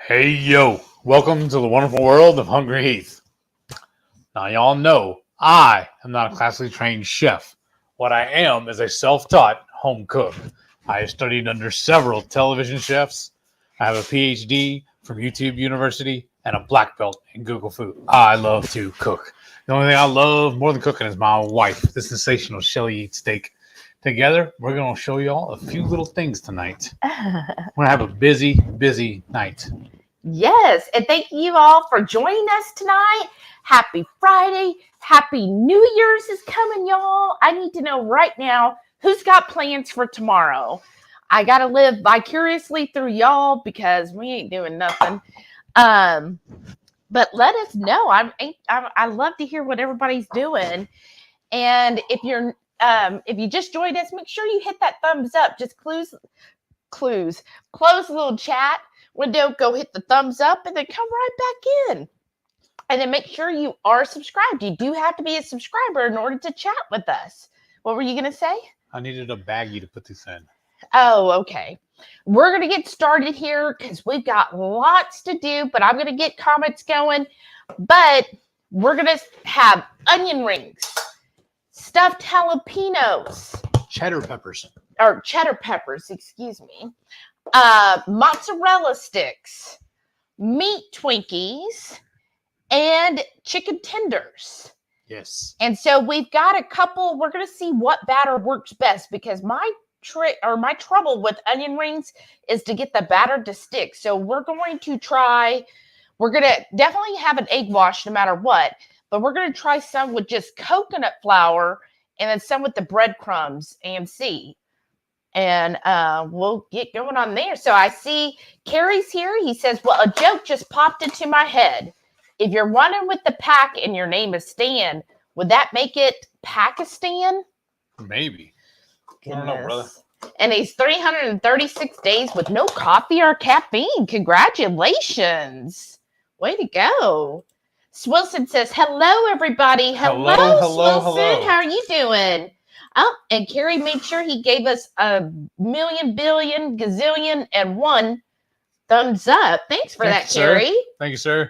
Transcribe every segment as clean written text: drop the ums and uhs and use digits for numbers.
Hey yo, welcome to the wonderful world of HungryHeath. Now y'all know I am not a classically trained chef. What I am is a self-taught home cook. I have studied under several television chefs. I have a PhD from YouTube University and a black belt in Google Food. I love to cook. The only thing I love more than cooking is my wife, the sensational Shelly eats steak. Together, we're going to show y'all a few little things tonight. We're going to have a busy, busy night. Yes, and thank you all for joining us tonight. Happy Friday. Happy New Year's is coming, y'all. I need to know right now who's got plans for tomorrow. I got to live vicariously through y'all because we ain't doing nothing. But let us know. I love to hear what everybody's doing. And if you just joined us, make sure you hit that thumbs up. Just close the little chat window, go hit the thumbs up, and then come right back in. And then make sure you are subscribed. You do have to be a subscriber in order to chat with us. What were you going to say? I needed a baggie to put this in. Oh, okay. We're going to get started here because we've got lots to do, but I'm going to get comments going. But we're going to have onion rings, stuffed jalapenos, Cheddar peppers, excuse me. Mozzarella sticks, meat Twinkies, and chicken tenders. Yes. And so we've got a couple. We're going to see what batter works best because my trouble with onion rings is to get the batter to stick. So we're going to definitely have an egg wash no matter what, but we're going to try some with just coconut flour and then some with the breadcrumbs and see. And we'll get going on there. So I see Carrie's here. He says, well, a joke just popped into my head. If you're running with the pack and your name is Stan, would that make it Pakistan? Maybe. Goodness. I don't know, brother. And he's 336 days with no coffee or caffeine. Congratulations. Way to go. Swilson says, hello, everybody. Hello, Swilson. How are you doing? Oh, and Carrie made sure he gave us a million, billion, gazillion, and one thumbs up. Thanks for that, Carrie. Thank you, sir.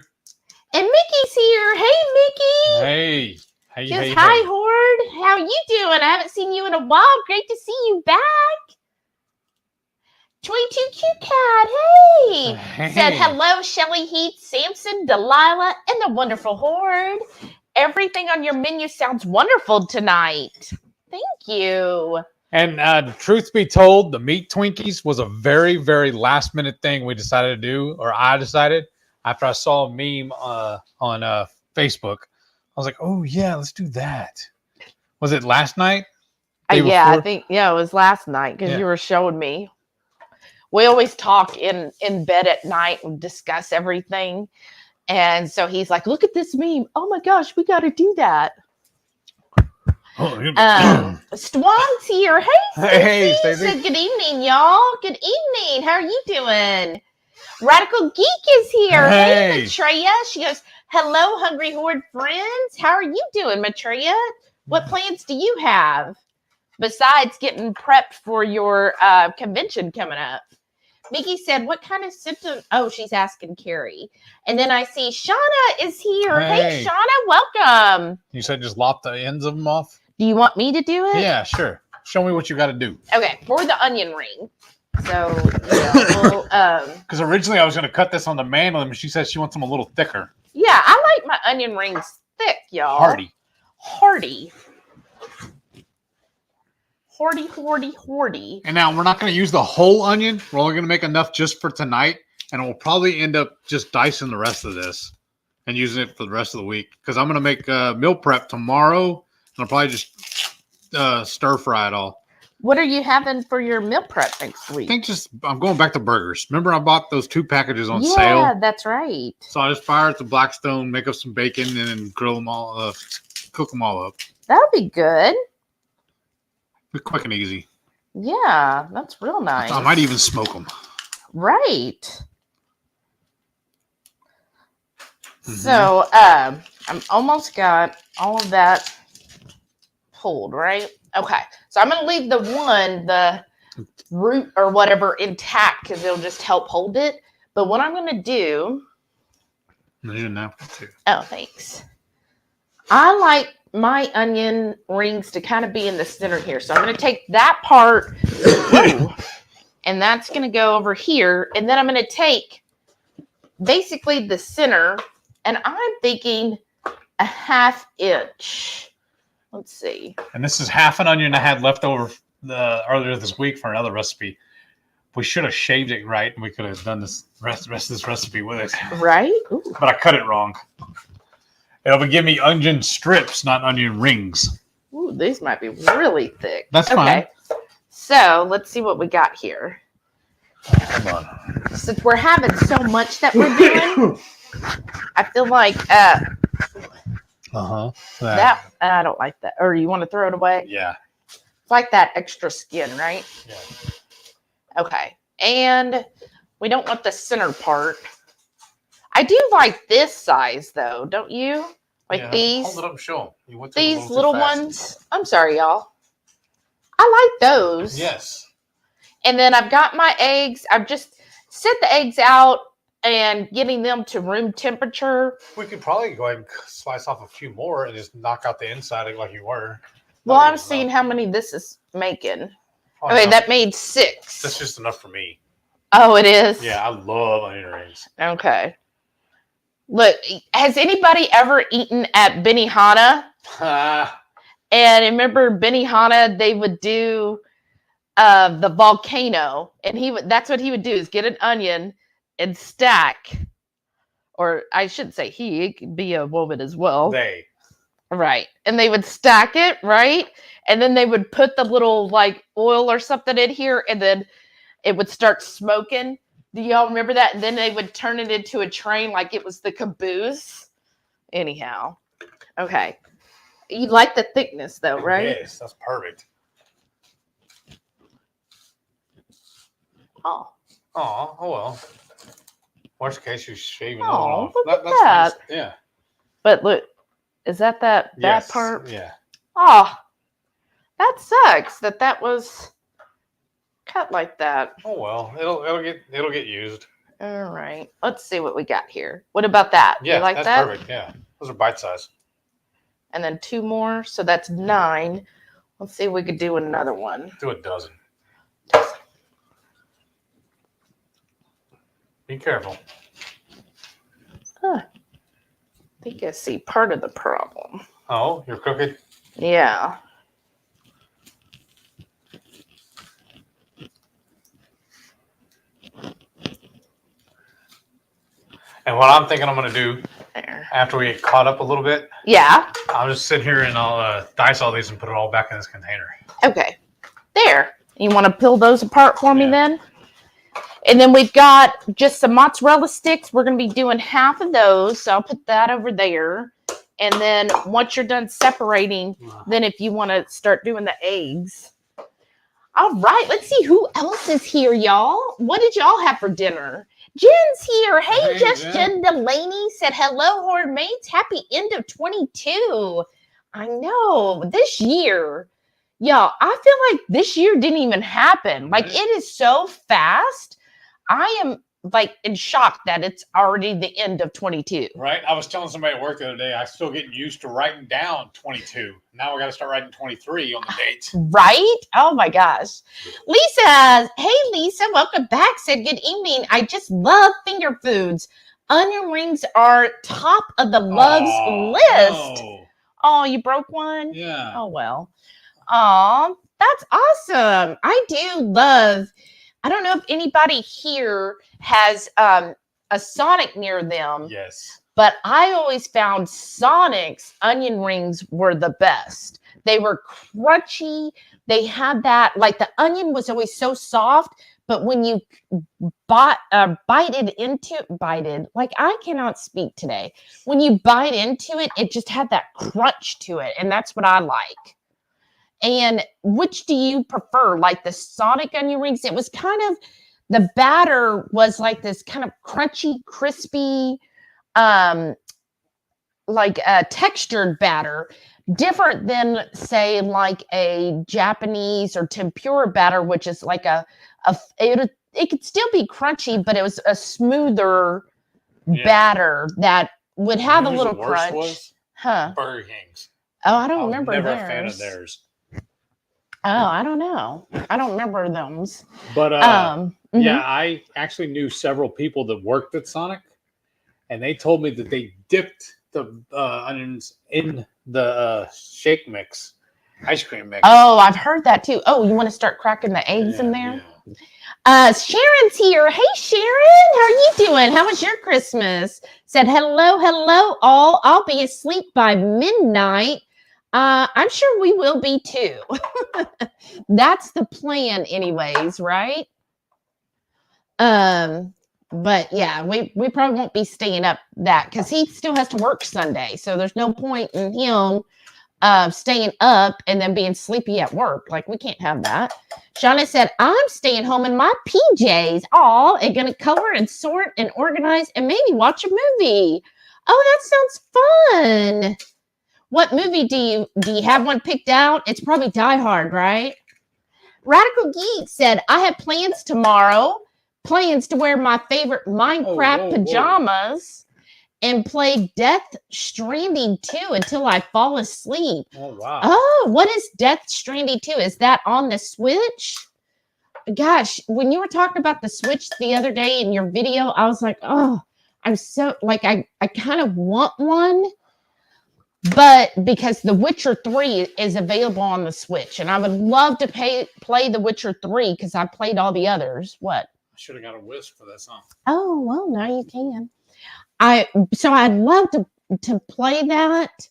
And Mickey's here. Hey, Mickey. Hey. Hey. Hi, Horde. How you doing? I haven't seen you in a while. Great to see you back. 22 Cute Cat. Hey. Said hello, Shelly, Heath, Samson, Delilah, and the wonderful Horde. Everything on your menu sounds wonderful tonight. Thank you. And truth be told, the meat Twinkies was a very, very last minute thing we decided to do, or I decided after I saw a meme on Facebook. I was like, oh yeah, let's do that. Was it last night? Yeah, I think, it was last night because you were showing me. We always talk in bed at night and discuss everything. And so he's like, look at this meme. Oh my gosh, we got to do that. Stwan's here. Hey, Stacey. Good evening, y'all. Good evening. How are you doing? Radical Geek is here. Hey, Matreya. She goes, hello, Hungry Horde friends. How are you doing, Matreya? What plans do you have besides getting prepped for your convention coming up? Mickey said, what kind of symptoms? Oh, she's asking Carrie. And then I see Shauna is here. Hey, Shauna, welcome. You said just lop the ends of them off? Do you want me to do it? Yeah, sure. Show me what you got to do. Okay, for the onion ring. So, because originally I was going to cut this on the mandolin, but she said she wants them a little thicker. Yeah, I like my onion rings thick, y'all. Hardy. And now we're not going to use the whole onion. We're only going to make enough just for tonight, and we'll probably end up just dicing the rest of this and using it for the rest of the week. Because I'm going to make meal prep tomorrow. I'll probably just stir fry it all. What are you having for your meal prep next week? I think I'm going back to burgers. Remember I bought those 2 packages on sale? Yeah, that's right. So I just fire at the Blackstone, make up some bacon, and then grill them all, cook them all up. That'll be good. Be quick and easy. Yeah, that's real nice. I might even smoke them. Right. Mm-hmm. So I'm almost got all of that pulled, right? Okay. So I'm going to leave the root or whatever intact because it'll just help hold it. But what I'm going to do... There's your napkin too. Oh, thanks. I like my onion rings to kind of be in the center here. So I'm going to take that part, and that's going to go over here. And then I'm going to take basically the center, and I'm thinking a 1/2 inch. Let's see. And this is half an onion I had left over earlier this week for another recipe. We should have shaved it right, and we could have done this rest of this recipe with it. Right? Ooh. But I cut it wrong. It'll give me onion strips, not onion rings. Ooh, these might be really thick. That's fine. So let's see what we got here. Come on. Since we're having so much that we're doing, I feel like that I don't like that. Or you want to throw it away? Yeah. It's like that extra skin, right? Yeah. Okay. And we don't want the center part. I do like this size though, don't you? Like these. Hold it up and show them. These little ones. I'm sorry, y'all. I like those. Yes. And then I've got my eggs. I've just set the eggs out and getting them to room temperature. We could probably go ahead and slice off a few more and just knock out the inside like you were. Well, I'm seeing how many this is making. Oh, okay, no. that made 6. That's just enough for me. Oh, it is? Yeah, I love onion rings. Okay. Look, has anybody ever eaten at Benihana? And remember Benihana, they would do the volcano, and that's what he would do, is get an onion and stack, or I should say it could be a woman as well. Right. And they would stack it, right? And then they would put the little like oil or something in here, and then it would start smoking. Do y'all remember that? And then they would turn it into a train like it was the caboose. Anyhow. Okay. You like the thickness though, right? Yes, that's perfect. Oh well. Worst case, you're shaving it all off. Look at That's that. Nice. Yeah. But look, is that part? Yeah. Oh, that sucks that was cut like that. Oh well, it'll get used. All right, let's see what we got here. What about that? Yeah, you like that's that? perfect. Yeah, those are bite size. And then 2 more, so that's 9. Let's see if we could do another one. Do a dozen. Be careful. I think I see part of the problem. Oh, you're cooking? Yeah. And what I'm thinking I'm going to do There. after we get caught up a little bit, Yeah. I'll just sit here and I'll dice all these and put it all back in this container. Okay. There. You want to peel those apart for me then? And then we've got just some mozzarella sticks. We're going to be doing half of those. So I'll put that over there. And then once you're done separating, then if you want to start doing the eggs. All right. Let's see who else is here, y'all. What did y'all have for dinner? Jen's here. Hey, Jen Delaney said, hello, Horde mates. Happy end of 22. I know. This year, y'all, I feel like this year didn't even happen. Like, it is so fast. I am, like, in shock that it's already the end of 22. Right? I was telling somebody at work the other day, I'm still getting used to writing down 22. Now we got to start writing 23 on the dates. Right? Oh, my gosh. Lisa, hey, Lisa, welcome back. Said, good evening. I just love finger foods. Onion rings are top of the loves list. No. Oh, you broke one? Yeah. Oh, well. Oh, that's awesome. I do love, I don't know if anybody here has a Sonic near them. Yes. But I always found Sonic's onion rings were the best. They were crunchy. They had that, like the onion was always so soft, but when you bited, like I cannot speak today. When you bite into it, it just had that crunch to it. And that's what I like. And which do you prefer? Like the Sonic onion rings? It was kind of, the batter was like this kind of crunchy, crispy, like a textured batter, different than say like a Japanese or tempura batter, which is like it could still be crunchy, but it was a smoother batter that would have a little crunch. Was? Huh? Burger King's. Oh, I don't remember. Never a fan of theirs. Oh, I don't know. I don't remember those. But yeah, I actually knew several people that worked at Sonic, and they told me that they dipped the onions in the shake mix, ice cream mix. Oh, I've heard that too. Oh, you want to start cracking the eggs in there? Yeah. Sharon's here. Hey, Sharon, how are you doing? How was your Christmas? Said hello, all. I'll be asleep by midnight. I'm sure we will be too. That's the plan, anyways, right? But yeah, we probably won't be staying up that because he still has to work Sunday, so there's no point in him staying up and then being sleepy at work. Like, we can't have that. Shauna said, I'm staying home in my PJs, all and gonna color and sort and organize and maybe watch a movie. Oh, that sounds fun. What movie do you have one picked out? It's probably Die Hard, right? Radical Geek said, I have plans tomorrow. Plans to wear my favorite Minecraft pajamas and play Death Stranding 2 until I fall asleep. Oh, wow. Oh, what is Death Stranding 2? Is that on the Switch? Gosh, when you were talking about the Switch the other day in your video, I was like, oh, I'm so, like, I kind of want one. But because The Witcher 3 is available on the Switch, and I would love to play The Witcher 3 because I played all the others. What? I should have got a whisk for that song. Oh, well, now you can. So I'd love to play that.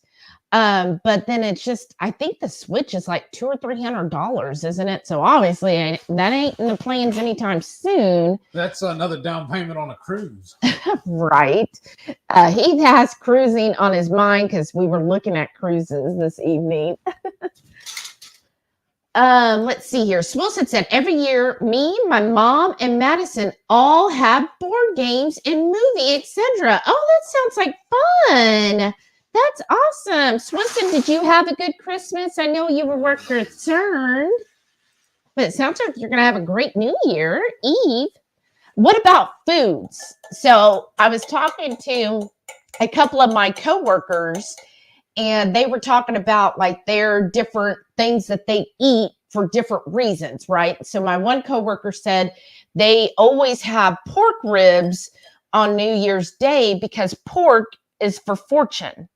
But then it's just, I think the Switch is like $200 or $300, isn't it? So obviously that ain't in the plans anytime soon. That's another down payment on a cruise. Right. He has cruising on his mind because we were looking at cruises this evening. Let's see here. Swilson said, every year, me, my mom, and Madison all have board games and movie, etc. Oh, that sounds like fun. That's awesome. Swinson, did you have a good Christmas? I know you were concerned, but it sounds like you're going to have a great New Year Eve. What about foods? So I was talking to a couple of my coworkers, and they were talking about like their different things that they eat for different reasons, right? So my one coworker said they always have pork ribs on New Year's Day because pork is for fortune.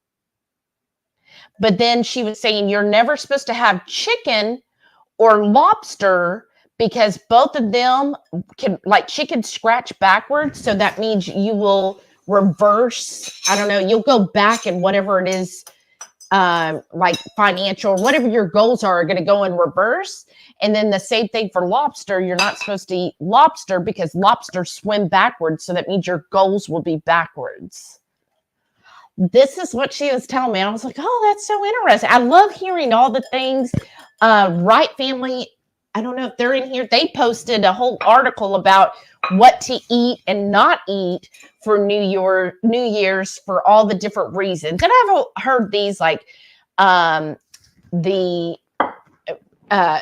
But then she was saying you're never supposed to have chicken or lobster because both of them can, like, chicken scratch backwards. So that means you will reverse. I don't know. You'll go back and whatever it is, like financial, whatever your goals are going to go in reverse. And then the same thing for lobster. You're not supposed to eat lobster because lobsters swim backwards. So that means your goals will be backwards. This is what she was telling me. I was like, oh, that's so interesting. I love hearing all the things. Right Family, I don't know if they're in here. They posted a whole article about what to eat and not eat for New Year's for all the different reasons. And I've heard these, like the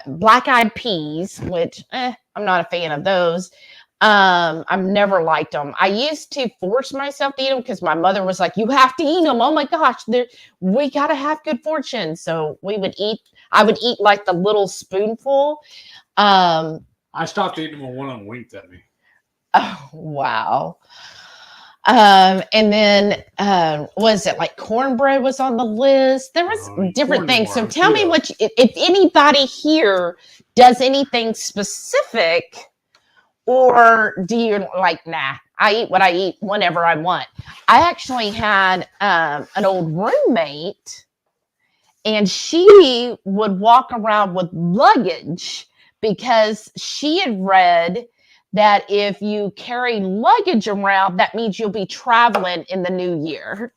black-eyed peas, which I'm not a fan of those. I've never liked them. I used to force myself to eat them because my mother was like, you have to eat them. Oh my gosh, we got to have good fortune. So I would eat like the little spoonful. I stopped eating them when one of them winked at me. Oh, wow. And then, was it like cornbread was on the list? There was different things. So tell me if anybody here does anything specific, or do you like, nah, I eat what I eat whenever I want. I actually had an old roommate, and she would walk around with luggage because she had read that if you carry luggage around, that means you'll be traveling in the new year.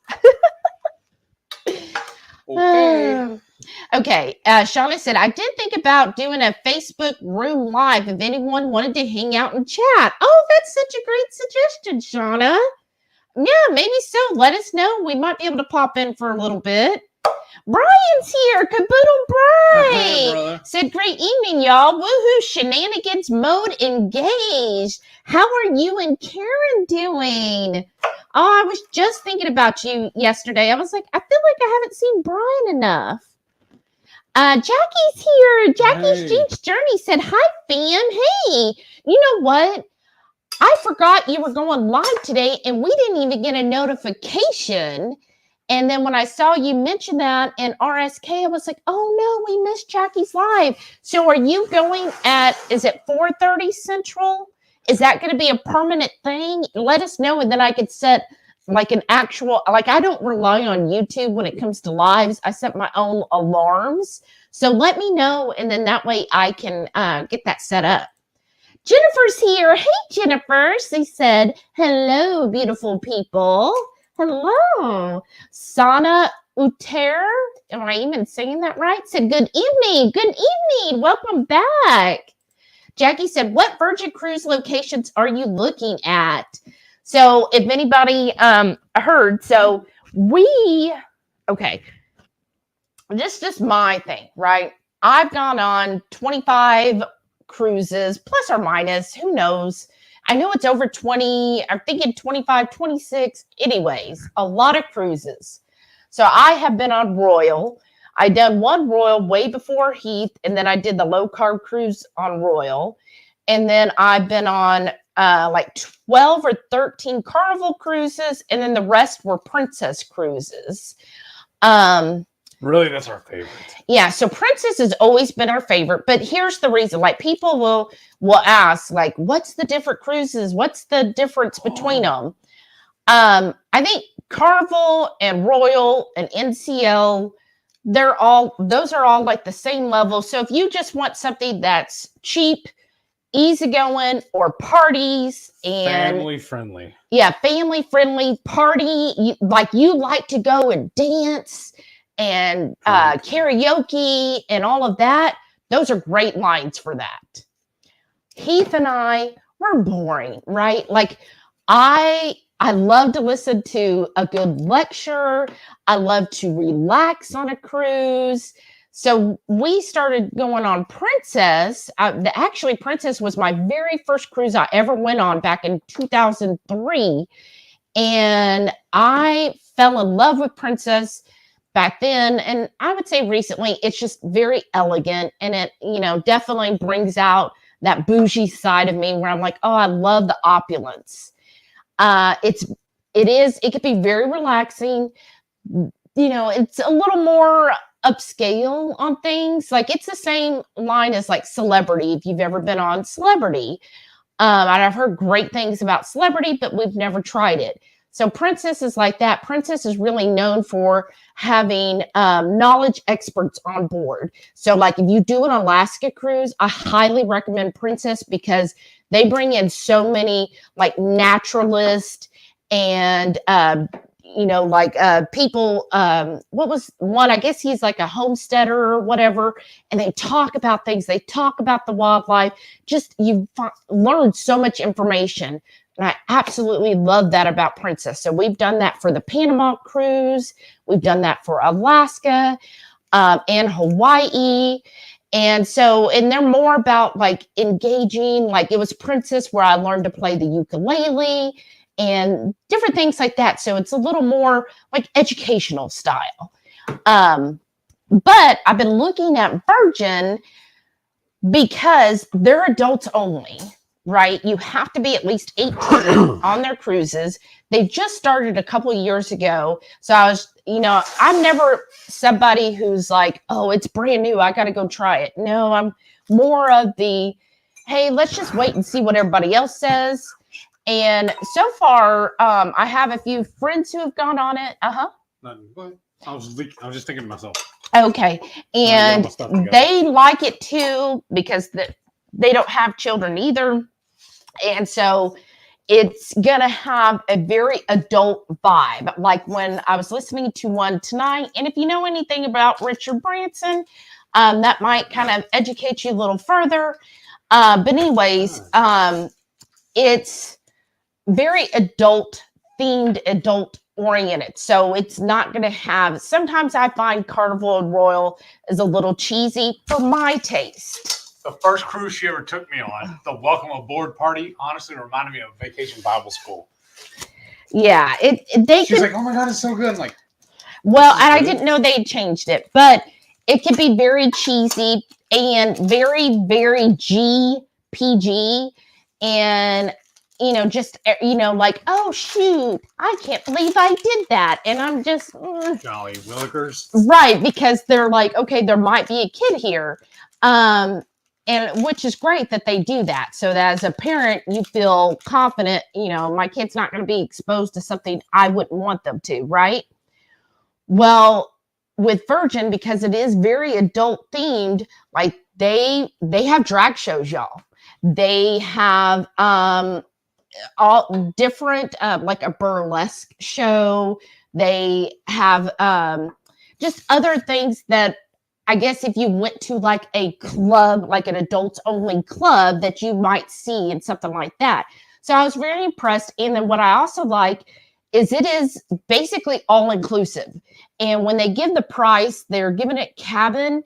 Okay. Shauna said, I did think about doing a Facebook room live if anyone wanted to hang out and chat. Oh, that's such a great suggestion, Shauna. Yeah, maybe so. Let us know. We might be able to pop in for a little bit. Brian's here. Caboodle Brian Brother. said, great evening, y'all. Woohoo, shenanigans mode engaged. How are you and Karen doing? Oh, I was just thinking about you yesterday. I was like, I feel like I haven't seen Brian enough. Jackie's here. Jackie's Jeans Journey said, hi, fam. Hey, you know what? I forgot you were going live today, and we didn't even get a notification. And then when I saw you mention that in RSK, I was like, oh, no, we missed Jackie's live. So are you going at, is it 4:30 Central? Is that going to be a permanent thing? Let us know, and then I could set like an actual, like I don't rely on YouTube when it comes to lives. I set my own alarms. So let me know, and then that way I can get that set up. Jennifer's here. Hey, Jennifer. She said, hello, beautiful people. Hello. Sana Uter, am I even saying that right? Said, good evening. Good evening. Welcome back. Jackie said, what Virgin Cruise locations are you looking at? So if anybody heard, so okay, this is just my thing, right? I've gone on 25 cruises, plus or minus, who knows? I know it's over 20, I'm thinking 25, 26, anyways, a lot of cruises. So I have been on Royal. I done one Royal way before Heath, and then I did the low carb cruise on Royal. And then I've been on like 12 or 13 Carnival cruises, and then the rest were Princess cruises. Really, that's our favorite. Yeah, so Princess has always been our favorite, but here's the reason. Like, people will ask, like, what's the different cruises? What's the difference between them? I think Carnival and Royal and NCL, those are all like the same level. So if you just want something that's cheap, easygoing, or parties and family friendly. Yeah, family friendly party. You like to go and dance and karaoke and all of that. Those are great lines for that. Heath and I, we're boring, right? Like I love to listen to a good lecture. I love to relax on a cruise. So we started going on Princess. Actually, Princess was my very first cruise I ever went on back in 2003. And I fell in love with Princess back then. And I would say recently, it's just very elegant. And it, definitely brings out that bougie side of me where I'm like, oh, I love the opulence. It could be very relaxing. It's a little more upscale on things. Like, it's the same line as like Celebrity, if you've ever been on Celebrity. And I've heard great things about Celebrity, but we've never tried it. So Princess is like that. Princess is really known for having knowledge experts on board. So like if you do an Alaska cruise, I highly recommend Princess because they bring in so many like naturalists and people, what was one, I guess he's like a homesteader or whatever, and they talk about things, they talk about the wildlife, just you learn so much information, and I absolutely love that about Princess. So we've done that for the Panama cruise, we've done that for Alaska, and Hawaii, and they're more about like engaging, like it was Princess where I learned to play the ukulele, and different things like that. So it's a little more like educational style. But I've been looking at Virgin because they're adults only, right? You have to be at least 18 on their cruises. They just started a couple of years ago. So I was, I'm never somebody who's like, oh, it's brand new, I got to go try it. No, I'm more of the, hey, let's just wait and see what everybody else says. And so far, I have a few friends who have gone on it. I was just thinking to myself. Okay. And they like it too because they don't have children either. And so it's going to have a very adult vibe. Like when I was listening to one tonight, and if you know anything about Richard Branson, that might kind of educate you a little further. But anyways, it's very adult themed, adult oriented. So it's not going to have, sometimes I find Carnival and Royal is a little cheesy for my taste. The first cruise she ever took me on, the welcome aboard party, honestly reminded me of Vacation Bible School. Yeah, She's like, oh my God, it's so good. I'm like, well, and I didn't know they changed it, but it can be very cheesy and very, very PG, and just like, oh shoot, I can't believe I did that, and I'm just Jolly Willikers, right? Because they're like, okay, there might be a kid here, and which is great that they do that, so that as a parent you feel confident. My kid's not going to be exposed to something I wouldn't want them to, right? Well, with Virgin, because it is very adult themed, like they have drag shows, y'all. They have all different, like a burlesque show. They have just other things that I guess if you went to like a club, like an adults only club, that you might see and something like that. So I was very impressed. And then what I also like is it is basically all inclusive. And when they give the price, they're giving it cabin,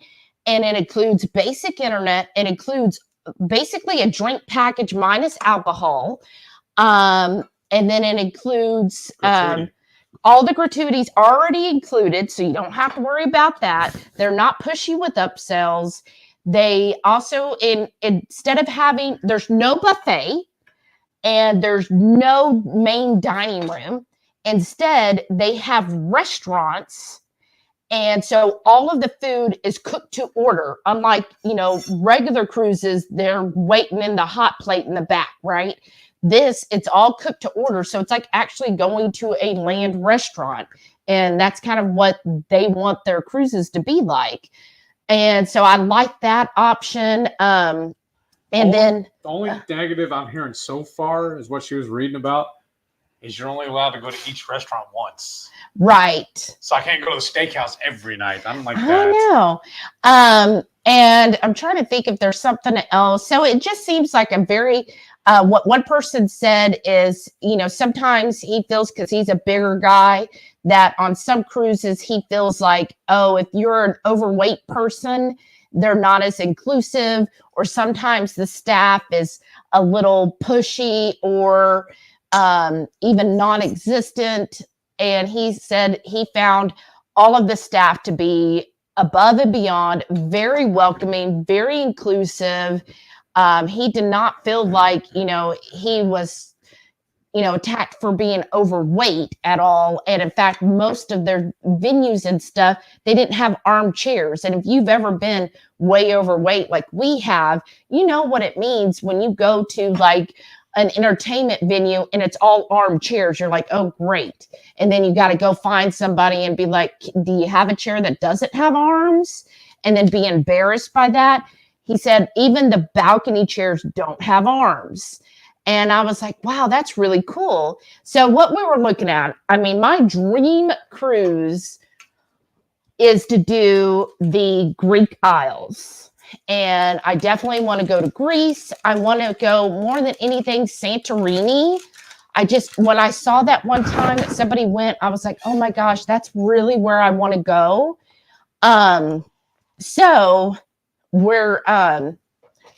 and it includes basic internet. It includes basically a drink package minus alcohol. And then it includes all the gratuities already included, so you don't have to worry about that. They're not pushy with upsells. They also, instead of having, there's no buffet and there's no main dining room. Instead, they have restaurants. And so all of the food is cooked to order. Unlike, regular cruises, they're waiting in the hot plate in the back, right? It's all cooked to order. So it's like actually going to a land restaurant. And that's kind of what they want their cruises to be like. And so I like that option. The only negative I'm hearing so far is what she was reading about is you're only allowed to go to each restaurant once. Right. So I can't go to the steakhouse every night. I don't like that. I know. And I'm trying to think if there's something else. So it just seems like a very, what one person said is, sometimes he feels, because he's a bigger guy, that on some cruises he feels like, oh, if you're an overweight person, they're not as inclusive, or sometimes the staff is a little pushy or even non-existent. And he said he found all of the staff to be above and beyond, very welcoming, very inclusive. He did not feel like, he was, attacked for being overweight at all. And in fact, most of their venues and stuff, they didn't have armchairs. And if you've ever been way overweight like we have, you know what it means when you go to like an entertainment venue and it's all armchairs. You're like, oh, great. And then you got to go find somebody and be like, do you have a chair that doesn't have arms? And then be embarrassed by that. He said, even the balcony chairs don't have arms. And I was like, wow, that's really cool. So what we were looking at, my dream cruise is to do the Greek Isles. And I definitely want to go to Greece. I want to go more than anything Santorini. When I saw that one time that somebody went, I was like, oh my gosh, that's really where I want to go. So where,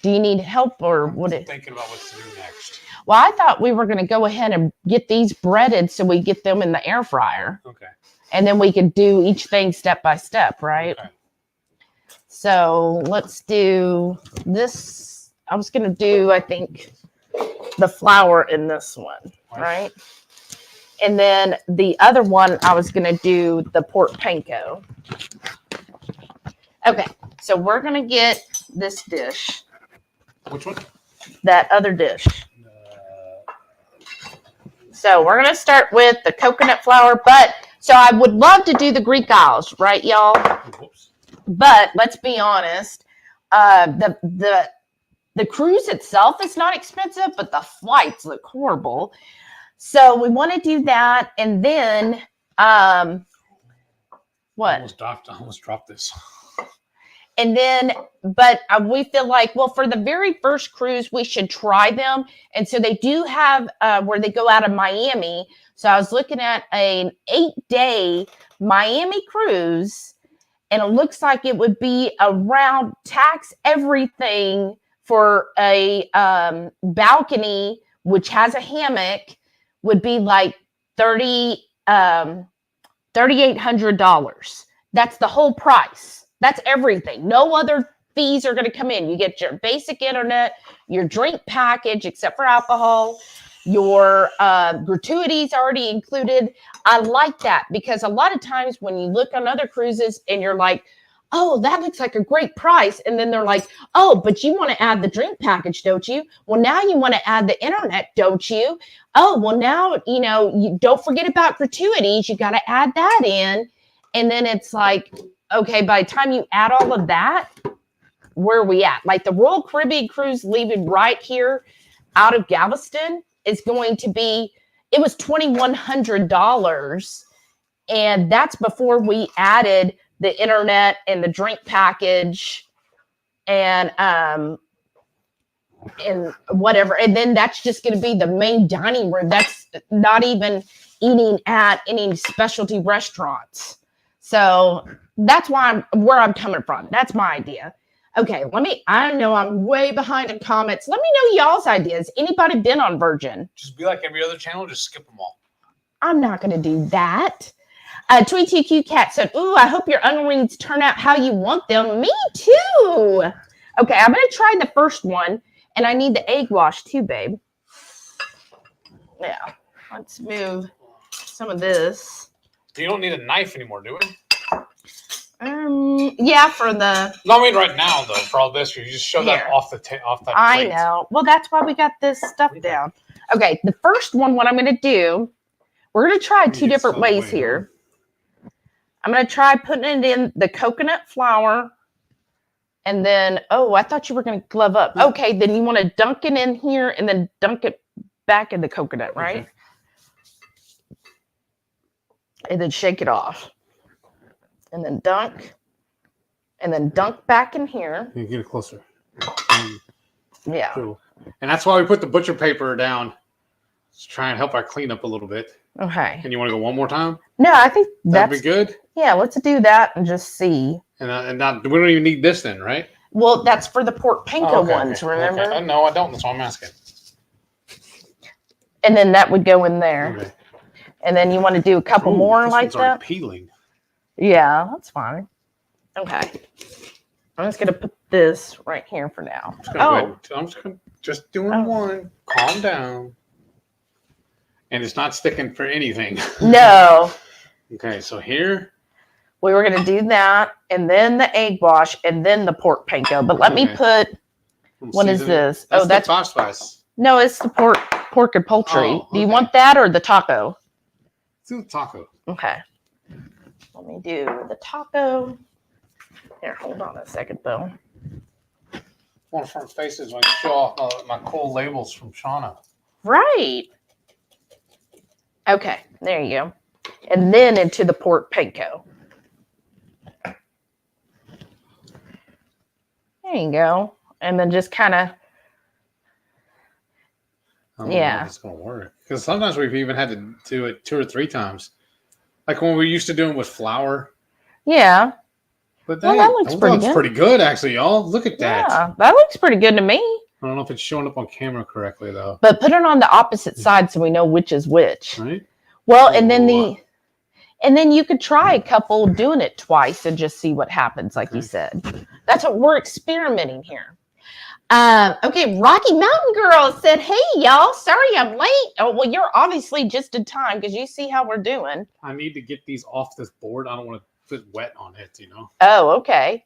do you need help or what? Thinking about what to do next. Well, I thought we were going to go ahead and get these breaded so we get them in the air fryer. Okay. And then we could do each thing step by step, right? Okay. So let's do this. I was going to do, I think, the flour in this one, right? And then the other one, I was going to do the pork panko. Okay, so we're going to get this dish. Which one? That other dish. So we're going to start with the coconut flour, so I would love to do the Greek Isles, right, y'all? Whoops. But let's be honest, the cruise itself is not expensive, but the flights look horrible. So we want to do that, and then what? I almost dropped this. And then, but we feel like, well, for the very first cruise, we should try them. And so they do have where they go out of Miami. So I was looking at an 8-day Miami cruise, and it looks like it would be around tax everything for a balcony, which has a hammock, would be like $3,800. That's the whole price. That's everything. No other fees are going to come in. You get your basic internet, your drink package, except for alcohol, your gratuities already included. I like that because a lot of times when you look on other cruises and you're like, oh, that looks like a great price. And then they're like, oh, but you want to add the drink package, don't you? Well, now you want to add the internet, don't you? Oh, well, now, you don't forget about gratuities. You got to add that in. And then it's like, okay, by the time you add all of that, where are we at? Like the Royal Caribbean cruise leaving right here out of Galveston is going to be, it was $2,100. And that's before we added the internet and the drink package and whatever. And then that's just going to be the main dining room. That's not even eating at any specialty restaurants. So that's where I'm coming from. That's my idea. Okay, I know I'm way behind in comments. Let me know y'all's ideas. Anybody been on Virgin? Just be like every other channel, just skip them all. I'm not going to do that. TweetTQ Cat said, ooh, I hope your onion rings turn out how you want them. Me too. Okay, I'm going to try the first one, and I need the egg wash too, babe. Yeah, let's move some of this. You don't need a knife anymore, do we? Yeah, for the... No, I mean right now, though, for all this, you just shove that off that plate. I know. Well, that's why we got this stuff down. Okay, the first one, what I'm going to do, we're going to try two different ways here. I'm going to try putting it in the coconut flour. And then, oh, I thought you were going to glove up. Okay, then you want to dunk it in here and then dunk it back in the coconut, right? Okay. And then shake it off. And then dunk. And then dunk back in here. You get it closer. Yeah. Cool. And that's why we put the butcher paper down. Let's try and help our cleanup a little bit. Okay. And you want to go one more time? No, I think that'd be good. Yeah, let's do that and just see. And not, we don't even need this then, right? Well, that's for the pork panko ones, remember? Okay. No, I don't. That's why I'm asking. And then that would go in there. Okay. And then you want to do a couple more like that? Peeling. Yeah, that's fine. Okay. I'm just going to put this right here for now. I'm just doing one. Calm down. And it's not sticking for anything. No. Okay, so here. We were going to do that, and then the egg wash, and then the pork panko. But let me put, what is this? That's the Five Spice. No, it's the pork and poultry. Oh, okay. Do you want that or the taco? Let's do the taco. Okay. Let me do the taco. Here, hold on a second, though. One front faces when I show off my cool labels from Shauna. Right. Okay, there you go. And then into the pork panko. There you go. And then just kind of, I don't know if it's going to work. Because sometimes we've even had to do it 2 or 3 times. Like when we used to do it with flour. Yeah. But that looks pretty good, actually, y'all. Look at that. Yeah, that looks pretty good to me. I don't know if it's showing up on camera correctly, though. But put it on the opposite side so we know which is which. Right. Well, and then you could try a couple doing it twice and just see what happens, like you said. That's what we're experimenting here. Okay, Rocky Mountain Girl said, hey, y'all, sorry I'm late. Oh, well, you're obviously just in time because you see how we're doing. I need to get these off this board. I don't want to put wet on it, you know. Oh, okay.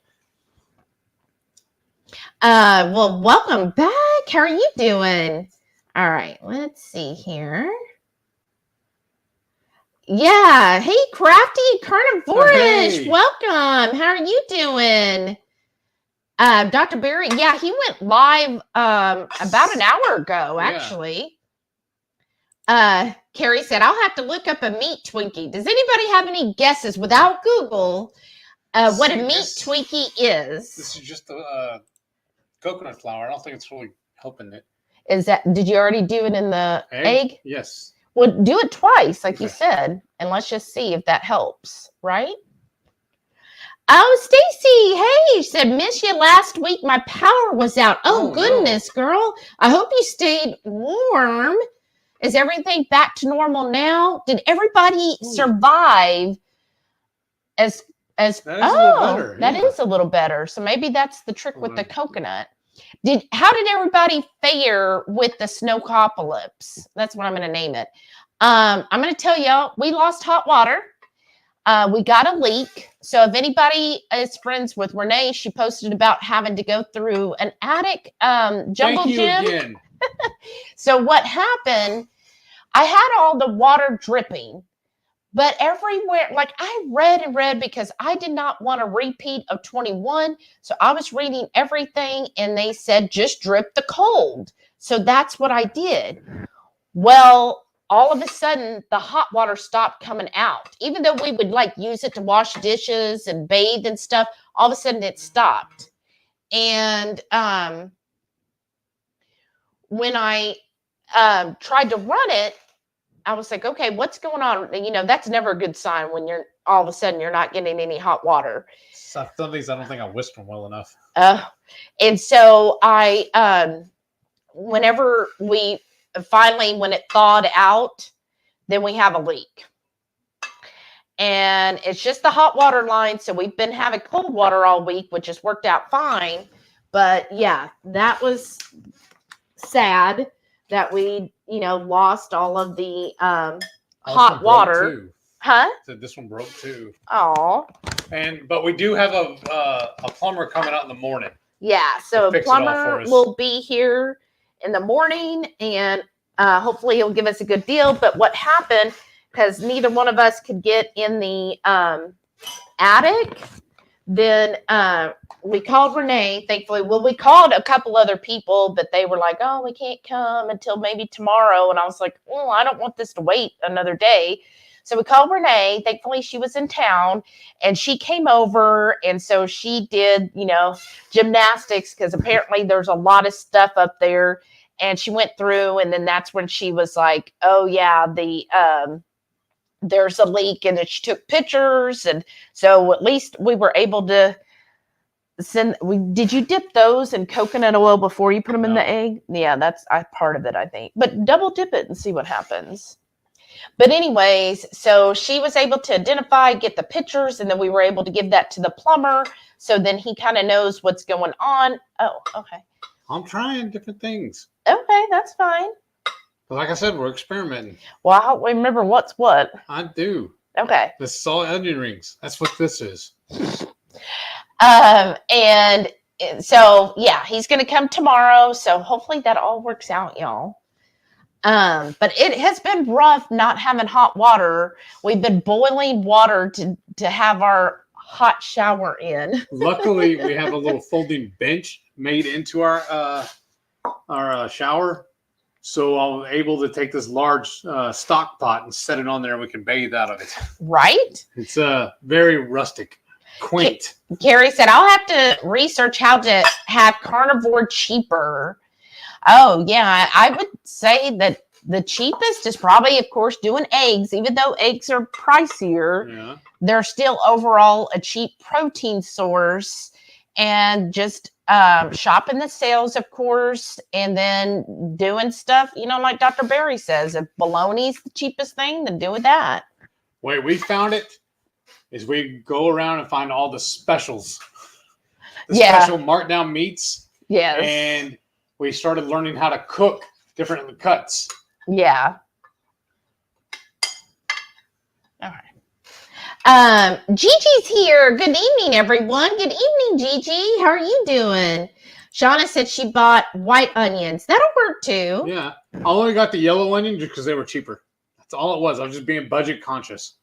Well, welcome back. How are you doing? All right, let's see here. Yeah. Hey, Crafty Carnivorish. Welcome. How are you doing? Dr. Barry. Yeah, he went live about an hour ago, actually. Carrie said, I'll have to look up a meat Twinkie. Does anybody have any guesses without Google what a meat Twinkie is. This is just a coconut flour. I don't think it's really helping it. Did you already do it in the egg? Yes. Well, do it twice, like you said, and let's just see if that helps, right? Oh, Stacy, hey, she said, miss you last week. My power was out. Oh goodness, no. Girl. I hope you stayed warm. Is everything back to normal now? Did everybody survive as that is a little better. That is a little better. So maybe that's the trick with the coconut. How did everybody fare with the snowcopolis? That's what I'm going to name it. I'm going to tell y'all, we lost hot water. We got a leak. So if anybody is friends with Renee, she posted about having to go through an attic jungle gym. Again. So what happened, I had all the water dripping, but everywhere, like I read and read because I did not want a repeat of 21. So I was reading everything and they said, just drip the cold. So that's what I did. Well, all of a sudden the hot water stopped coming out. Even though we would like use it to wash dishes and bathe and stuff, all of a sudden it stopped. And when I tried to run it, I was like, okay, what's going on? You know, that's never a good sign when you're all of a sudden you're not getting any hot water. Some things I don't think I whisked them well enough. And so whenever we finally, when it thawed out, then we have a leak. And it's just the hot water line. So we've been having cold water all week, which has worked out fine. But yeah, that was sad that we, lost all of the hot water. Huh? So this one broke too. Oh. But we do have a plumber coming out in the morning. Yeah, so a plumber will be here in the morning, and hopefully he'll give us a good deal. But what happened, because neither one of us could get in the attic, then we called Renee, thankfully. Well, we called a couple other people, but they were like, oh, we can't come until maybe tomorrow. And I was like, well, I don't want this to wait another day. So we called Renee. Thankfully, she was in town, and she came over. And so she did, gymnastics, because apparently there's a lot of stuff up there. And she went through, and then that's when she was like, oh, yeah, there's a leak, and then she took pictures. And so at least we were able to did you dip those in coconut oil before you put them in the egg? Yeah, that's part of it, I think. But double dip it and see what happens. But anyways, so she was able to identify, get the pictures, and then we were able to give that to the plumber. So then he kind of knows what's going on. Oh, okay. I'm trying different things. Okay, that's fine. But like I said, we're experimenting. Well, I don't remember what's what. I do. Okay. This is all onion rings. That's what this is. And so, yeah, he's going to come tomorrow. So hopefully that all works out, y'all. But it has been rough not having hot water. We've been boiling water to have our hot shower in. Luckily, we have a little folding bench made into our shower. So I'm able to take this large stock pot and set it on there, and we can bathe out of it. Right? It's very rustic, quaint. Gary said, I'll have to research how to have carnivore cheaper. Oh, yeah. I would say that the cheapest is probably, of course, doing eggs. Even though eggs are pricier, they're still overall a cheap protein source. And just shopping the sales, of course, and then doing stuff, like Dr. Barry says, if bologna's the cheapest thing, then do that. Way we found it is we go around and find all the specials, special marked down meats. Yes. And we started learning how to cook different cuts. Yeah. All right. Gigi's here. Good evening, everyone. Good evening, Gigi. How are you doing? Shauna said she bought white onions. That'll work too. Yeah. I only got the yellow onion just because they were cheaper. That's all it was. I was just being budget conscious.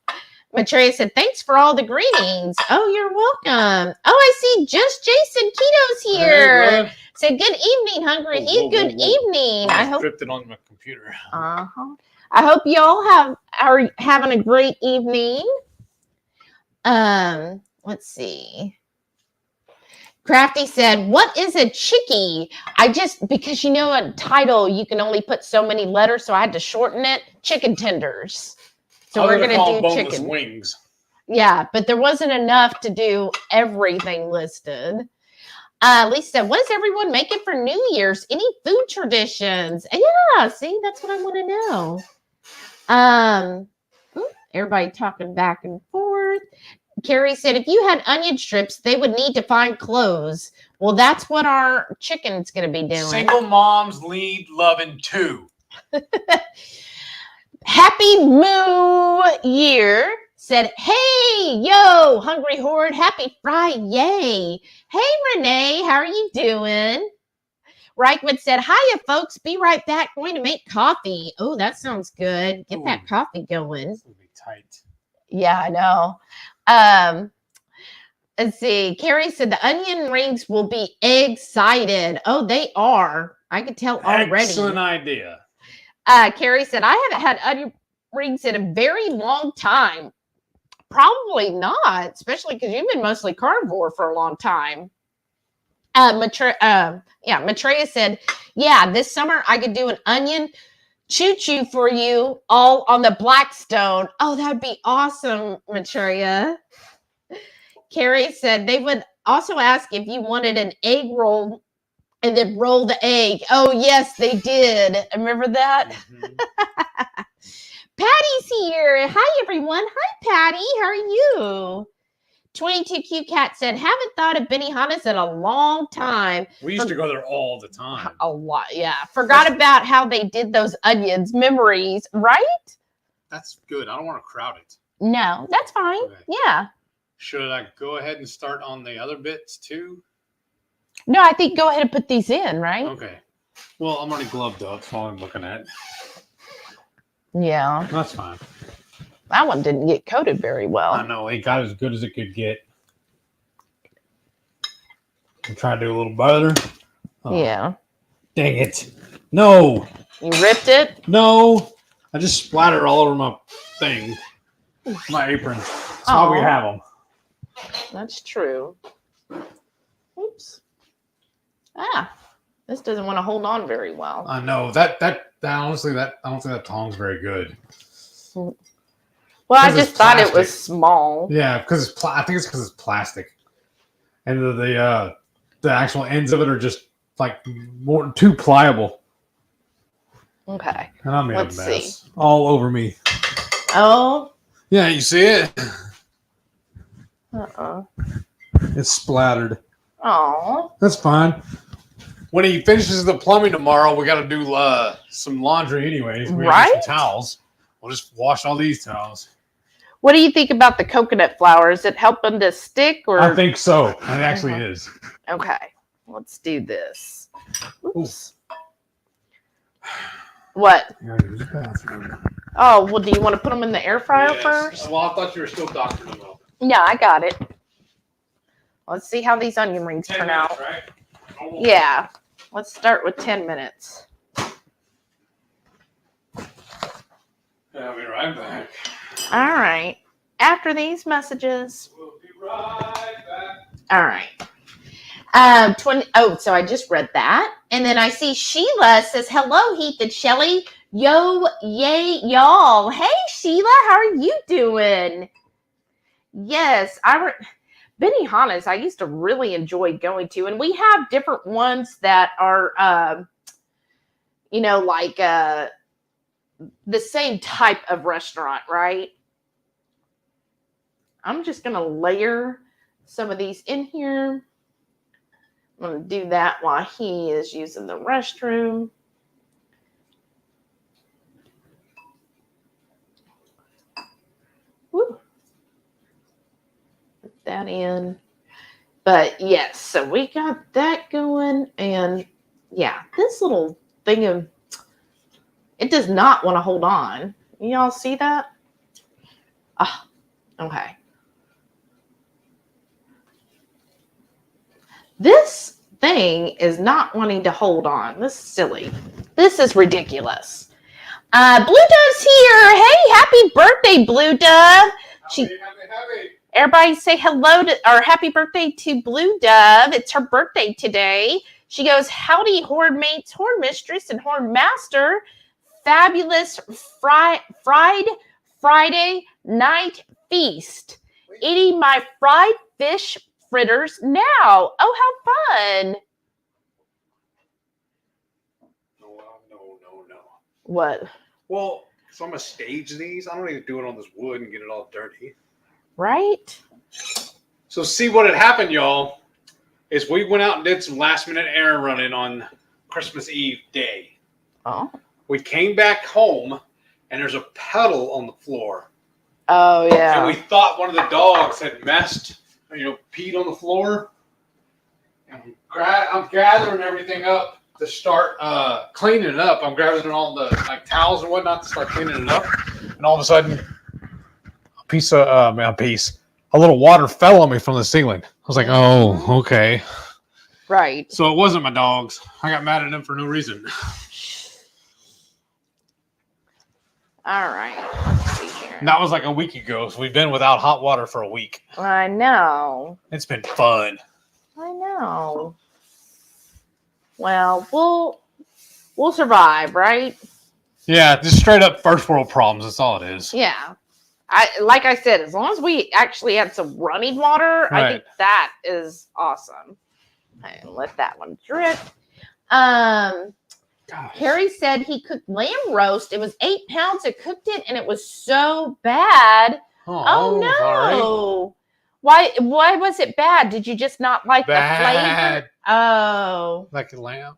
Matreya said, thanks for all the greetings. Oh, you're welcome. Oh, I see just Jason Keto's here. Hey, said, good evening, HungryHeath. Good evening. I hope it on my computer. I hope y'all are having a great evening. let's see. Crafty said, what is a chickie? Because a title, you can only put so many letters, so I had to shorten it. Chicken tenders. So we're going to do boneless chicken wings. Yeah, but there wasn't enough to do everything listed. Lisa said, what is everyone making for New Year's? Any food traditions? Yeah, see, that's what I want to know. Everybody talking back and forth. Carrie said, if you had onion strips, they would need to find clothes. Well, that's what our chicken's going to be doing. Single moms lead loving too. Happy Moo Year said, hey, yo, HungryHorde, happy Friday. Hey, Renee, how are you doing? Reichman said, hiya, folks. Be right back. Going to make coffee. Oh, that sounds good. Get that coffee going. It's going to be tight. Yeah, I know. Let's see. Carrie said the onion rings will be excited. Oh, they are. I could tell already. Excellent idea. Carrie said, I haven't had onion rings in a very long time. Probably not, especially because you've been mostly carnivore for a long time. Maitreya said, yeah, this summer I could do an onion choo-choo for you all on the Blackstone. Oh, that would be awesome, Maitreya. Carrie said they would also ask if you wanted an egg roll and then roll the egg. Oh, yes, they did. Remember that? Mm-hmm. Patty's here. Hi, everyone. Hi, Patty. How are you? 22Q Cat said, haven't thought of Benihana's in a long time. We used to go there all the time. A lot, yeah. Forgot about how they did those onions. Memories, right? That's good. I don't want to crowd it. No, that's fine. Okay. Yeah. Should I go ahead and start on the other bits too? No, I think go ahead and put these in, right? Okay. Well, I'm already gloved up. That's all I'm looking at. Yeah. That's fine. That one didn't get coated very well. I know. It got as good as it could get. I'm trying to do a little better. Oh, yeah. Dang it. No. You ripped it? No. I just splattered all over my thing. My apron. That's how we have them. That's true. Oops. This doesn't want to hold on very well. I know. That honestly, I don't think that tong's very good. Well, I just thought it was small. Yeah, because I think it's because it's plastic, and the actual ends of it are just like too pliable. Okay. And I made a mess all over me. Oh. Yeah, you see it? It's splattered. Oh. That's fine. When he finishes the plumbing tomorrow, we got to do some laundry anyways. We got some towels. We'll just wash all these towels. What do you think about the coconut flour? Is it helping to stick? Or I think so. It actually is. Okay. Let's do this. Oops. What? Oh, well, do you want to put them in the air fryer first? Well, I thought you were still doctoring them up. Yeah, I got it. Let's see how these onion rings turn out. Right? Yeah. Let's start with 10 minutes. I'll be right back. All right. After these messages. We'll be right back. All right. So I just read that. And then I see Sheila says, hello, Heath and Shelly. Yo, yay, y'all. Hey, Sheila, how are you doing? Yes, Benihana's I used to really enjoy going to. And we have different ones that are, like the same type of restaurant, right? I'm just going to layer some of these in here. I'm going to do that while he is using the restroom. Woo. Put that in. But yes, so we got that going. And yeah, this little thing of, it does not want to hold on. Y'all see that? Oh, okay. This thing is not wanting to hold on. This is silly. This is ridiculous. Blue Dove's here. Hey, happy birthday, Blue Dove. Happy. Everybody say hello to, or happy birthday to Blue Dove. It's her birthday today. She goes, howdy, Horde mates, Horde mistress, and Horde master. Fabulous fried Friday night feast. Eating my fried fish fritters now. Oh, how fun. No. What? Well, so I'm going to stage these. I don't need to do it on this wood and get it all dirty. Right? So see what had happened, y'all, is we went out and did some last-minute errand running on Christmas Eve day. Oh. We came back home, and there's a puddle on the floor. Oh, yeah. And we thought one of the dogs had peed on the floor. And I'm gathering everything up to start cleaning it up. I'm gathering all the towels and whatnot to start cleaning it up. And all of a sudden, a little water fell on me from the ceiling. I was like, oh, okay. Right. So it wasn't my dogs. I got mad at them for no reason. All right. Let's see here. And that was like a week ago. So we've been without hot water for a week. I know. It's been fun. I know. Well, we'll survive, right? Yeah, just straight up first world problems. That's all it is. Yeah. Like I said, as long as we actually had some running water, Right. I think that is awesome. And let that one drip. Harry said he cooked lamb roast. It was 8 pounds. I cooked it, and it was so bad. Oh no! Sorry. Why was it bad? Did you just not like the flavor? Oh, Like a lamb.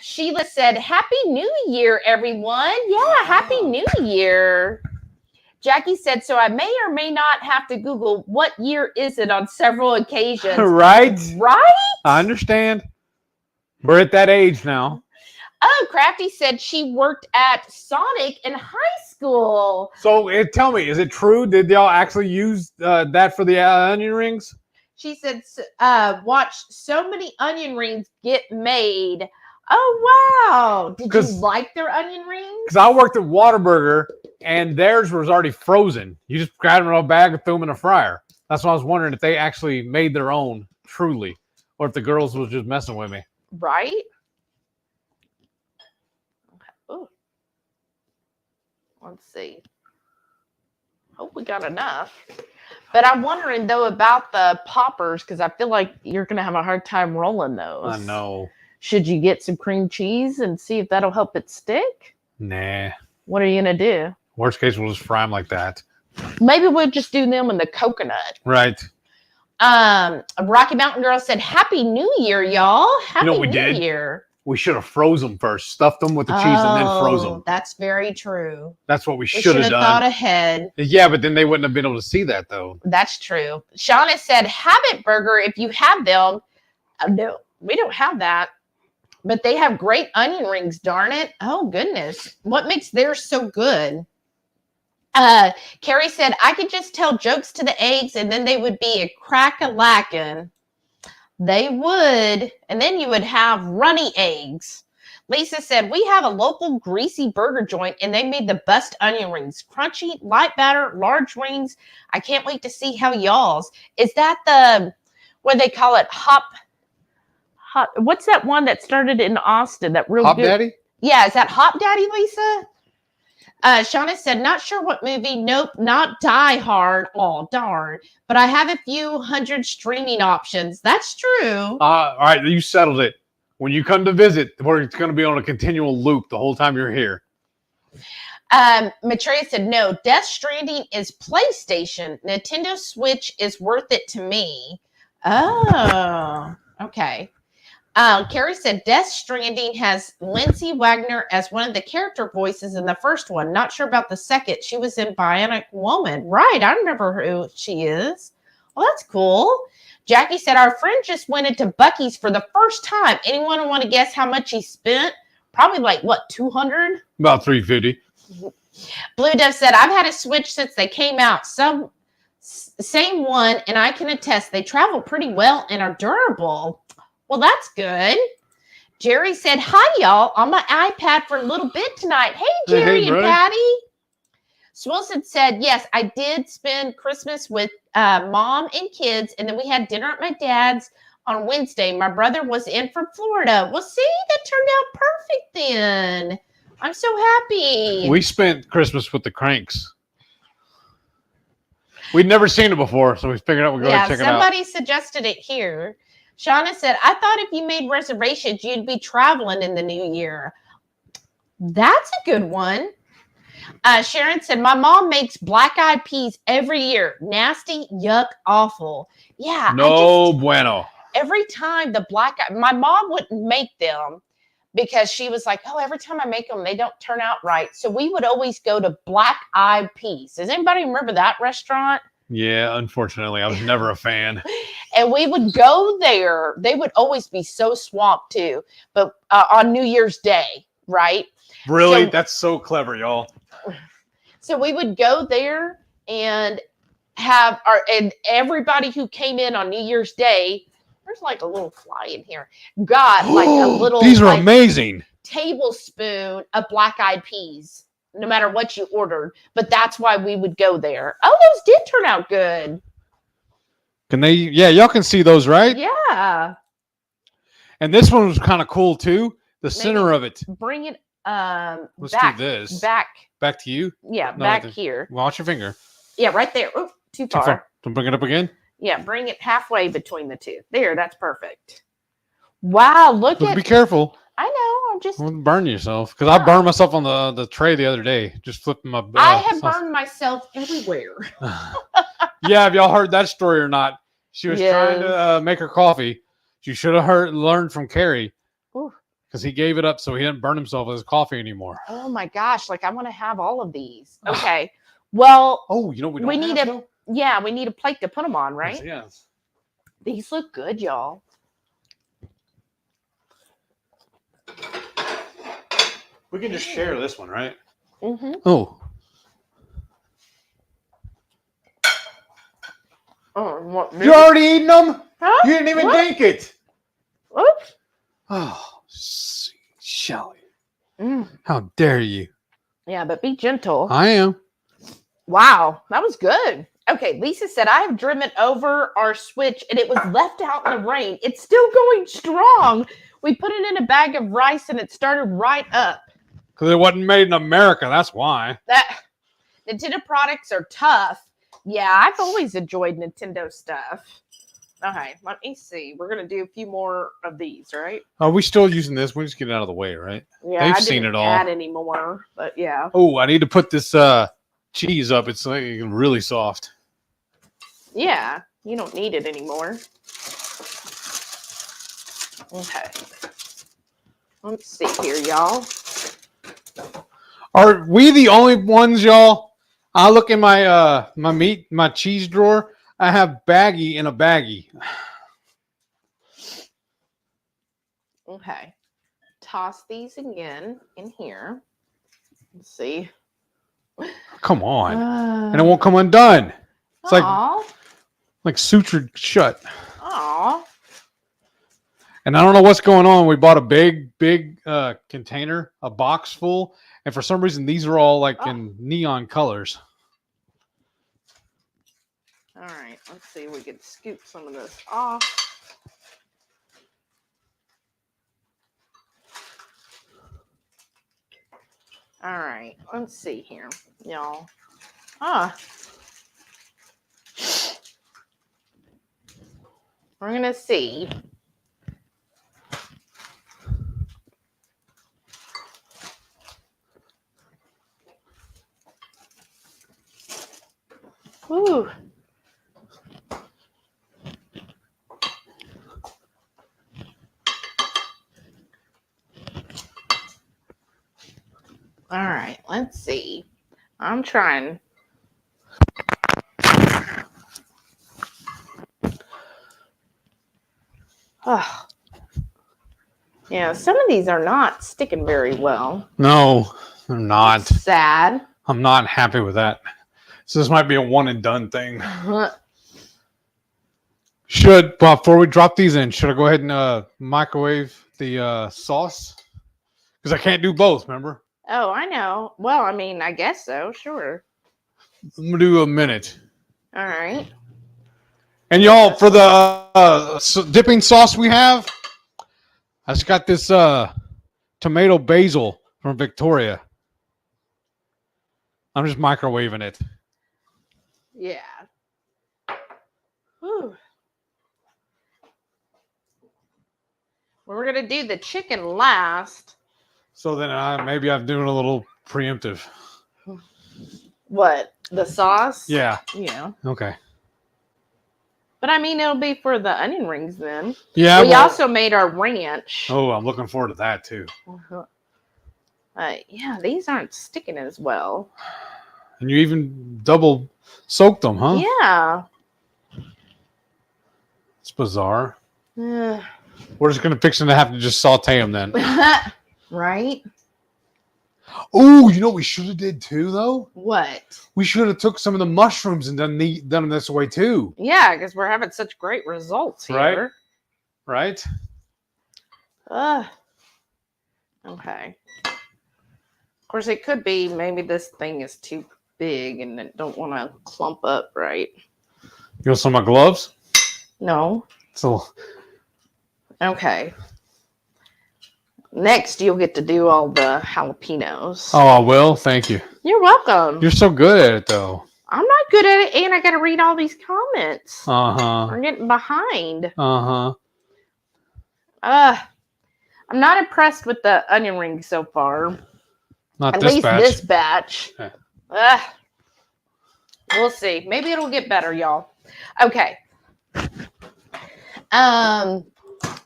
Sheila said, Happy New Year, everyone. Yeah, Happy New Year. Jackie said, so I may or may not have to Google what year is it on several occasions. Right? Right? I understand. We're at that age now. Oh, Crafty said she worked at Sonic in high school. So tell me, is it true? Did y'all actually use that for the onion rings? She said, watch so many onion rings get made. Oh, wow. Did you like their onion rings? Because I worked at Whataburger, and theirs was already frozen. You just grabbed them in a bag and threw them in a fryer. That's why I was wondering if they actually made their own, truly, or if the girls was just messing with me. Right? Okay. Ooh. Let's see. Hope we got enough. But I'm wondering, though, about the poppers, because I feel like you're going to have a hard time rolling those. I know. Should you get some cream cheese and see if that'll help it stick? Nah. What are you going to do? Worst case, we'll just fry them like that. Maybe we'll just do them in the coconut. Right. Rocky Mountain Girl said, Happy New Year, y'all. Happy New Year. We should have froze them first. Stuffed them with the cheese and then froze them. That's very true. That's what we should have done. Thought ahead. Yeah, but then they wouldn't have been able to see that, though. That's true. Shauna said, Habit Burger, if you have them. No, we don't have that. But they have great onion rings, darn it. Oh, goodness. What makes theirs so good? Carrie said, I could just tell jokes to the eggs and then they would be a crack-a-lackin'. They would. And then you would have runny eggs. Lisa said, we have a local greasy burger joint and they made the best onion rings. Crunchy, light batter, large rings. I can't wait to see how y'all's. Is that the, what do they call it? Hot. What's that one that started in Austin? That real Hop good. Daddy? Yeah, is that Hop Daddy, Lisa? Shauna said, not sure what movie. Nope, not Die Hard. Oh, darn. But I have a few hundred streaming options. That's true. All right, you settled it. When you come to visit, we're going to be on a continual loop the whole time you're here. Matreya said, no, Death Stranding is PlayStation. Nintendo Switch is worth it to me. Oh, okay. Carrie said, Death Stranding has Lindsay Wagner as one of the character voices in the first one. Not sure about the second. She was in Bionic Woman. Right, I remember who she is. Well, that's cool. Jackie said, our friend just went into Buc-ee's for the first time. Anyone want to guess how much he spent? Probably like, what, 200? About $350. Blue Dove said, I've had a Switch since they came out. Same one, and I can attest they travel pretty well and are durable. Well, that's good. Jerry said, hi, y'all, on my iPad for a little bit tonight. Hey, Jerry and Patty. Swilson said, yes, I did spend Christmas with mom and kids, and then we had dinner at my dad's on Wednesday. My brother was in from Florida. Well, see, that turned out perfect then. I'm so happy. We spent Christmas with the Cranks. We'd never seen it before, so we figured out we'd go check it out. Somebody suggested it here. Shauna said, I thought if you made reservations, you'd be traveling in the new year. That's a good one. Sharon said, my mom makes black-eyed peas every year. Nasty, yuck, awful. Yeah. No bueno. Every time my mom wouldn't make them because she was like, oh, every time I make them, they don't turn out right. So we would always go to Black-Eyed Peas. Does anybody remember that restaurant? Yeah, unfortunately, I was never a fan. And we would go there. They would always be so swamped too, but on New Year's Day, right? Really? That's so clever, y'all. So we would go there and and everybody who came in on New Year's Day, there's like a little fly in here, got like a little. These are amazing. Tablespoon of black-eyed peas, no matter what you ordered. But that's why we would go there. Oh, those did turn out good. Can they? Yeah, y'all can see those, right? Yeah. And this one was kind of cool too. The center of it. Bring it. Let's back, do this. Back to you. Yeah, no, back here. Watch your finger. Yeah, right there. Ooh, too far. Don't bring it up again. Yeah, bring it halfway between the two. There, that's perfect. Wow, look at. Be careful. I know. I'm just. Don't burn yourself, because I burned myself on the tray the other day, just flipping my. I have burned myself everywhere. Yeah, have y'all heard that story or not? She was trying to make her coffee. She should have learned from Carrie, because he gave it up so he didn't burn himself with his coffee anymore. Oh my gosh! Like I want to have all of these. Okay. Well. Oh, you know we need we need a plate to put them on, right? Yes. These look good, y'all. We can just share this one, right? Mm-hmm. Oh. Oh, you already eaten them? Huh? You didn't even think it. Oops. Oh, Shelly. How dare you? Yeah, but be gentle. I am. Wow, that was good. Okay, Lisa said, I have driven over our switch and it was left out in the rain. It's still going strong. We put it in a bag of rice and it started right up. Because it wasn't made in America, that's why. Nintendo products are tough. Yeah, I've always enjoyed Nintendo stuff. Okay, let me see. We're going to do a few more of these, right? Are we still using this? We just get it out of the way, right? Yeah, they've I seen didn't it all. add anymore, but yeah. Oh, I need to put this cheese up. It's like really soft. Yeah, you don't need it anymore. Okay. Let's see here, y'all. Are we the only ones, y'all? I look in my my cheese drawer. I have baggie in a baggie. Okay. Toss these again in here. Let's see. Come on. And it won't come undone. It's like sutured shut. Aw. And I don't know what's going on. We bought a big container, a box full. And for some reason, these are all like in neon colors. All right. Let's see if we can scoop some of this off. All right. Let's see here, y'all. We're going to see. Woo. All right, let's see. I'm trying. Oh. Yeah, some of these are not sticking very well. No, they're not. It's sad. I'm not happy with that. So this might be a one and done thing. Before we drop these in, should I go ahead and microwave the sauce? Because I can't do both, remember? Oh, I know. Well, I mean, I guess so, sure. I'm gonna do a minute. All right. And y'all, for the dipping sauce we have, I just got this tomato basil from Victoria. I'm just microwaving it. Yeah. Whew. We're going to do the chicken last. So then maybe I'm doing a little preemptive. What? The sauce? Yeah. Yeah. Okay. But I mean, it'll be for the onion rings then. Yeah. We also made our ranch. Oh, I'm looking forward to that too. Yeah, these aren't sticking as well. And you even double soaked them, huh? Yeah. It's bizarre. We're just gonna fix them to have to just saute them then. Right? Oh, you know what we should have did too, though? What? We should have took some of the mushrooms and done them this way too. Yeah, because we're having such great results here. Right? Okay. Of course, it could be maybe this thing is too big and it don't want to clump up right. You want some of my gloves? No. So. Okay. Next, you'll get to do all the jalapenos. Oh, I will? Thank you. You're welcome. You're so good at it, though. I'm not good at it, and I got to read all these comments. Uh-huh. We're getting behind. Uh-huh. I'm not impressed with the onion rings so far. Not at this least batch. this batch. Yeah. We'll see. Maybe it'll get better, y'all. Okay.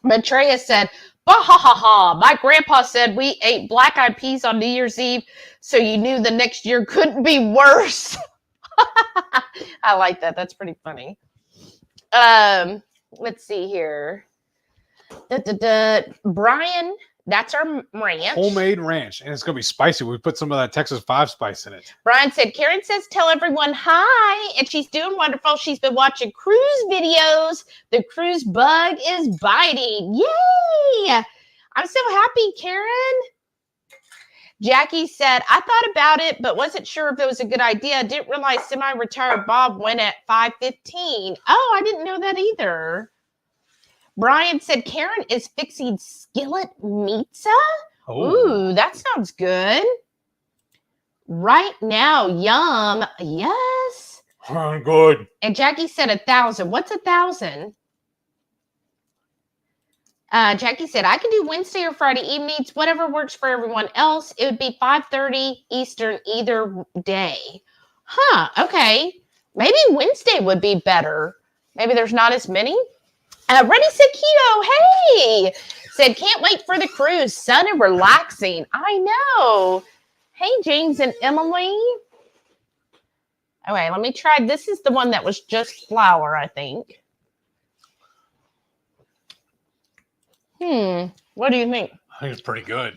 Matreya said, bah ha ha ha. My grandpa said we ate black-eyed peas on New Year's Eve, so you knew the next year couldn't be worse. I like that. That's pretty funny. Let's see here. Brian, that's our ranch. Homemade ranch. And it's going to be spicy. We put some of that Texas 5 spice in it. Brian said, Karen says, tell everyone hi. And she's doing wonderful. She's been watching cruise videos. The cruise bug is biting. Yay! I'm so happy, Karen. Jackie said, I thought about it, but wasn't sure if it was a good idea. I didn't realize semi-retired Bob went at 5:15. Oh, I didn't know that either. Brian said, Karen is fixing skillet pizza. Oh. Ooh, that sounds good. Right now, yum. Yes. Good. And Jackie said 1,000. What's 1,000? Jackie said, I can do Wednesday or Friday evenings, whatever works for everyone else. It would be 5:30 Eastern either day. Huh, okay. Maybe Wednesday would be better. Maybe there's not as many. Ready said Keto, hey! Said, can't wait for the cruise. Sun and relaxing. I know. Hey, James and Emily. Okay, let me try. This is the one that was just flour, I think. What do you think? I think it's pretty good.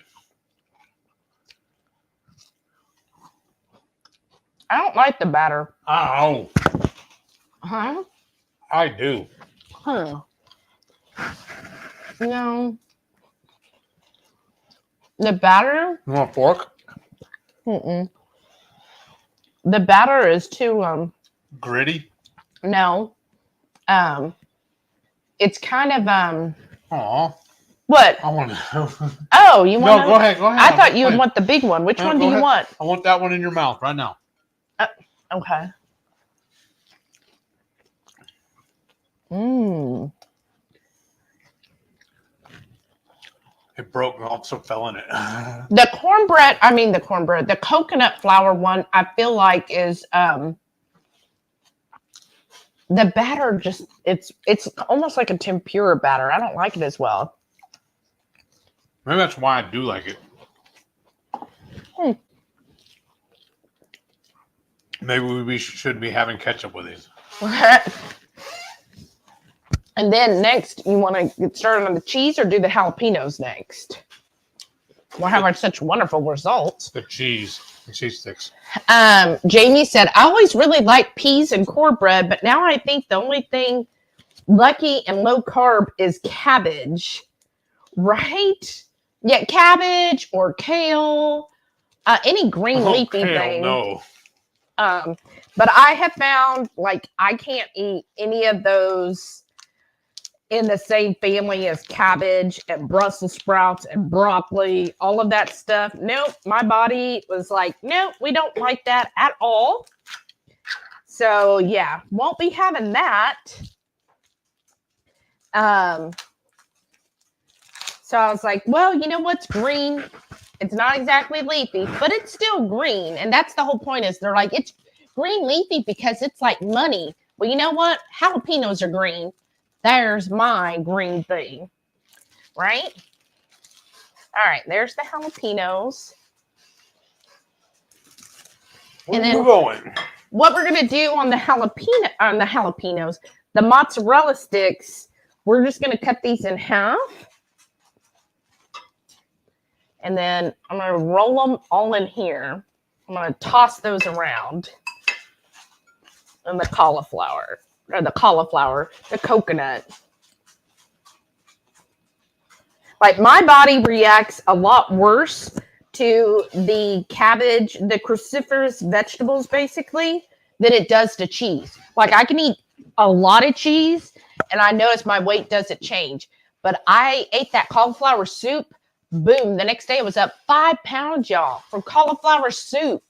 I don't like the batter. Oh. Huh? I do. Huh. No. The batter? You want a fork? The batter is too, Gritty? no. It's kind of, Aw. what? I want to. Oh, you want No, go ahead. I thought you would want the big one. Which one do you want? I want that one in your mouth right now. Okay. It broke. I also fell in it. The the coconut flour one, I feel like is, the batter just, it's almost like a tempura batter. I don't like it as well. Maybe that's why I do like it. Maybe we should be having ketchup with these. And then next, you want to get started on the cheese or do the jalapenos next? We're having such wonderful results. The cheese sticks. Jamie said, I always really liked peas and cornbread, but now I think the only thing lucky and low carb is cabbage. Right? Yeah, cabbage or kale. Any green leafy kale, thing. No. But I have found like I can't eat any of those in the same family as cabbage and Brussels sprouts and broccoli, all of that stuff. Nope, my body was like, nope, we don't like that at all. So yeah, won't be having that. So I was like, well, you know what's green? It's not exactly leafy, but it's still green. And that's the whole point is they're like, it's green leafy because it's like money. Well, you know what? Jalapenos are green. There's my green thing, right? All right, there's the jalapenos. Where are you going? What we're gonna do on the jalapenos, the mozzarella sticks, we're just gonna cut these in half. And then I'm gonna roll them all in here. I'm gonna toss those around. And the cauliflower. The coconut. Like my body reacts a lot worse to the cabbage, the cruciferous vegetables basically, than it does to cheese. Like I can eat a lot of cheese and I notice my weight doesn't change. But I ate that cauliflower soup, boom, the next day it was up 5 pounds, y'all, from cauliflower soup.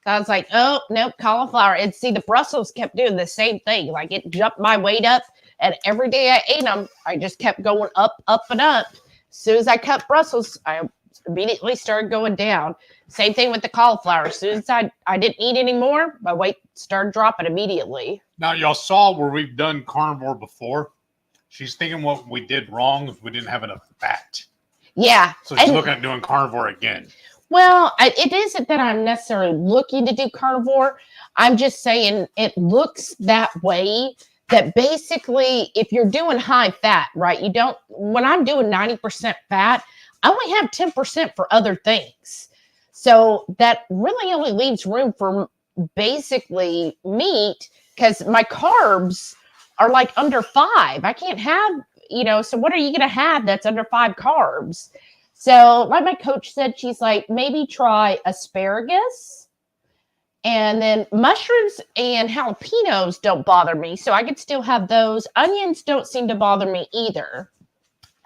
I was like, oh, nope, cauliflower. And see, the Brussels kept doing the same thing. Like it jumped my weight up. And every day I ate them, I just kept going up, up, and up. As soon as I cut Brussels, I immediately started going down. Same thing with the cauliflower. As soon as I didn't eat anymore, my weight started dropping immediately. Now, y'all saw where we've done carnivore before. She's thinking what we did wrong is we didn't have enough fat. Yeah. So she's looking at doing carnivore again. Well, it isn't that I'm necessarily looking to do carnivore. I'm just saying it looks that way that basically if you're doing high fat, right, when I'm doing 90% fat, I only have 10% for other things. So that really only leaves room for basically meat because my carbs are like under 5. I can't have, so what are you going to have that's under 5 carbs? So like my coach said, she's like, maybe try asparagus and then mushrooms and jalapenos don't bother me. So I could still have those. Onions don't seem to bother me either.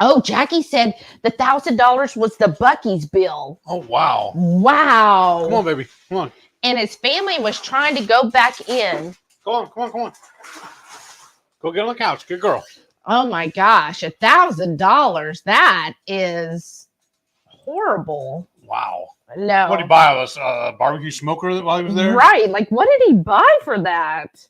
Oh, Jackie said the $1,000 was the Buc-ee's bill. Oh, wow. Wow. Come on, baby. Come on. And his family was trying to go back in. Come on. Go get on the couch. Good girl. Oh, my gosh. $1,000. That is horrible. Wow. No. What did he buy us? A barbecue smoker while he was there? Right. Like, what did he buy for that?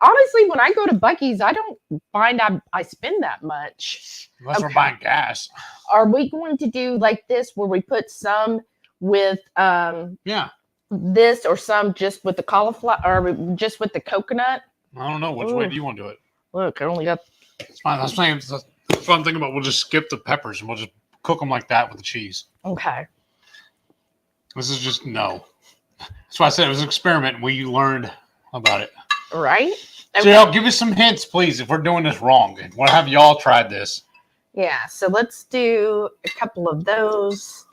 Honestly, when I go to Buc-ee's, I don't find I spend that much. Unless we're buying gas. Are we going to do like this where we put some with this or some just with the cauliflower or just with the coconut? I don't know. Which way do you want to do it? Look, I only got... It's fine. That's what I'm thinking about. We'll just skip the peppers and we'll just cook them like that with the cheese. Okay. This is just no. That's why I said it was an experiment. We learned about it. Right? So y'all give us some hints, please, if we're doing this wrong. What have y'all tried this? Yeah, so let's do a couple of those.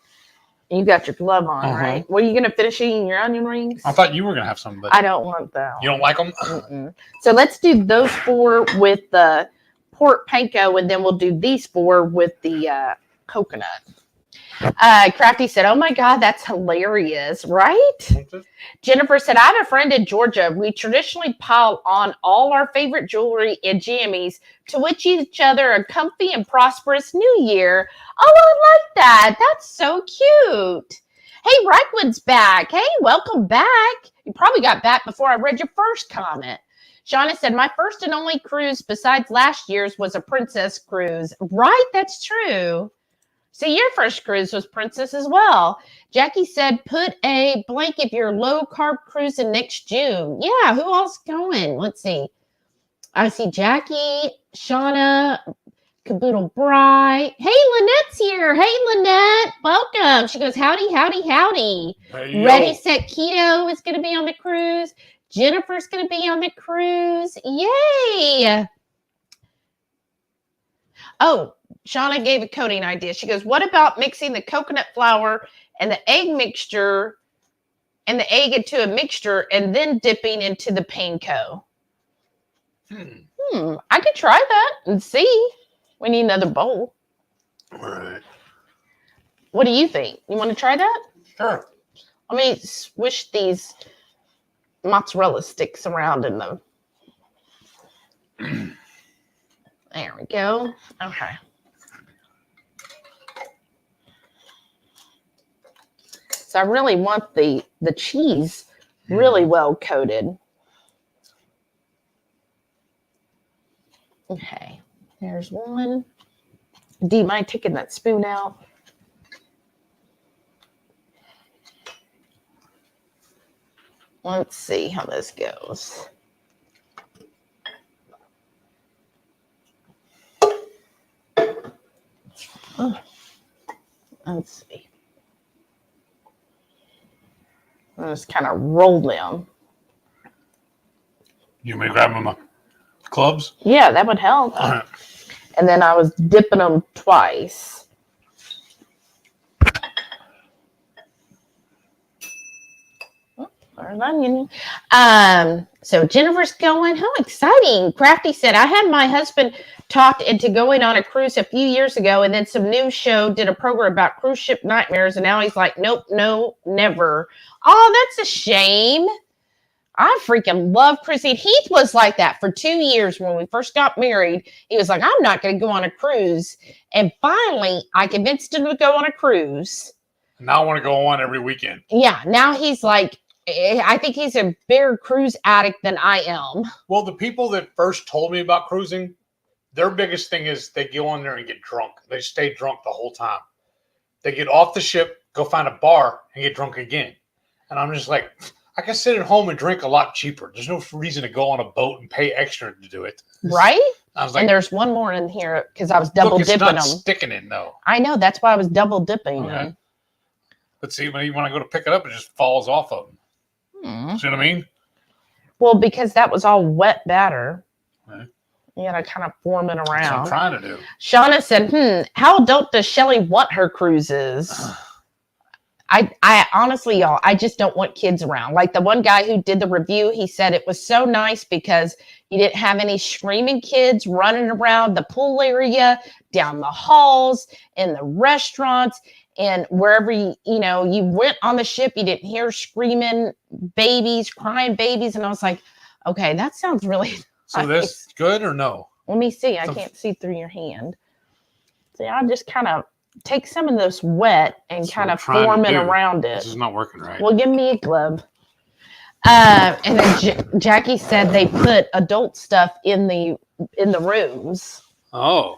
You got your glove on, right? Were you going to finish eating your onion rings? I thought you were going to have some, but I don't want them. You don't like them? Mm-mm. So let's do those 4 with the pork panko, and then we'll do these 4 with the coconut. Crafty said, oh my God, that's hilarious, right? Jennifer said, I have a friend in Georgia. We traditionally pile on all our favorite jewelry and jammies to wish each other a comfy and prosperous new year. Oh, I like that. That's so cute. Hey, Rackwood's back. Hey, welcome back. You probably got back before I read your first comment. Shauna said, my first and only cruise besides last year's was a princess cruise. Right, that's true. So your first cruise was Princess as well. Jackie said, put a blank if you're low-carb cruising next June. Yeah, who else going? Let's see. I see Jackie, Shauna, Caboodle Bry. Hey, Lynette's here. Hey, Lynette. Welcome. She goes, howdy, howdy, howdy. Hey, Ready, Set, Keto is going to be on the cruise. Jennifer's going to be on the cruise. Yay. Oh, Shauna gave a coding idea. She goes, what about mixing the coconut flour and the egg mixture and the egg into a mixture and then dipping into the panko. I could try that and see. We need another bowl. All right. What do you think? You want to try that? Sure. Let me swish these mozzarella sticks around in them. There we go. Okay. So I really want the cheese really well coated. Okay, there's one. Do you mind taking that spoon out? Let's see how this goes. Let's see. I'll just kind of roll them. You may grab them clubs? Yeah, that would help. Right. And then I was dipping them twice. There's onion. So Jennifer's going. How exciting. Crafty said, I had my husband talked into going on a cruise a few years ago, and then some news show did a program about cruise ship nightmares, and now he's like, nope, no, never. Oh, that's a shame. I freaking love cruising. Heath was like that for 2 years when we first got married. He was like, I'm not going to go on a cruise. And finally, I convinced him to go on a cruise. Now I want to go on every weekend. Yeah, now he's like, I think he's a bigger cruise addict than I am. Well, the people that first told me about cruising, their biggest thing is they go on there and get drunk. They stay drunk the whole time. They get off the ship, go find a bar, and get drunk again. And I'm just like, I can sit at home and drink a lot cheaper. There's no reason to go on a boat and pay extra to do it. Right? I was like, and there's one more in here because I was double dipping them. It's not sticking in, though. I know. That's why I was double dipping them. But see, when I go to pick it up, it just falls off of them. See what I mean? Well, because that was all wet batter. Okay. You got to kind of form it around. That's what I'm trying to do. Shauna said, how adult does Shelly want her cruises? I honestly, y'all, I just don't want kids around. Like the one guy who did the review, he said it was so nice because you didn't have any screaming kids running around the pool area, down the halls, in the restaurants, and wherever you went on the ship, you didn't hear screaming babies, crying babies. And I was like, okay, that sounds really So nice. This good or no? Let me see. I can't see through your hand. See, I just kind of take some of this wet and kind of form it around it. This is not working right. Well, give me a glove. And then Jackie said they put adult stuff in the rooms. Oh.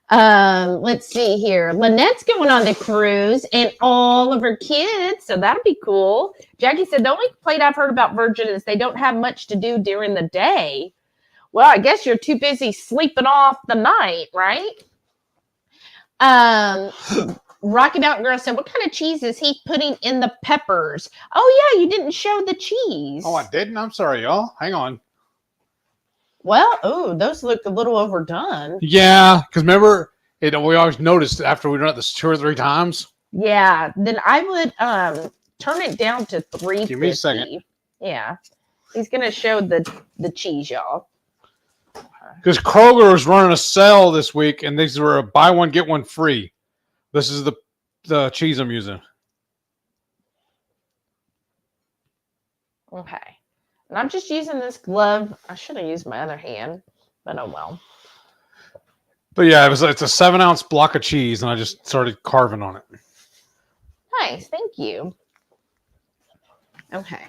Let's see here. Lynette's going on the cruise and all of her kids, so that'll be cool. Jackie said the only complaint I've heard about Virgin is they don't have much to do during the day. Well, I guess you're too busy sleeping off the night, right? Rocky Mountain Girl said, what kind of cheese is he putting in the peppers? Oh, yeah, you didn't show the cheese. Oh, I didn't? I'm sorry, y'all. Hang on. Well, those look a little overdone. Yeah, because remember, we always noticed after we done it this 2 or 3 times. Yeah, then I would turn it down to 350. Give me a second. Yeah, he's going to show the cheese, y'all. Because Kroger was running a sale this week, and these were a buy one, get one free. This is the cheese I'm using. Okay. And I'm just using this glove. I should have used my other hand, but oh well. But yeah, it's a 7-ounce block of cheese, and I just started carving on it. Nice, thank you. Okay.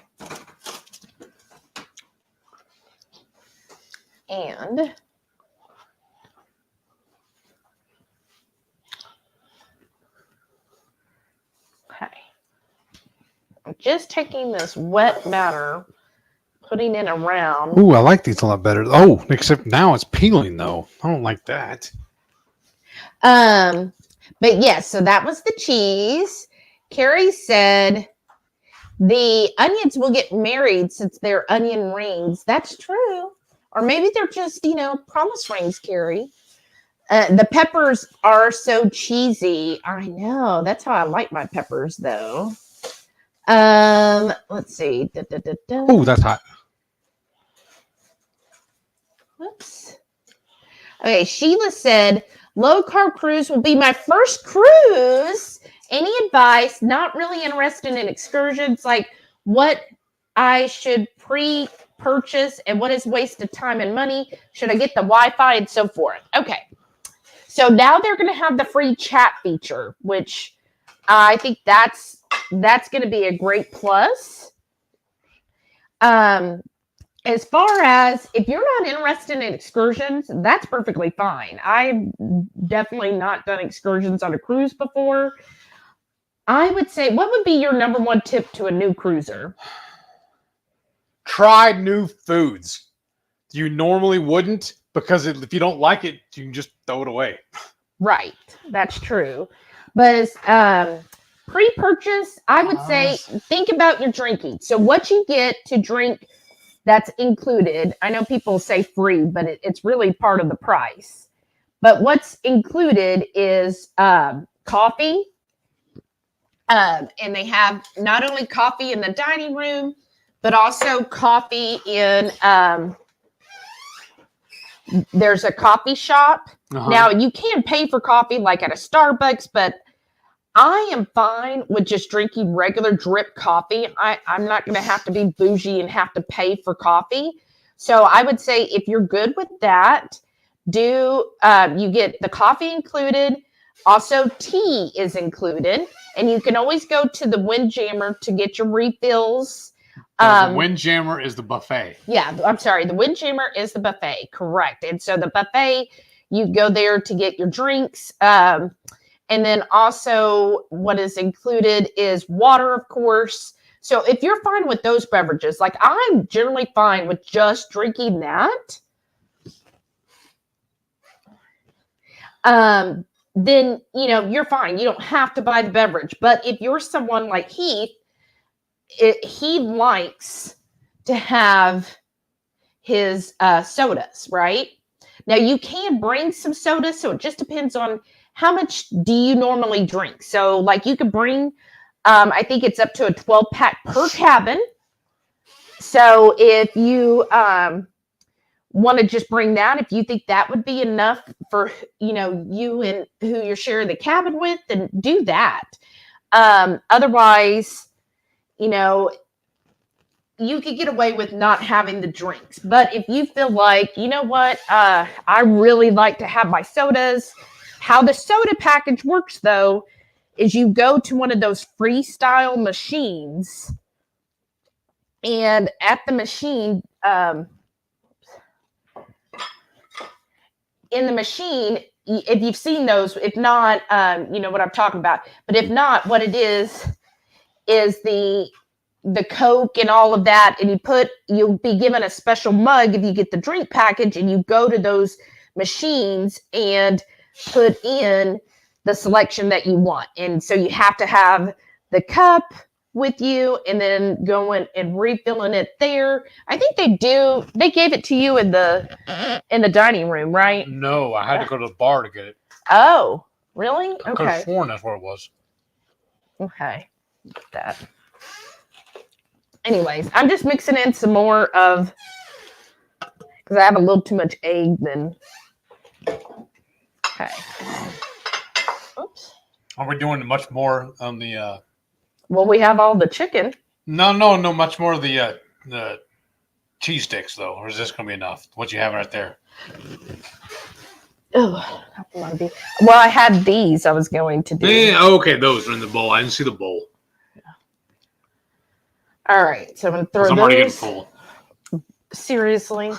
And okay. I'm just taking this wet batter, putting it around. Ooh, I like these a lot better. Oh, except now it's peeling though. I don't like that. But yes, so that was the cheese. Carrie said the onions will get married since they're onion rings. That's true. Or maybe they're just, promise rings, Carrie. The peppers are so cheesy. I know. That's how I like my peppers, though. Let's see. Oh, that's hot. Whoops. Okay, Sheila said, low carb cruise will be my first cruise. Any advice? Not really interested in excursions, like what I should pre-purchase and what is wasted time and money. Should I get the Wi-Fi and so forth? Okay. So now they're going to have the free chat feature, which I think that's going to be a great plus. As far as if you're not interested in excursions, that's perfectly fine. I've definitely not done excursions on a cruise before. I would say, what would be your number one tip to a new cruiser? Try new foods. You normally wouldn't, because if you don't like it, you can just throw it away. Right. That's true. But pre-purchase, I would say, think about your drinking. So what you get to drink that's included. I know people say free, but it's really part of the price. But what's included is coffee. And they have not only coffee in the dining room, but also coffee in, there's a coffee shop. Now, you can pay for coffee like at a Starbucks, but I am fine with just drinking regular drip coffee. I'm not going to have to be bougie and have to pay for coffee. So I would say if you're good with that, you get the coffee included. Also, tea is included. And you can always go to the Windjammer to get your refills. The Windjammer is the buffet. Yeah, I'm sorry. The Windjammer is the buffet. Correct. And so the buffet, you go there to get your drinks. And then also what is included is water, of course. So if you're fine with those beverages, like I'm generally fine with just drinking that, then, you're fine. You don't have to buy the beverage. But if you're someone like Heath, he likes to have his sodas, right? Now, you can bring some sodas, so it just depends on how much do you normally drink. So, like, you could bring, I think it's up to a 12-pack per cabin. So, if you want to just bring that, if you think that would be enough for, you and who you're sharing the cabin with, then do that. Otherwise, you could get away with not having the drinks. But if you feel like, you know what, I really like to have my sodas. How the soda package works, though, is you go to one of those freestyle machines. And at the machine, in the machine, if you've seen those, if not, you know what I'm talking about. But if not, what it is the Coke and all of that, and you'll be given a special mug if you get the drink package, and you go to those machines and put in the selection that you want. And so you have to have the cup with you and then going and refilling it there. I think they gave it to you in the dining room, right? No, I had to go to the bar to get it. Oh, really? I could have sworn that's where it was. Okay. That. Anyways, I'm just mixing in some more of, because I have a little too much egg then. Okay. Oops. Are we doing much more on the... Well, we have all the chicken. No, much more of the cheese sticks, though. Or is this going to be enough? What you have right there? Oh, a lot of beef. Well, I had these I was going to do. Yeah, okay, those are in the bowl. I didn't see the bowl. All right, so I'm going to throw those. I'm already getting full. Seriously?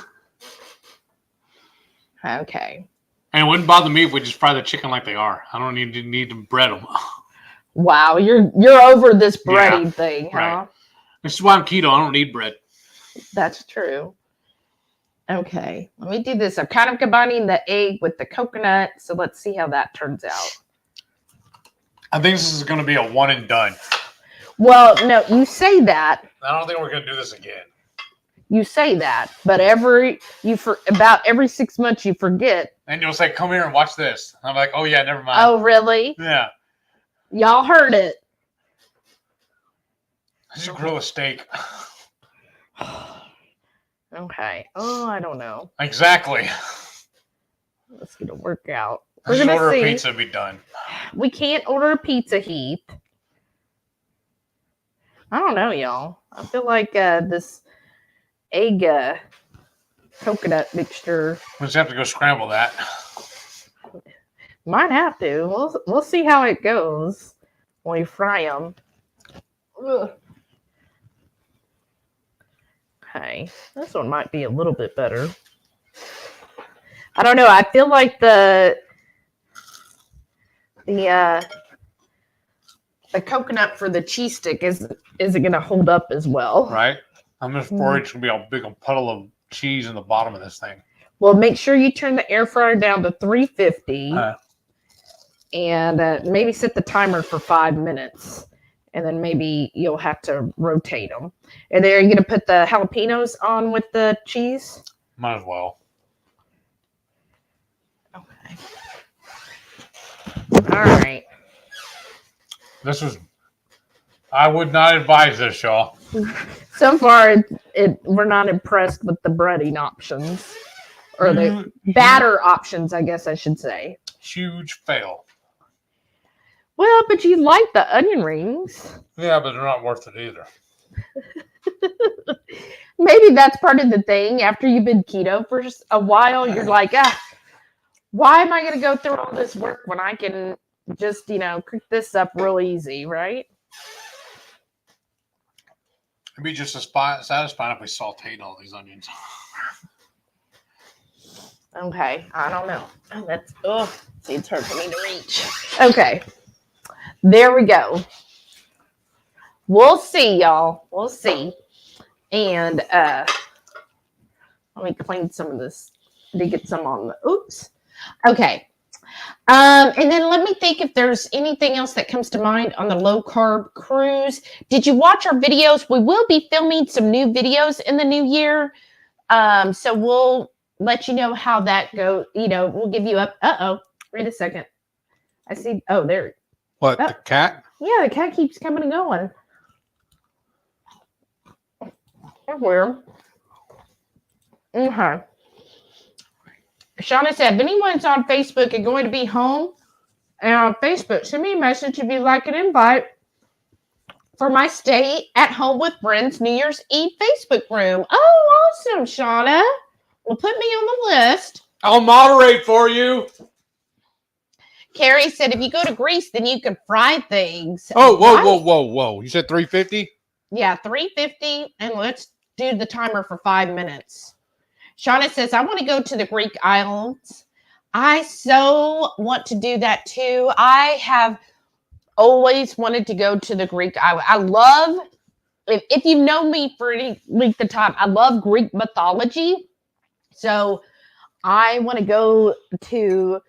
Okay. And it wouldn't bother me if we just fry the chicken like they are. I don't need to bread them. Wow, you're over this breading thing, huh? Right. This is why I'm keto. I don't need bread. That's true. Okay, let me do this. I'm kind of combining the egg with the coconut, so let's see how that turns out. I think this is going to be a one and done. Well, no, you say that. I don't think we're going to do this again. You say that, but about every 6 months you forget. And you'll say, "Come here and watch this." I'm like, "Oh yeah, never mind." Oh really? Yeah. Y'all heard it. Just grill a steak. Okay. Oh, I don't know. Exactly. Let's get a workout. Let's just order a pizza and be done. We can't order a pizza, Heath. I don't know, y'all. I feel like this egg coconut mixture. We just have to go scramble that. Might have to. We'll see how it goes when we fry them. Ugh. Okay, this one might be a little bit better. I don't know. I feel like the coconut for the cheese stick isn't going to hold up as well. Right. I'm just worried it's going to be a big puddle of cheese in the bottom of this thing. Well, make sure you turn the air fryer down to 350 and maybe set the timer for 5 minutes. And then maybe you'll have to rotate them. And then are you going to put the jalapenos on with the cheese? Might as well. Okay. All right. I would not advise this, y'all. So far, we're not impressed with the breading options. Or the batter options, I guess I should say. Huge fail. Well, but you like the onion rings. Yeah, but they're not worth it either. Maybe that's part of the thing. After you've been keto for a while, you're like, why am I going to go through all this work when I can just, cook this up real easy, right? It'd be just as satisfying if we sauteed all these onions. Okay, I don't know. See, it's hard for me to reach. Okay, there we go. We'll see, y'all. We'll see. And let me clean some of this to get some on the. Oops. Okay. And then let me think if there's anything else that comes to mind on the low carb cruise. Did you watch our videos? We will be filming some new videos in the new year. So we'll let you know how that goes. We'll give you up. Wait a second. I see. Oh, there. What, the cat? Yeah, the cat keeps coming and going. Where? Okay. Shauna said, if anyone's on Facebook and going to be home and on Facebook, send me a message if you'd like an invite for my Stay at Home with Friends New Year's Eve Facebook room. Oh, awesome, Shauna. Well, put me on the list. I'll moderate for you. Carrie said, if you go to Greece, then you can fry things. Oh, whoa. You said 350? Yeah, 350. And let's do the timer for 5 minutes. Shauna says, I want to go to the Greek islands. I so want to do that too. I have always wanted to go to the Greek island. I love, if you've known me for any length of time, I love Greek mythology. So I want to go to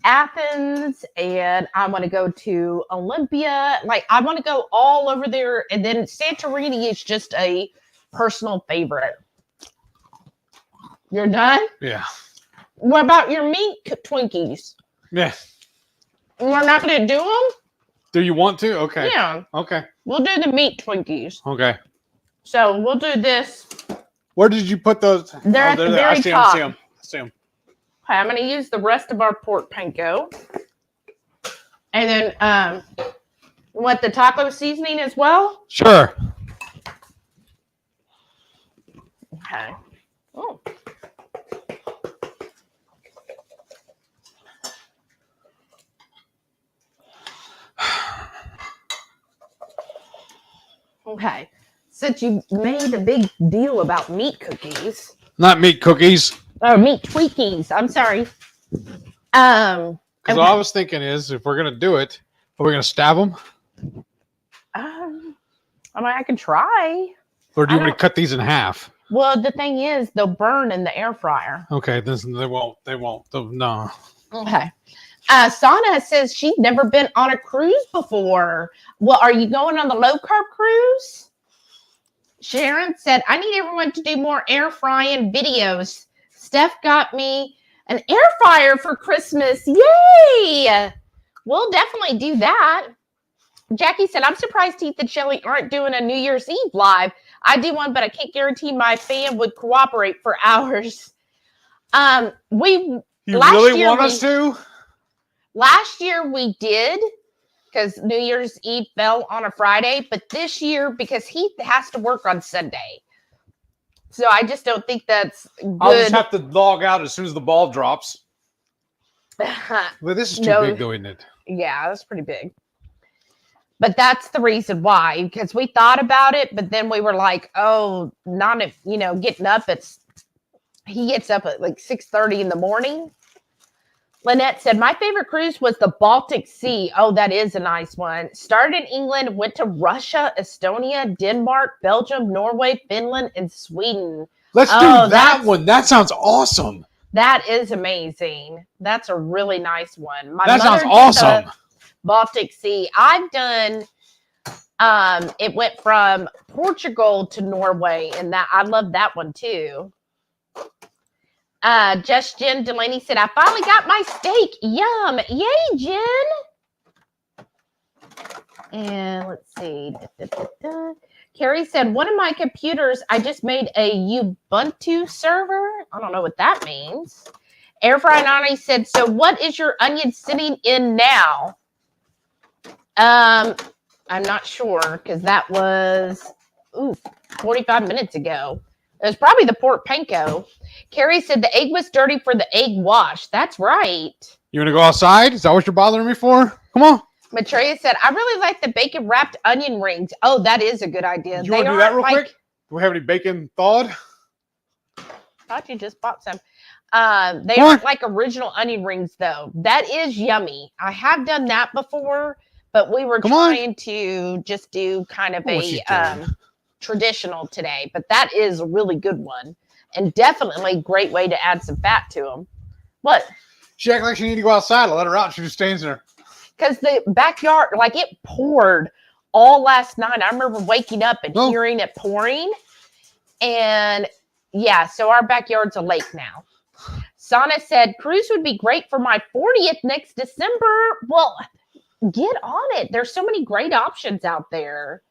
Athens and I want to go to Olympia. Like, I want to go all over there. And then Santorini is just a personal favorite. You're done? Yeah. What about your meat Twinkies? Yeah. We're not going to do them? Do you want to? Okay. Yeah. Okay. We'll do the meat Twinkies. Okay. So we'll do this. Where did you put those? They're at the very top. I see them. Okay, I'm going to use the rest of our pork panko. And then, what, the taco seasoning as well? Sure. Okay. Oh. Okay. Since you made a big deal about meat cookies. Not meat cookies. Oh, meat Twinkies. I'm sorry. Because what I was thinking is, if we're going to do it, are we going to stab them? I mean, I can try. Or do you want to cut these in half? Well, the thing is, they'll burn in the air fryer. Okay, they won't. No. Okay. Sana says she's never been on a cruise before. Well, are you going on the low carb cruise? Sharon said, I need everyone to do more air frying videos. Steph got me an air fryer for Christmas. Yay! We'll definitely do that. Jackie said, I'm surprised Heath and Shelly aren't doing a New Year's Eve live. I do one, but I can't guarantee my fan would cooperate for hours. You really want us to? Last year we did, because New Year's Eve fell on a Friday, but this year, because Heath has to work on Sunday. So I just don't think that's good. I'll just have to log out as soon as the ball drops. Well, this is too big though, isn't it? Yeah, that's pretty big. But that's the reason why, because we thought about it, but then we were like, oh, not if, getting up. He gets up at like 6:30 in the morning. Lynette said, my favorite cruise was the Baltic Sea. Oh, that is a nice one. Started in England, went to Russia, Estonia, Denmark, Belgium, Norway, Finland, and Sweden. Let's do that one. That sounds awesome. That is amazing. That's a really nice one. That sounds awesome. Baltic Sea. I've done, it went from Portugal to Norway, and that I love that one too. Just Jen Delaney said, I finally got my steak. Yum. Yay, Jen. And let's see. Carrie said, one of my computers, I just made a Ubuntu server. I don't know what that means. Airfry Nani said, so what is your onion sitting in now? I'm not sure, because that was 45 minutes ago. It was probably the pork panko. Carrie said the egg was dirty for the egg wash. That's right. You want to go outside? Is that what you're bothering me for? Come on. Matreya said, I really like the bacon wrapped onion rings. Oh, that is a good idea. You want to do that real quick? Do we have any bacon thawed? I thought you just bought some. They aren't like original onion rings, though. That is yummy. I have done that before, but we were trying to just do kind of a traditional today. But that is a really good one. And definitely a great way to add some fat to them. What? She acts like she needs to go outside. I let her out. She just stays there. Because the backyard, like it poured all last night. I remember waking up and hearing it pouring. And yeah, so our backyard's a lake now. Sana said, cruise would be great for my 40th next December. Well, get on it. There's so many great options out there.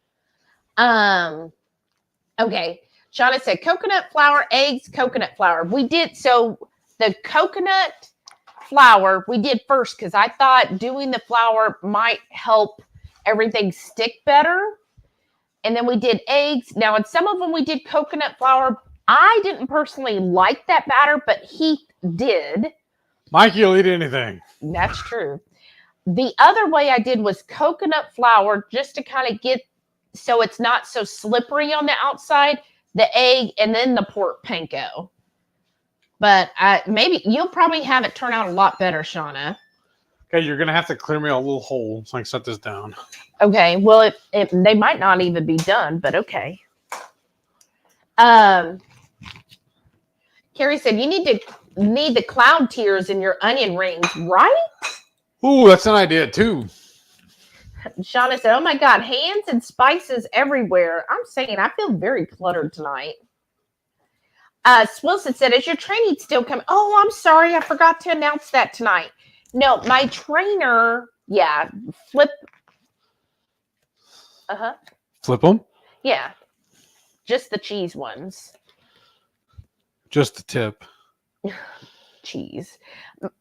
Okay. Shauna said, coconut flour, eggs, coconut flour. We did, so the coconut flour we did first because I thought doing the flour might help everything stick better. And then we did eggs. Now, in some of them we did coconut flour. I didn't personally like that batter, but Heath did. Mikey will eat anything. That's true. The other way I did was coconut flour just to kind of get so it's not so slippery on the outside. The egg, and then the pork panko. But maybe you'll probably have it turn out a lot better, Shauna. Okay, you're going to have to clear me a little hole so I can set this down. Okay, well, they might not even be done, but okay. Carrie said, you need the cloud tears in your onion rings, right? Ooh, that's an idea, too. Shauna said, oh my God, hands and spices everywhere. I'm saying I feel very cluttered tonight. Swilson said, is your training still coming? Oh, I'm sorry. I forgot to announce that tonight. No, my trainer, flip. Flip them? Yeah. Just the cheese ones. Just the tip. Cheese.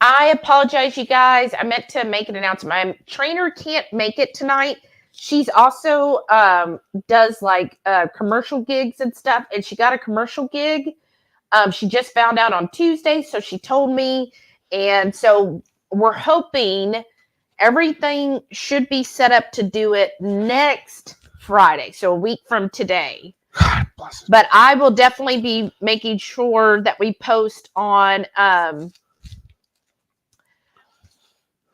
I apologize, you guys. I meant to make an announcement. My trainer can't make it tonight. She's also does like commercial gigs and stuff, and she got a commercial gig. She just found out on Tuesday, so she told me, and so we're hoping everything should be set up to do it next Friday, so a week from today. God bless. But I will definitely be making sure that we post on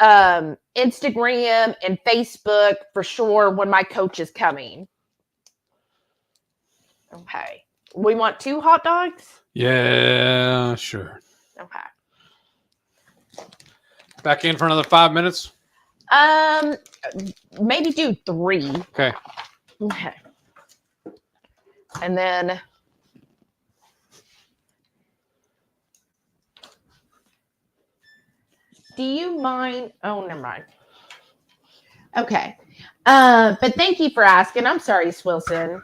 Instagram and Facebook for sure when my coach is coming. Okay. We want 2 hot dogs? Yeah, sure. Okay. Back in for another 5 minutes? Maybe do 3. Okay. Okay. And then do you mind? Oh, never mind. Okay. But thank you for asking. I'm sorry, Swilson.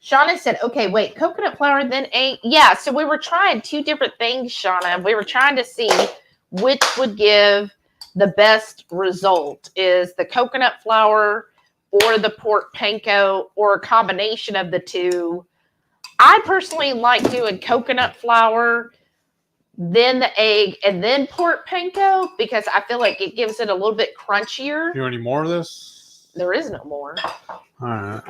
Shauna said, okay, wait, coconut flour, then egg. Yeah, so we were trying two different things, Shauna. We were trying to see which would give the best result. Is the coconut flour or the pork panko or a combination of the two? I personally like doing coconut flour, then the egg, and then pork panko because I feel like it gives it a little bit crunchier. You want any more of this? There is no more. All right.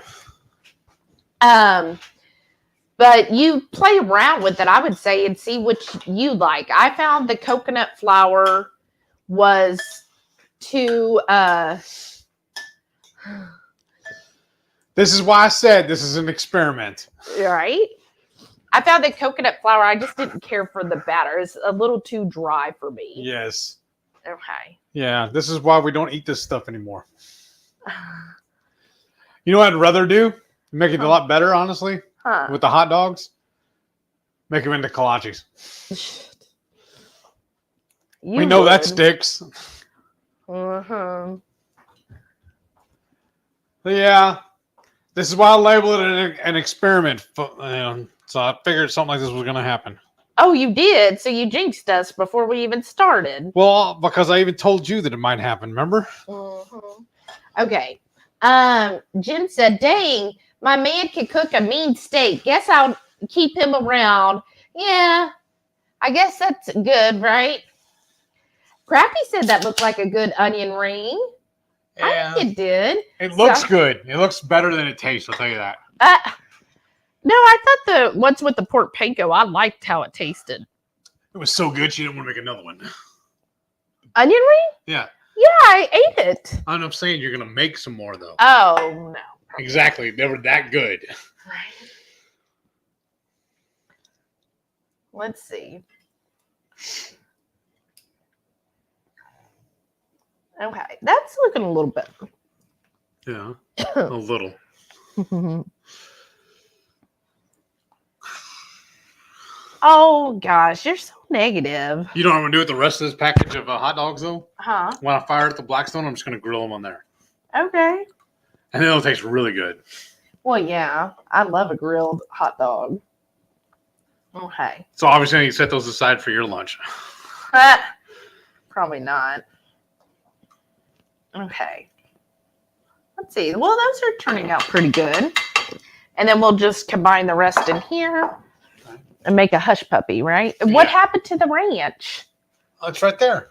But you play around with it, I would say, and see which you like. I found the coconut flour was too This is why I said this is an experiment. right. I found the coconut flour, I just didn't care for the batter. It's a little too dry for me. Yes. Okay. Yeah, this is why we don't eat this stuff anymore. You know what I'd rather do? Make it a lot better, honestly, with the hot dogs. Make them into kolaches. We know that sticks. Yeah. This is why I labeled it an experiment. So I figured something like this was going to happen. Oh, you did? So you jinxed us before we even started. Well, because I even told you that it might happen, remember? Okay. Jen said, dang, my man can cook a mean steak. Guess I'll keep him around. Yeah, I guess that's good, right? Crappy said that looked like a good onion ring. Yeah. I think it did. It looks good. It looks better than it tastes, I'll tell you that. No, I thought the ones with the pork panko, I liked how it tasted. It was so good, she didn't want to make another one. Onion ring? Yeah. Yeah, I ate it. I'm saying you're going to make some more, though. Oh, no. Exactly. They were that good. Right. Let's see. Okay, that's looking a little better. Yeah, a little. Oh, gosh, you're so negative. You know what I'm going to do with the rest of this package of hot dogs, though? Huh? When I fire at the Blackstone, I'm just going to grill them on there. Okay. And it'll taste really good. Well, yeah, I love a grilled hot dog. Okay. So obviously you set those aside for your lunch. Probably not. Okay. Let's see. Well, those are turning out pretty good. And then we'll just combine the rest in here and make a hush puppy, right? Yeah. What happened to the ranch? Oh, it's right there.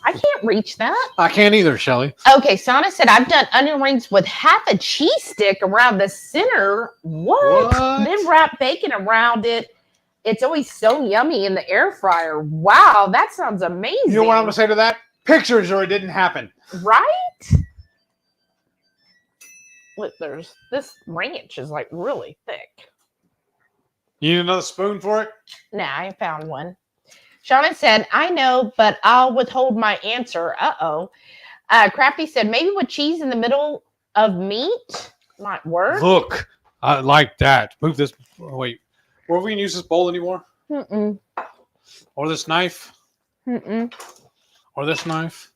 I can't reach that. I can't either, Shelly. Okay, Sana said, I've done onion rings with half a cheese stick around the center. What? Then wrap bacon around it. It's always so yummy in the air fryer. Wow, that sounds amazing. You know what I'm going to say to that? Pictures or it didn't happen. Right? Look, this ranch is like really thick. You need another spoon for it? Nah, I found one. Sharon said, I know, but I'll withhold my answer. Uh-oh. Crafty said, maybe with cheese in the middle of meat might work. Look, I like that. Move this. Oh, wait. Were we going to use this bowl anymore? Mm-mm. Or this knife? Mm-mm. Or this knife?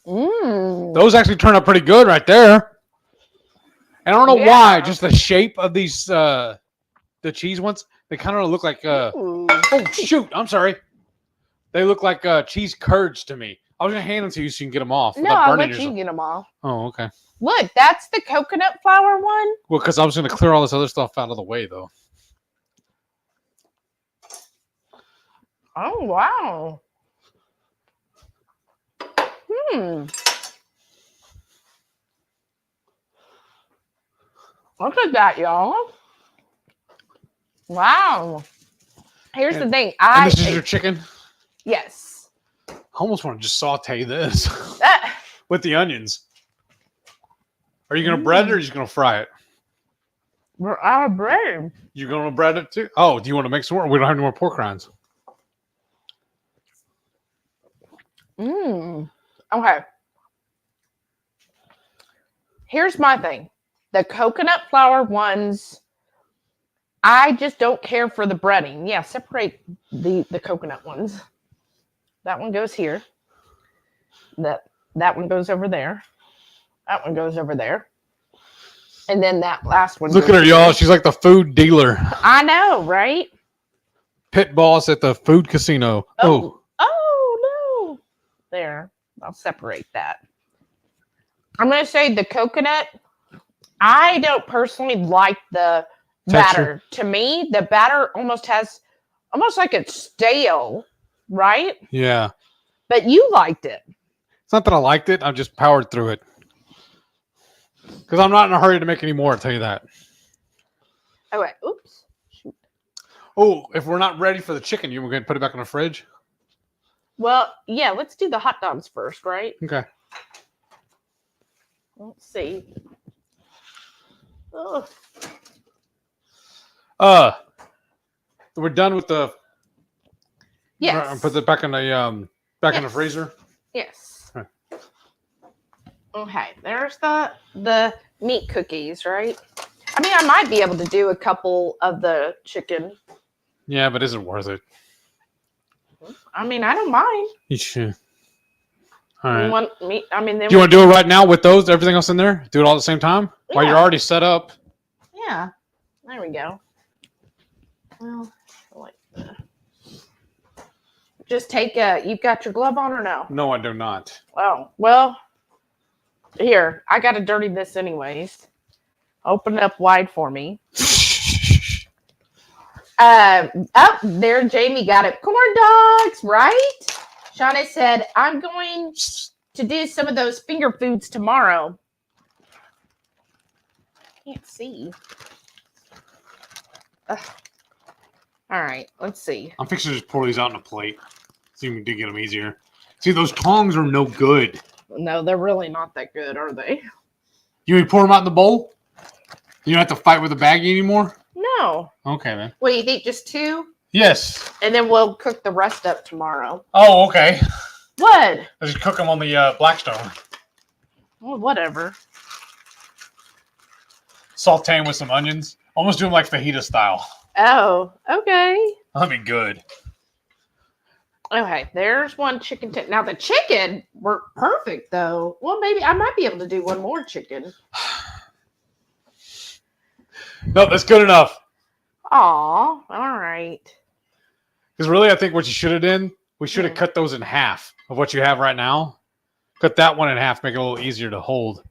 Mm. Those actually turn out pretty good right there. And I don't know why, just the shape of these, the cheese ones, they kind of look like, oh, shoot, I'm sorry. They look like cheese curds to me. I was going to hand them to you so you can get them off. No, I'll let you get them off. Oh, okay. Look, that's the coconut flour one. Well, because I was going to clear all this other stuff out of the way, though. Oh, wow. Look at that, y'all. Wow. Here's the thing. And this is your chicken? Yes. I almost want to just saute this with the onions. Are you going to bread it or are you just going to fry it? We're out of bread. You're going to bread it too? Oh, do you want to make some more? We don't have any more pork rinds. Okay. Here's my thing. The coconut flour ones, I just don't care for the breading. Yeah, separate the coconut ones. That one goes here. That one goes over there. That one goes over there. And then that last one. Look at her, y'all. She's like the food dealer. I know, right? Pit boss at the food casino. Oh. Oh, no. There. I'll separate that. I'm going to say the coconut. I don't personally like the batter. To me, the batter almost like it's stale, right? Yeah. But you liked it. It's not that I liked it. I just powered through it. Because I'm not in a hurry to make any more, I'll tell you that. Oh, wait. Oops. Shoot. Oh, if we're not ready for the chicken, you were going to put it back in the fridge? Well, yeah, let's do the hot dogs first, right? Okay. Let's see. Oh. We're done with the. Yes. Put it back in the in the freezer. Yes. Okay. There's the meat cookies, right? I mean, I might be able to do a couple of the chicken. Yeah, but is it worth it? I mean, I don't mind. You should. All right. You want meat? I mean, do you want to do it right now with those? Everything else in there? Do it all at the same time while you're already set up. Yeah. There we go. Well, like just take you've got your glove on or no? No, I do not. Oh, well, here, I got to dirty this anyways. Open it up wide for me. Up there, Jamie got it. Corn dogs, right? Shauna said, I'm going to do some of those finger foods tomorrow. Can't see. Ugh. All right, let's see. I'm fixing to just pour these out on a plate. See if we can get them easier. See, those tongs are no good. No, they're really not that good, are they? You want to pour them out in the bowl? You don't have to fight with the baggie anymore? No. Okay, man. What, you think just 2? Yes. And then we'll cook the rest up tomorrow. Oh, okay. What? I just cook them on the Blackstone. Well, whatever. Saute them with some onions. Almost do them like fajita style. Oh, okay. That'd be good. Okay, there's one chicken. Now, the chicken were perfect, though. Well, maybe I might be able to do one more chicken. No, that's good enough. Aw, all right. Because really, I think what you should have done, we should have cut those in half of what you have right now. Cut that one in half, make it a little easier to hold.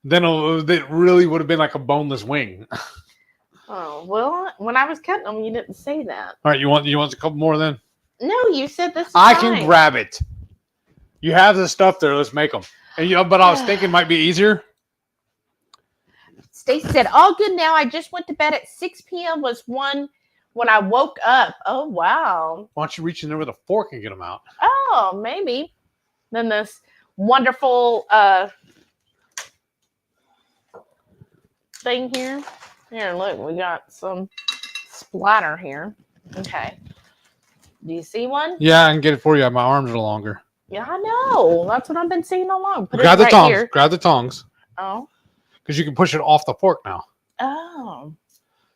Then it really would have been like a boneless wing. Oh, well, when I was cutting them, you didn't say that. All right, you want a couple more then? No, you said this. I can grab it. You have the stuff there. Let's make them. And, but I was thinking it might be easier. Stacy said, all good now. I just went to bed at 6 p.m. was one when I woke up. Oh, wow. Why don't you reach in there with a fork and get them out? Oh, maybe. Then this wonderful thing here. Here, look, we got some splatter here. Okay. Do you see one? Yeah, I can get it for you. My arms are longer. Yeah, I know. That's what I've been seeing all along. Grab the tongs. Here. Grab the tongs. Oh. Because you can push it off the fork now. Oh.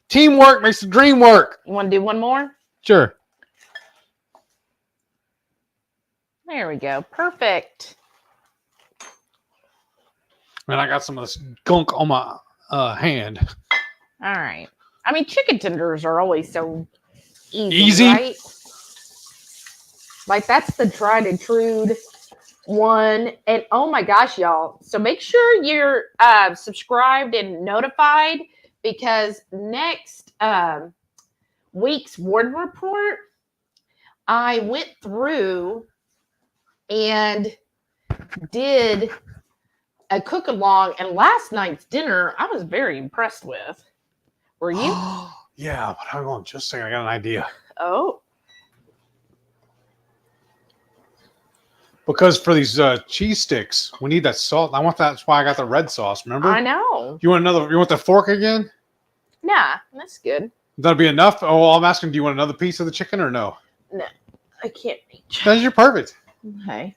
Teamwork makes the dream work. You want to do one more? Sure. There we go. Perfect. Man, I got some of this gunk on my hand. All right. I mean, chicken tenders are always so easy, right? Like, that's the tried and true one. And, oh, my gosh, y'all. So, make sure you're subscribed and notified because next week's Warden Report, I went through and did a cook-along. And last night's dinner, I was very impressed with. Were you? Yeah, but hold on just a second. I got an idea. Oh. Because for these cheese sticks, we need that salt. That's why I got the red sauce, remember? I know. You want the fork again? Nah, that's good. That'll be enough? Oh, I'm asking, do you want another piece of the chicken or no? No, I can't reach. You're perfect. Okay.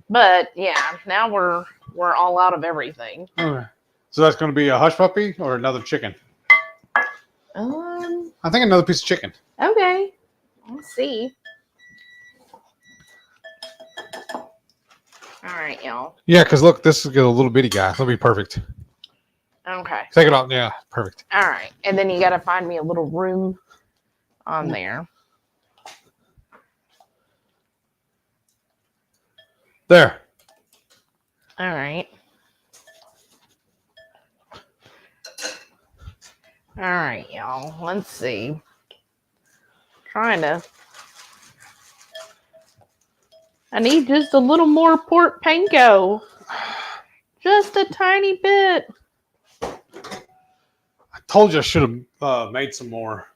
But, yeah, now we're all out of everything. Okay. So that's going to be a hush puppy or another chicken? I think another piece of chicken. Okay. Let's see. All right, y'all. Yeah, because look, this is a little bitty guy. That'll be perfect. Okay. Take it off. Yeah, perfect. All right. And then you got to find me a little room on there. There. All right. All right, y'all. Let's see. I need just a little more pork panko. Just a tiny bit. I told you I should have made some more.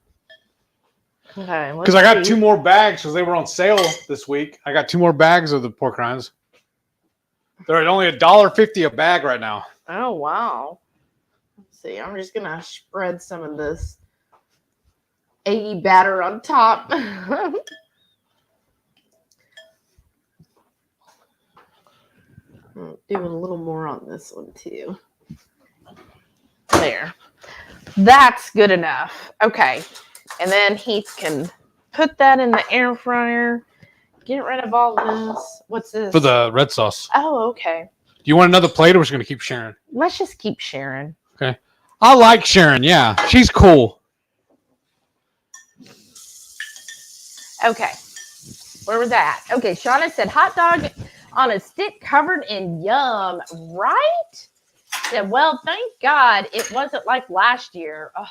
Okay. Because I got 2 more bags because they were on sale this week. I got 2 more bags of the pork rinds. They're at only $1.50 a bag right now. Oh, wow. Let's see. I'm just going to spread some of this eggy batter on top. Doing a little more on this one too. There. That's good enough. Okay. And then Heath can put that in the air fryer. Get rid of all this. What's this? For the red sauce. Oh, okay. Do you want another plate or we're just going to keep sharing? Let's just keep sharing. Okay. I like Sharon. Yeah. She's cool. Okay. Where was that? Okay. Shauna said hot dog on a stick covered in yum. Right? Said, well, thank God it wasn't like last year. Oh.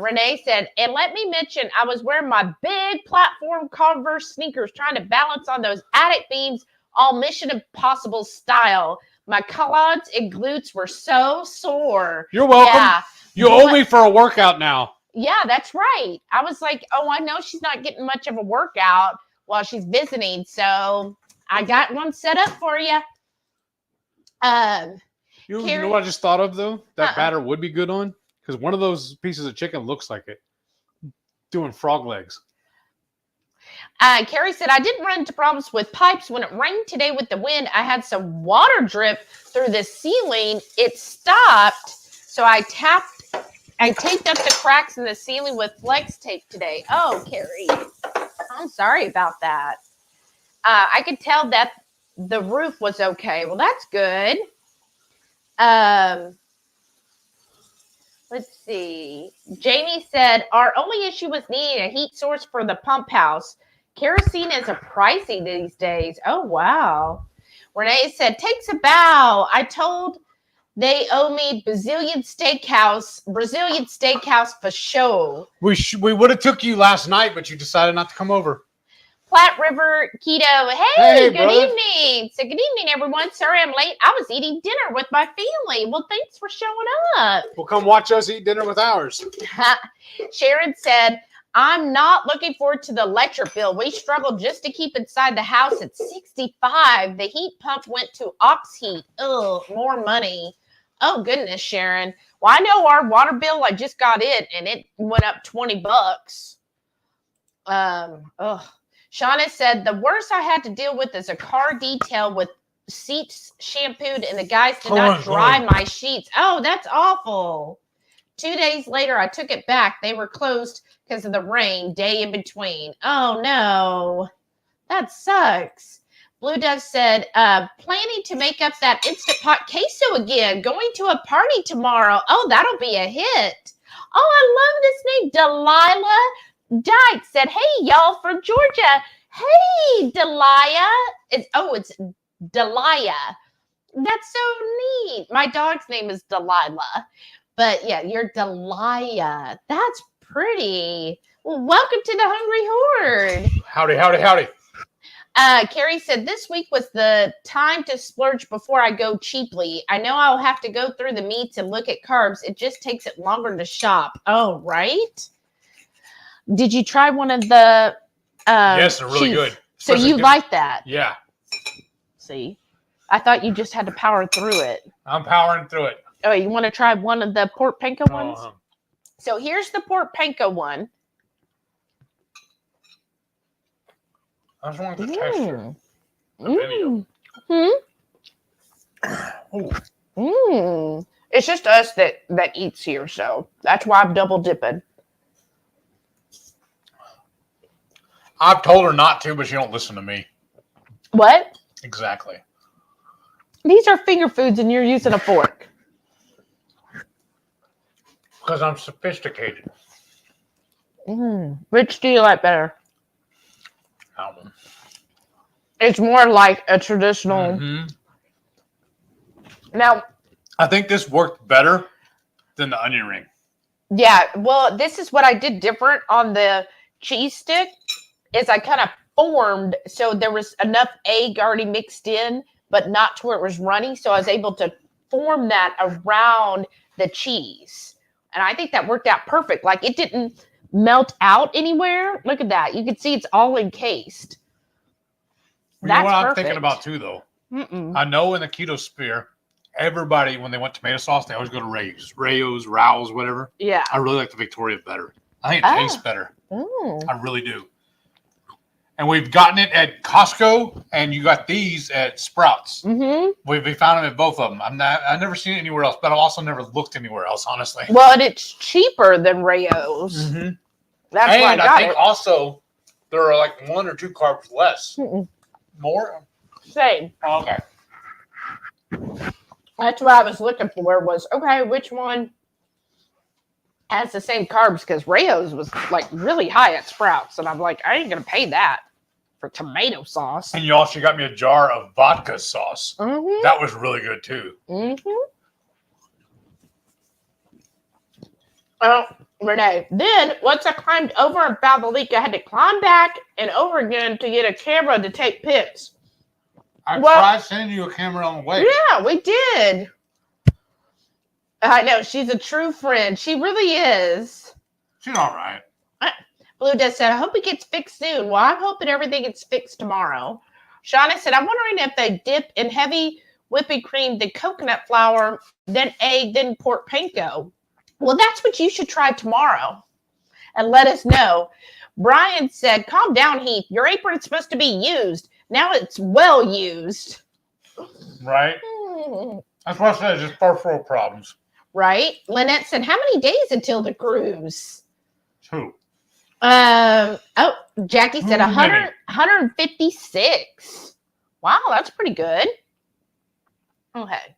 Renee said, and let me mention, I was wearing my big platform Converse sneakers trying to balance on those attic beams, all Mission Impossible style. My quads and glutes were so sore. You're welcome. Yeah. You owe me for a workout now. Yeah, that's right. I was like, oh, I know she's not getting much of a workout while she's visiting, so I got one set up for you. You know what I just thought of, though? That batter would be good on? Because one of those pieces of chicken looks like it. Doing frog legs. Carrie said, I didn't run into problems with pipes. When it rained today with the wind, I had some water drip through the ceiling. It stopped. So I taped up the cracks in the ceiling with flex tape today. Oh, Carrie, I'm sorry about that. I could tell that the roof was okay. Well, that's good. Let's see. Jamie said, our only issue was needing a heat source for the pump house. Kerosene is a pricey these days. Oh, wow. Renee said, takes a bow. I told they owe me Brazilian steakhouse for show. We would have took you last night, but you decided not to come over. Platte River Keto. Hey, good brother. evening. So good evening, everyone. Sorry I'm late. I was eating dinner with my family. Well, thanks for showing up. Well, come watch us eat dinner with ours. Sharon said, I'm not looking forward to the electric bill. We struggled just to keep inside the house at 65. The heat pump went to ox heat. Ugh, more money. Oh, goodness, Sharon. Well, I know our water bill, I just got it, and it went up $20. Shauna said, the worst I had to deal with is a car detail with seats shampooed and the guys did not dry my sheets. Oh, that's awful. 2 days later, I took it back. They were closed because of the rain, day in between. Oh, no. That sucks. Blue Dove said, planning to make up that Instant Pot queso again. Going to a party tomorrow. Oh, that'll be a hit. Oh, I love this name. Delilah Dyke said, hey, y'all from Georgia. Hey, Delia. It's Delia. That's so neat. My dog's name is Delilah. But yeah, you're Delia. That's pretty. Well, welcome to the Hungry Horde. Howdy, howdy, howdy. Carrie said, this week was the time to splurge before I go cheaply. I know I'll have to go through the meats and look at carbs. It just takes it longer to shop. Oh, right? Did you try one of the yes, they're really good. So you like that? Yeah. See? I thought you just had to power through it. I'm powering through it. Oh, you want to try one of the pork panko ones? Uh-huh. So here's the pork panko one. I just want the texture. The video. It's just us that eats here, so that's why I'm double dipping. I've told her not to, but she don't listen to me. What? Exactly. These are finger foods and you're using a fork. Because I'm sophisticated. Which do you like better? Album. It's more like a traditional. Now, I think this worked better than the onion ring. Yeah, well, this is what I did different on the cheese stick. Is I kind of formed so there was enough egg already mixed in, but not to where it was runny. So I was able to form that around the cheese, and I think that worked out perfect. Like it didn't melt out anywhere. Look at that. You can see it's all encased. You know what I'm thinking about too, though? I know in the keto sphere, everybody, when they want tomato sauce, they always go to Rayos, Rao's, whatever. Yeah. I really like the Victoria better. I think it tastes better. I really do. And we've gotten it at Costco, and you got these at Sprouts. We found them at both of them. I've never seen it anywhere else, but I've also never looked anywhere else, honestly. Well, and it's cheaper than Rao's. That's why I think also there are like 1 or 2 carbs less. More? Same. Oh, okay. That's what I was looking for was, okay, which one has the same carbs? Because Rao's was like really high at Sprouts. And I'm like, I ain't going to pay that for tomato sauce. And you also got me a jar of vodka sauce. That was really good too. Oh, Renee. Then once I climbed over and found the leak, I had to climb back and over again to get a camera to take pics. I tried sending you a camera on the way. Yeah, we did. I know. She's a true friend. She really is. She's all right. Blue Death said, I hope it gets fixed soon. Well, I'm hoping everything gets fixed tomorrow. Shauna said, I'm wondering if they dip in heavy whipping cream, then coconut flour, then egg, then pork panko. Well, that's what you should try tomorrow. And let us know. Brian said, calm down, Heath. Your apron's supposed to be used. Now it's well used. Right? That's what I said. Just first world problems. Right? Lynette said, how many days until the cruise? 2. Jackie said 156. Wow, that's pretty good. Okay.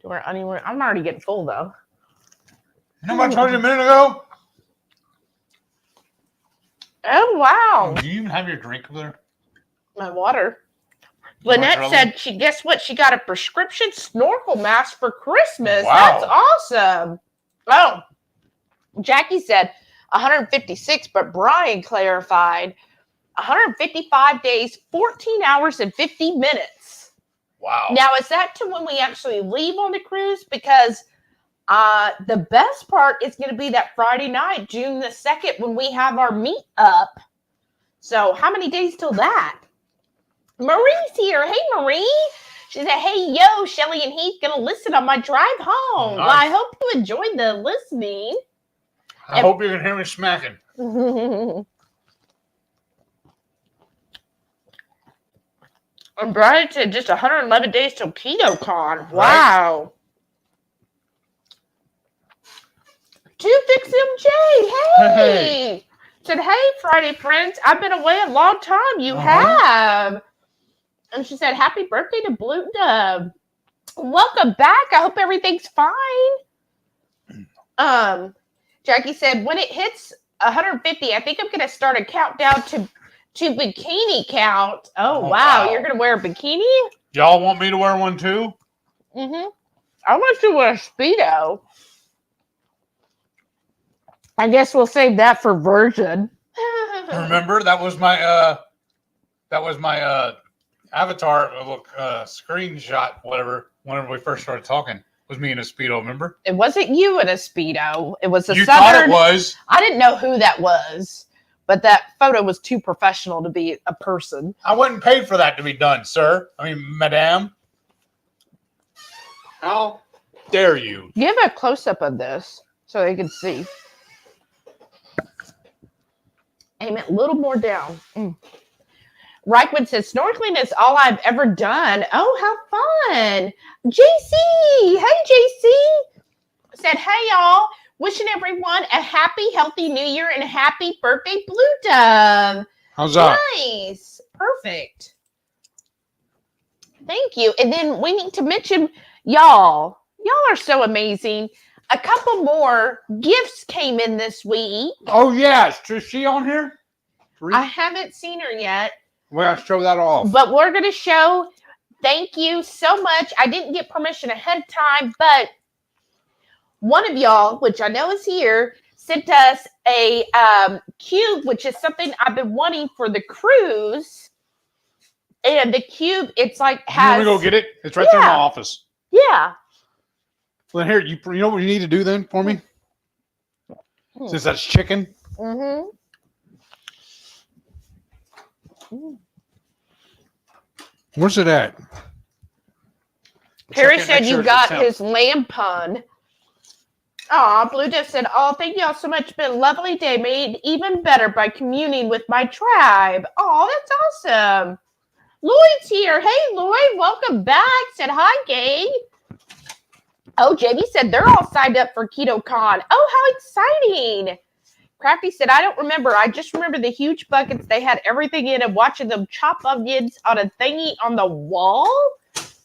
I'm already getting full, though. You know what I told you a minute ago? Oh, wow. Do you even have your drink over there? My water. Lynette said, guess what? She got a prescription snorkel mask for Christmas. Wow. That's awesome. Oh, Jackie said 156, but Brian clarified 155 days, 14 hours, and 50 minutes. Wow. Now, is that to when we actually leave on the cruise? Because the best part is going to be that Friday night, June the 2nd, when we have our meet up. So how many days till that? Marie's here. Hey, Marie. She said, hey, yo, Shelly and Heath going to listen on my drive home. Nice. Well, I hope you enjoyed the listening. I hope you can hear me smacking. And Brian said just 111 days till KetoCon. Wow. Right. 2FixMJ. Hey. Said, hey, Friday friends. I've been away a long time. You have. And she said, happy birthday to Blue Dove. Welcome back. I hope everything's fine. Jackie said, when it hits 150, I think I'm going to start a countdown to bikini count. Oh, wow. You're going to wear a bikini? Y'all want me to wear one too? I want you to wear a Speedo. I guess we'll save that for Virgin. Remember, that was my avatar screenshot, whatever, whenever we first started talking. Was me in a Speedo, remember? It wasn't you in a Speedo. It was a You Southern. thought it was. I didn't know who that was, but that photo was too professional to be a person. I wasn't paid for that to be done, sir. I mean, madame. How dare you? Give a close-up of this so they can see. Aim it a little more down. Reichman says, snorkeling is all I've ever done. Oh, how fun. JC. Hey, JC. Said, hey, y'all. Wishing everyone a happy, healthy new year and a happy birthday, Blue Dove. How's that? Nice. Perfect. Thank you. And then we need to mention y'all. Y'all are so amazing. A couple more gifts came in this week. Oh, yes. Is she on here? I haven't seen her yet. Well, I'll show that off. But we're going to show. Thank you so much. I didn't get permission ahead of time, but one of y'all, which I know is here, sent us a cube, which is something I've been wanting for the cruise. And the cube, it's like has. You want me to go get it? It's right there in my office. Yeah. Well, here, you know what you need to do then for me? Since that's chicken. Mm-hmm. Where's it at? Perry said you got his lamb pun. Aw, Blue Death said, oh, thank y'all so much. It's been a lovely day, made even better by communing with my tribe. Oh, that's awesome. Lloyd's here. Hey, Lloyd, welcome back. Said hi, gang. Oh, JB said they're all signed up for KetoCon. Oh, how exciting. Crafty said, I don't remember. I just remember the huge buckets they had everything in and watching them chop onions on a thingy on the wall.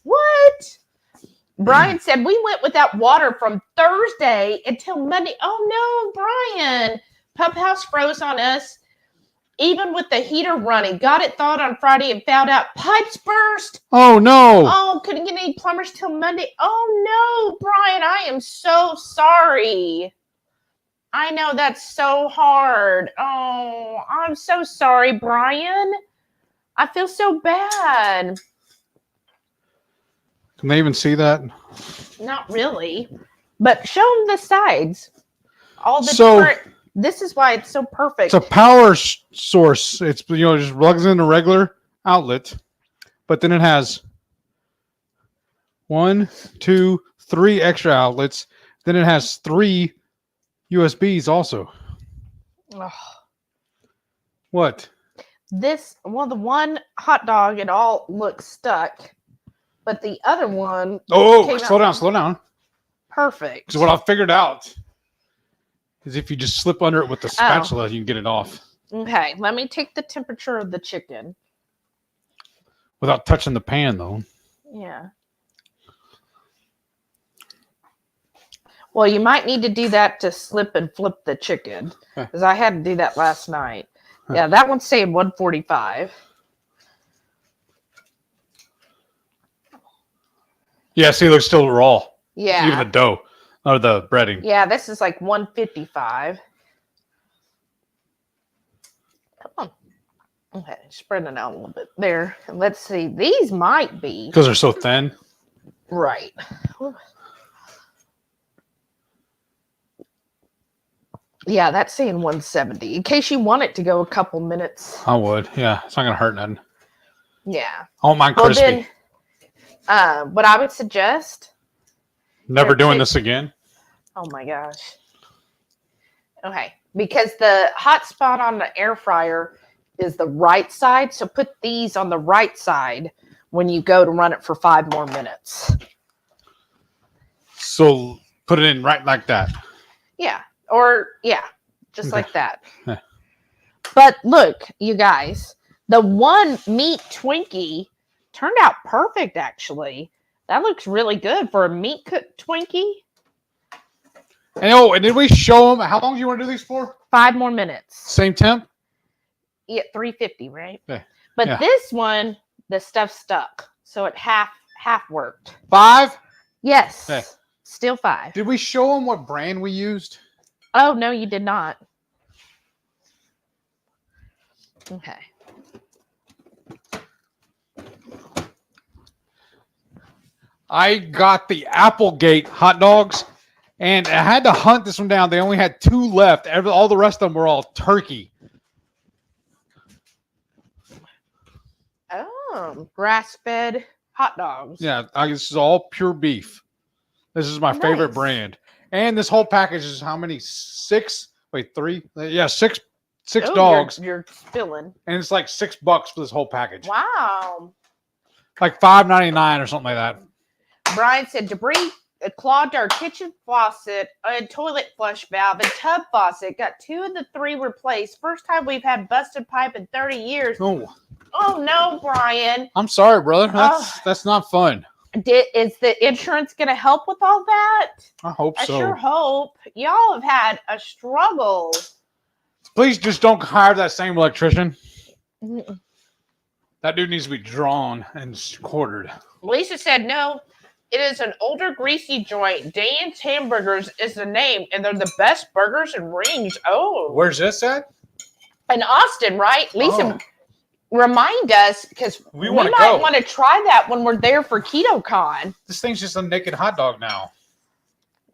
What? Brian said, we went without water from Thursday until Monday. Oh, no, Brian. Pump House froze on us. Even with the heater running. Got it thawed on Friday and found out pipes burst. Oh, no. Oh, couldn't get any plumbers till Monday. Oh, no, Brian. I am so sorry. I know that's so hard. Oh, I'm so sorry, Brian. I feel so bad. Can they even see that? Not really. But show them the sides. All the different. This is why it's so perfect. It's a power source. It's, just plugs in a regular outlet. But then it has 1, 2, 3 extra outlets. Then it has 3 USBs also. Ugh. What? The one hot dog, it all looks stuck. But the other one... Oh, slow down. Perfect. Because what I figured out is if you just slip under it with the spatula, you can get it off. Okay, let me take the temperature of the chicken. Without touching the pan, though. Yeah. Well, you might need to do that to slip and flip the chicken. Because I had to do that last night. Yeah, that one's saying 145. Yeah, see, it looks still raw. Yeah. Even the dough or the breading. Yeah, this is like 155. Come on. Okay, spread it out a little bit there. And let's see. These might be. Because they're so thin. Right. Yeah, that's saying 170. In case you want it to go a couple minutes. I would. Yeah, it's not going to hurt nothing. Yeah. I don't mind crispy. Well, then, what I would suggest. Never doing this again. Oh, my gosh. Okay. Because the hot spot on the air fryer is the right side. So put these on the right side when you go to run it for 5 more minutes. So put it in right like that. Yeah. Or, yeah, just like that. But look, you guys, the one meat Twinkie turned out perfect, actually. That looks really good for a meat cooked Twinkie. And did we show them? How long do you want to do these for? 5 more minutes. Same temp? Yeah, 350, right? Yeah. But this one, the stuff stuck. So it half worked. 5? Yes. Okay. Still 5. Did we show them what brand we used? Oh, no, you did not. Okay. I got the Applegate hot dogs, and I had to hunt this one down. They only had 2 left. All the rest of them were all turkey. Oh, grass-fed hot dogs. Yeah, this is all pure beef. This is my favorite brand. And this whole package is how many? 6? Wait, 3? Yeah, 6 dogs. You're spilling. And it's like $6 for this whole package. Wow. Like $5.99 or something like that. Brian said debris clogged our kitchen faucet and toilet flush valve and tub faucet. Got 2 of the 3 replaced. First time we've had busted pipe in 30 years. Oh. Oh no, Brian. I'm sorry, brother. That's not fun. Is the insurance going to help with all that? I hope so. I sure hope. Y'all have had a struggle. Please just don't hire that same electrician. Mm-mm. That dude needs to be drawn and quartered. Lisa said, no, it is an older greasy joint. Dan's Hamburgers is the name, and they're the best burgers and rings. Oh. Where's this at? In Austin, right? Lisa, remind us, because we might want to try that when we're there for KetoCon. This thing's just a naked hot dog now.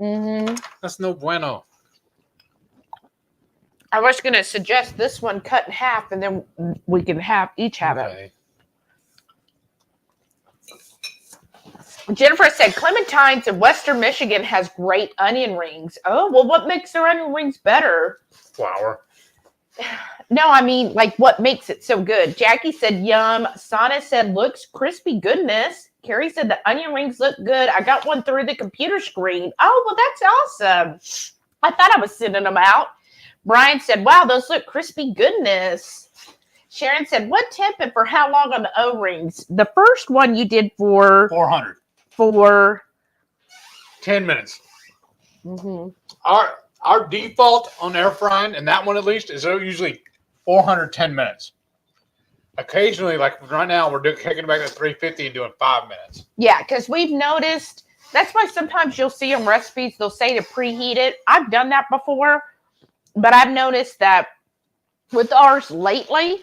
Mm-hmm. That's no bueno. I was going to suggest this one cut in half, and then we can each have it. Jennifer said, Clementine's in Western Michigan has great onion rings. Oh, well, what makes their onion rings better? Flour. No, I mean, like, what makes it so good? Jackie said, yum. Sana said, looks crispy goodness. Carrie said, the onion rings look good. I got one through the computer screen. Oh, well, that's awesome. I thought I was sending them out. Brian said, wow, those look crispy goodness. Sharon said, what temp and for how long on the O-rings? The first one you did for 400. For 10 minutes. Mm-hmm. Our default on air frying, and that one at least, is usually 410 minutes. Occasionally, like right now, we're kicking it back to 350 and doing 5 minutes. Yeah, because we've noticed, that's why sometimes you'll see on recipes, they'll say to preheat it. I've done that before, but I've noticed that with ours lately,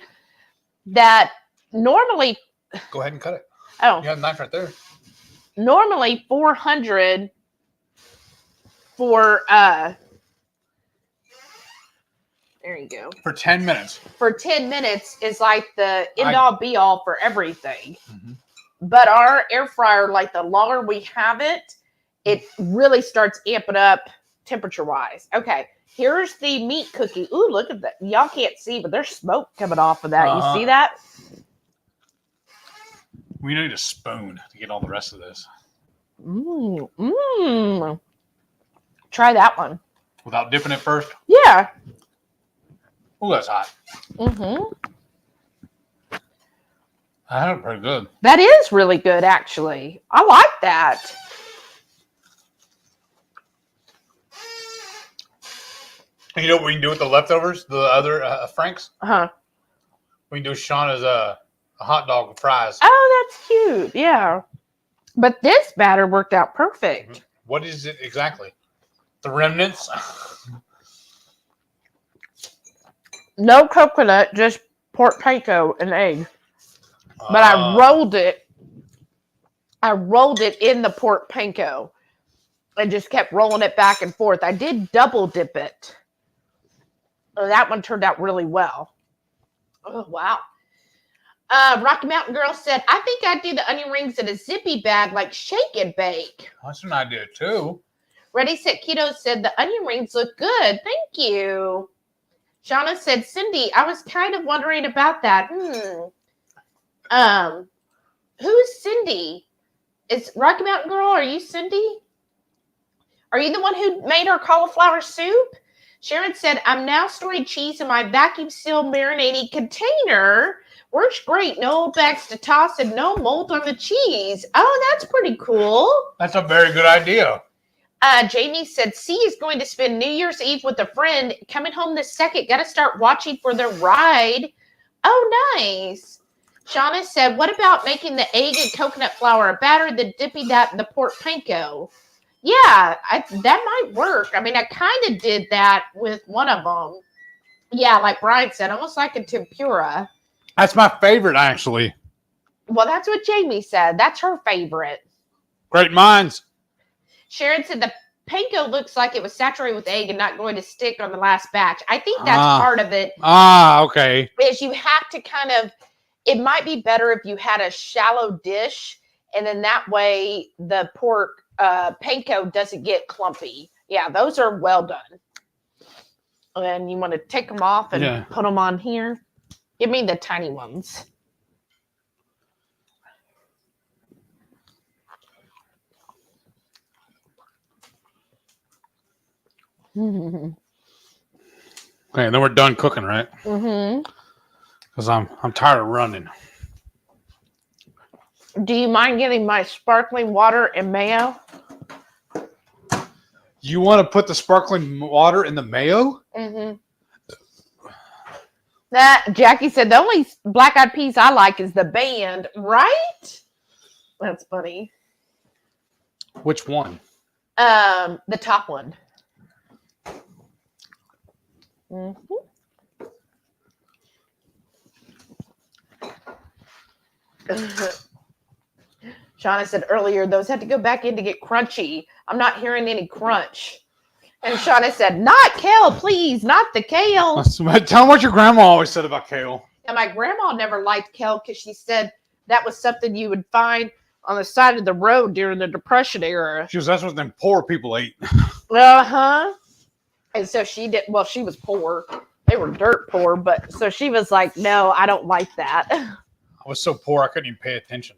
that normally... Go ahead and cut it. Oh. You have a knife right there. Normally 400 for there you go. For 10 minutes. For 10 minutes is like the end all be all for everything. Mm-hmm. But our air fryer, like the longer we have it, it really starts amping up temperature wise. Okay, here's the meat cookie. Ooh, look at that. Y'all can't see, but there's smoke coming off of that. You see that? We need a spoon to get all the rest of this. Try that one. Without dipping it first? Yeah. Ooh, that's hot. Mm-hmm. That's pretty good. That is really good, actually. I like that. And you know what we can do with the leftovers? The other Franks? Uh-huh. We can do Shauna's a hot dog with fries. Oh, that's cute. Yeah. But this batter worked out perfect. What is it exactly? The remnants? No coconut, just pork panko and egg. But I rolled it. I rolled it in the pork panko and just kept rolling it back and forth. I did double dip it. Oh, that one turned out really well. Oh, wow. Rocky Mountain Girl said, I think I'd do the onion rings in a zippy bag like shake and bake. That's an idea, too. Ready, Set, Keto said, the onion rings look good. Thank you. Shauna said, Cindy, I was kind of wondering about that. Who's Cindy? Is Rocky Mountain Girl, are you Cindy? Are you the one who made our cauliflower soup? Sharon said, I'm now storing cheese in my vacuum seal marinating container. Works great. No old bags to toss and no mold on the cheese. Oh, that's pretty cool. That's a very good idea. Jamie said, C is going to spend New Year's Eve with a friend. Coming home this second. Got to start watching for the ride. Oh, nice. Shauna said, what about making the egg and coconut flour a batter, then dipping that in the pork panko? Yeah, that might work. I mean, I kind of did that with one of them. Yeah, like Brian said, almost like a tempura. That's my favorite, actually. Well, that's what Jamie said. That's her favorite. Great minds. Sharon said the panko looks like it was saturated with egg and not going to stick on the last batch. I think that's part of it. Okay. Is you have to kind of, it might be better if you had a shallow dish, and then that way the pork panko doesn't get clumpy. Yeah, those are well done. And you want to take them off and put them on here. Give me the tiny ones. Okay, then we're done cooking, right? Mm-hmm. Because I'm tired of running. Do you mind getting my sparkling water and mayo? You want to put the sparkling water in the mayo? Mm-hmm. That Jackie said the only Black Eyed Peas I like is the band, right? That's funny. Which one? The top one. Mm-hmm. Shauna said earlier, those had to go back in to get crunchy. I'm not hearing any crunch. And Shauna said, not kale, please, not the kale. Tell them what your grandma always said about kale. And my grandma never liked kale because she said that was something you would find on the side of the road during the Depression era. That's what them poor people ate. Uh-huh. And so she did, well, she was poor. They were dirt poor, but so she was like, no, I don't like that. I was so poor I couldn't even pay attention.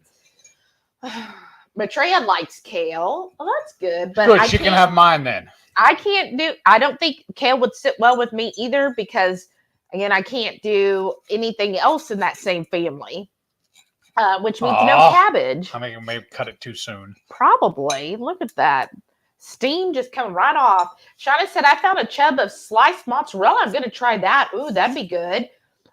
Maitreya likes kale. Well, that's good. But good, she can have mine then. I don't think kale would sit well with me either because, again, I can't do anything else in that same family, which means no cabbage. I mean, maybe cut it too soon. Probably. Look at that. Steam just coming right off. Shauna said, I found a tub of sliced mozzarella. I'm going to try that. Ooh, that'd be good.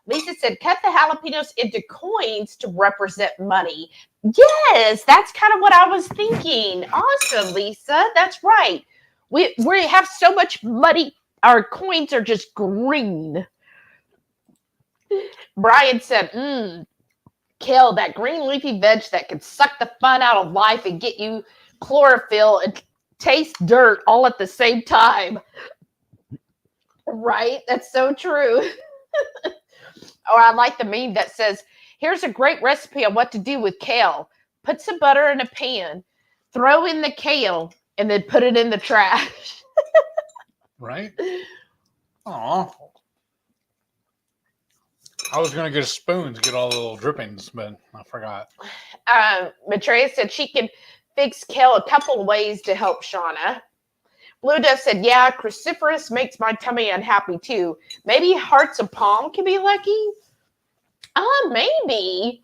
Lisa said, cut the jalapenos into coins to represent money. Yes, that's kind of what I was thinking. Awesome, Lisa. That's right. We have so much money. Our coins are just green. Brian said, kale, that green leafy veg that can suck the fun out of life and get you chlorophyll and taste dirt all at the same time. Right? That's so true. Or I like the meme that says, here's a great recipe on what to do with kale. Put some butter in a pan, throw in the kale, and then put it in the trash. Right? Aw. I was going to get a spoon to get all the little drippings, but I forgot. Maitreya said she can fix kale a couple of ways to help Shauna. Blue Dove said, yeah, cruciferous makes my tummy unhappy too. Maybe hearts of palm can be lucky? Maybe.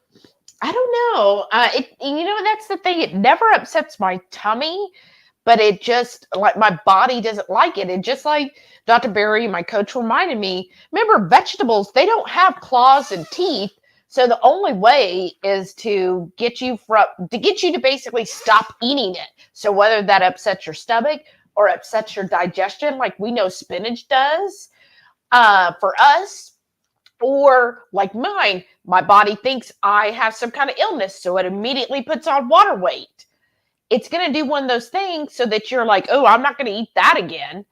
I don't know. That's the thing. It never upsets my tummy, but it just, like, my body doesn't like it. And just like Dr. Berry, my coach, reminded me, remember, vegetables, they don't have claws and teeth. So the only way is to get you to basically stop eating it. So whether that upsets your stomach or upsets your digestion, like we know spinach does for us, or like mine, my body thinks I have some kind of illness, so it immediately puts on water weight. It's going to do one of those things so that you're like, oh, I'm not going to eat that again.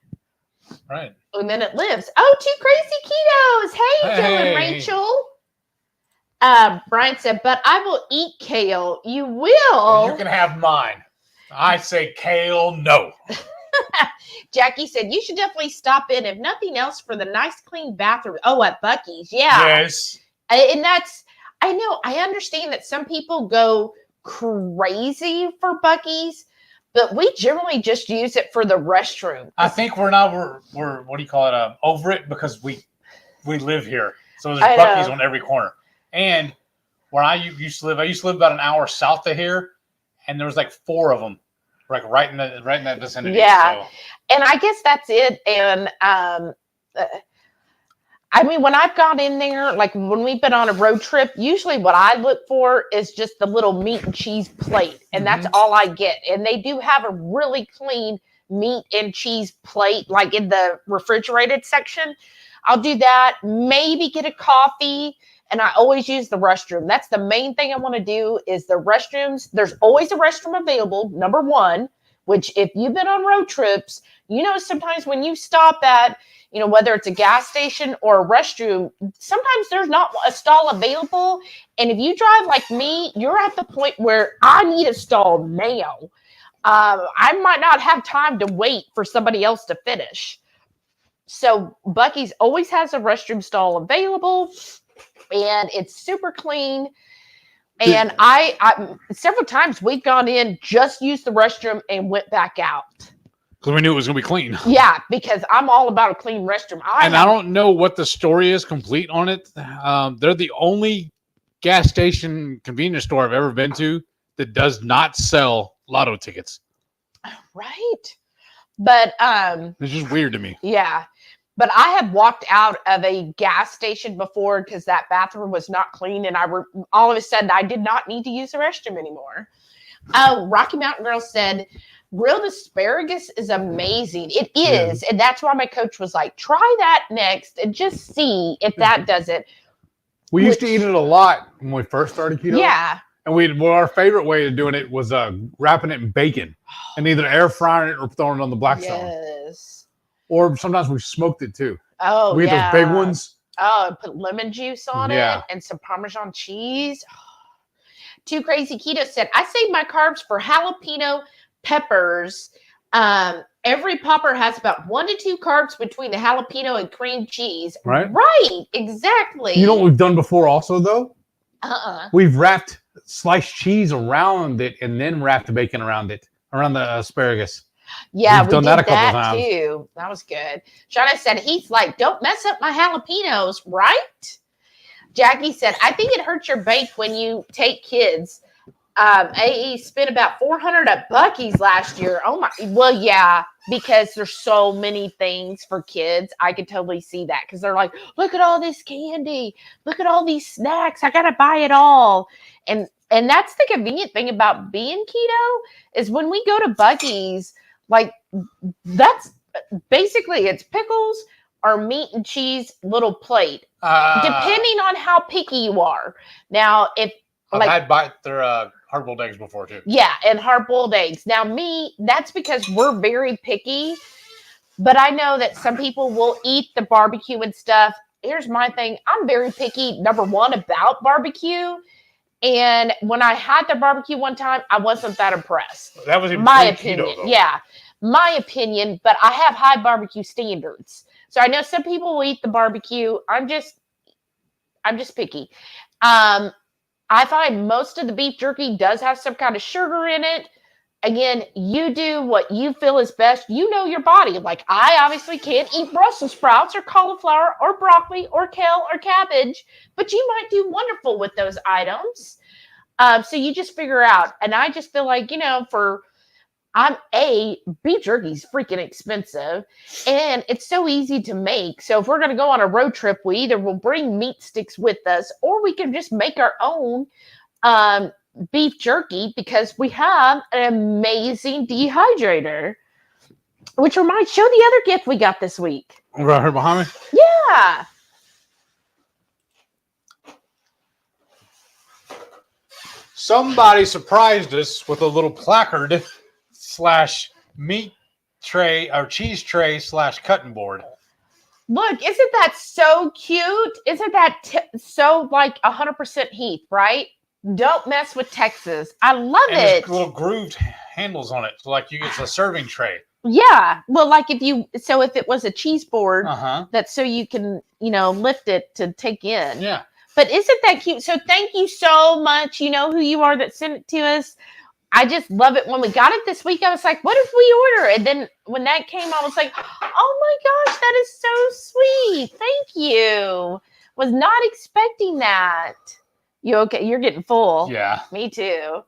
Right. And then it lives. Oh, 2 crazy ketos. Hey, doing, Rachel. Brian said, but I will eat kale. You will. You can have mine. I say kale, no. Jackie said, you should definitely stop in, if nothing else, for the nice clean bathroom. Oh, at Buc-ee's. Yeah. Yes. And that's, I know, I understand that some people go crazy for Buc-ee's, but we generally just use it for the restroom. I think we're what do you call it? Over it because we live here. So there's Buc-ee's on every corner. And where I used to live about an hour south of here, and there was like 4 of them. Like right in that vicinity. Yeah. So. And I guess that's it. And I mean, when I've gone in there, like when we've been on a road trip, usually what I look for is just the little meat and cheese plate. And that's all I get. And they do have a really clean meat and cheese plate, like in the refrigerated section. I'll do that, maybe get a coffee. And I always use the restroom. That's the main thing I want to do is the restrooms. There's always a restroom available, number one, which if you've been on road trips, sometimes when you stop at, whether it's a gas station or a restroom, sometimes there's not a stall available. And if you drive like me, you're at the point where I need a stall now. I might not have time to wait for somebody else to finish. So Buc-ee's always has a restroom stall available. And it's super clean. And I several times we've gone in, just used the restroom and went back out. Because we knew it was going to be clean. Yeah, because I'm all about a clean restroom. I don't know what the story is complete on it. They're the only gas station convenience store I've ever been to that does not sell lotto tickets. Right. But it's just weird to me. Yeah. But I have walked out of a gas station before because that bathroom was not clean, and all of a sudden I did not need to use the restroom anymore. Rocky Mountain Girl said, grilled asparagus is amazing. It is. And that's why my coach was like, try that next and just see if that does it. We used to eat it a lot when we first started keto. Yeah. And our favorite way of doing it was wrapping it in bacon and either air frying it or throwing it on the Blackstone. Yes. Or sometimes we smoked it too. Oh, we had those big ones. Oh, and put lemon juice on it and some Parmesan cheese. Too Crazy Keto said, I save my carbs for jalapeno peppers. Every popper has about 1 to 2 carbs between the jalapeno and cream cheese. Right? Right, exactly. You know what we've done before also, though? Uh-uh. We've wrapped sliced cheese around it and then wrapped the bacon around it, around the asparagus. Yeah, we've done that a couple times too. That was good. Sharon said, Heath, like, don't mess up my jalapenos, right? Jackie said, I think it hurts your bank when you take kids. AE spent about $400 at Buc-ee's last year. Oh my, well, yeah, because there's so many things for kids. I could totally see that because they're like, look at all this candy, look at all these snacks. I gotta buy it all, and that's the convenient thing about being keto is when we go to Buc-ee's, like that's basically it's pickles or meat and cheese little plate, depending on how picky you are. Now, if I've had their hard-boiled eggs before too. Yeah, and hard-boiled eggs. Now, that's because we're very picky. But I know that some people will eat the barbecue and stuff. Here's my thing. I'm very picky, number one, about barbecue. And when I had the barbecue one time, I wasn't that impressed. That was my opinion. Keto, yeah, my opinion. But I have high barbecue standards. So I know some people will eat the barbecue. I'm just picky. I find most of the beef jerky does have some kind of sugar in it. Again, you do what you feel is best. You know your body. Like, I obviously can't eat Brussels sprouts or cauliflower or broccoli or kale or cabbage, but you might do wonderful with those items. So you just figure out. And I just feel like, beef jerky is freaking expensive and it's so easy to make. So if we're going to go on a road trip, we either will bring meat sticks with us or we can just make our own beef jerky because we have an amazing dehydrator. Which reminds, show the other gift we got this week. Right here behind me? Yeah. Somebody surprised us with a little placard / meat tray or cheese tray / cutting board. Look, isn't that so cute? Isn't that so like 100% Heath, right? Don't mess with Texas. I love it. Little grooved handles on it, so like it's a serving tray. Yeah, well, like if it was a cheese board, that's so you can lift it to take in. Yeah. But isn't that cute? So thank you so much. You know who you are that sent it to us. I just love it. When we got it this week, I was like, what if we order? And then when that came, I was like, oh my gosh, that is so sweet. Thank you. Was not expecting that. You okay? You're getting full. Yeah. Me too.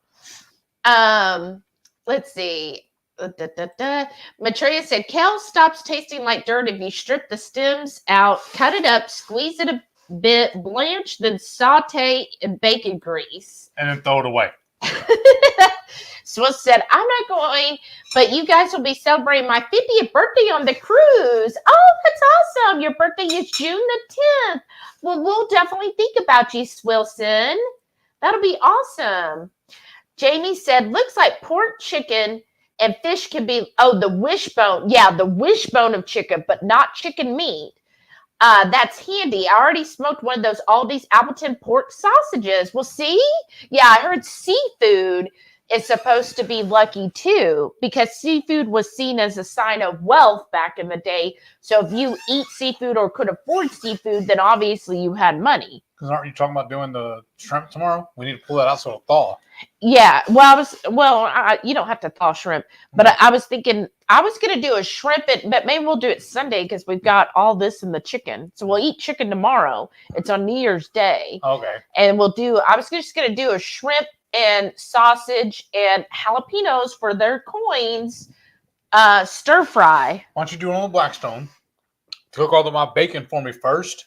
Let's see. Matreya said, kale stops tasting like dirt if you strip the stems out, cut it up, squeeze it a bit, blanch, then saute in bacon grease. And then throw it away. Swiss said, I'm not going, but you guys will be celebrating my 50th birthday on the cruise. Oh, that's awesome. Your birthday is June the 10th. Well, we'll definitely think about you, Swilson. That'll be awesome. Jamie said, looks like pork, chicken, and fish can be, the wishbone. Yeah, the wishbone of chicken, but not chicken meat. That's handy. I already smoked one of those Aldi's Appleton pork sausages. Well, see? Yeah, I heard seafood is supposed to be lucky too, because seafood was seen as a sign of wealth back in the day. So if you eat seafood or could afford seafood, then obviously you had money. Because aren't you talking about doing the shrimp tomorrow? We need to pull that out so it'll thaw. Yeah, you don't have to thaw shrimp, but I was thinking I was going to do a shrimp, but maybe we'll do it Sunday because we've got all this in the chicken. So we'll eat chicken tomorrow. It's on New Year's Day. Okay. And I was just going to do a shrimp and sausage and jalapenos for their coins. Stir fry. Why don't you do it on the Blackstone? Cook all of my bacon for me first,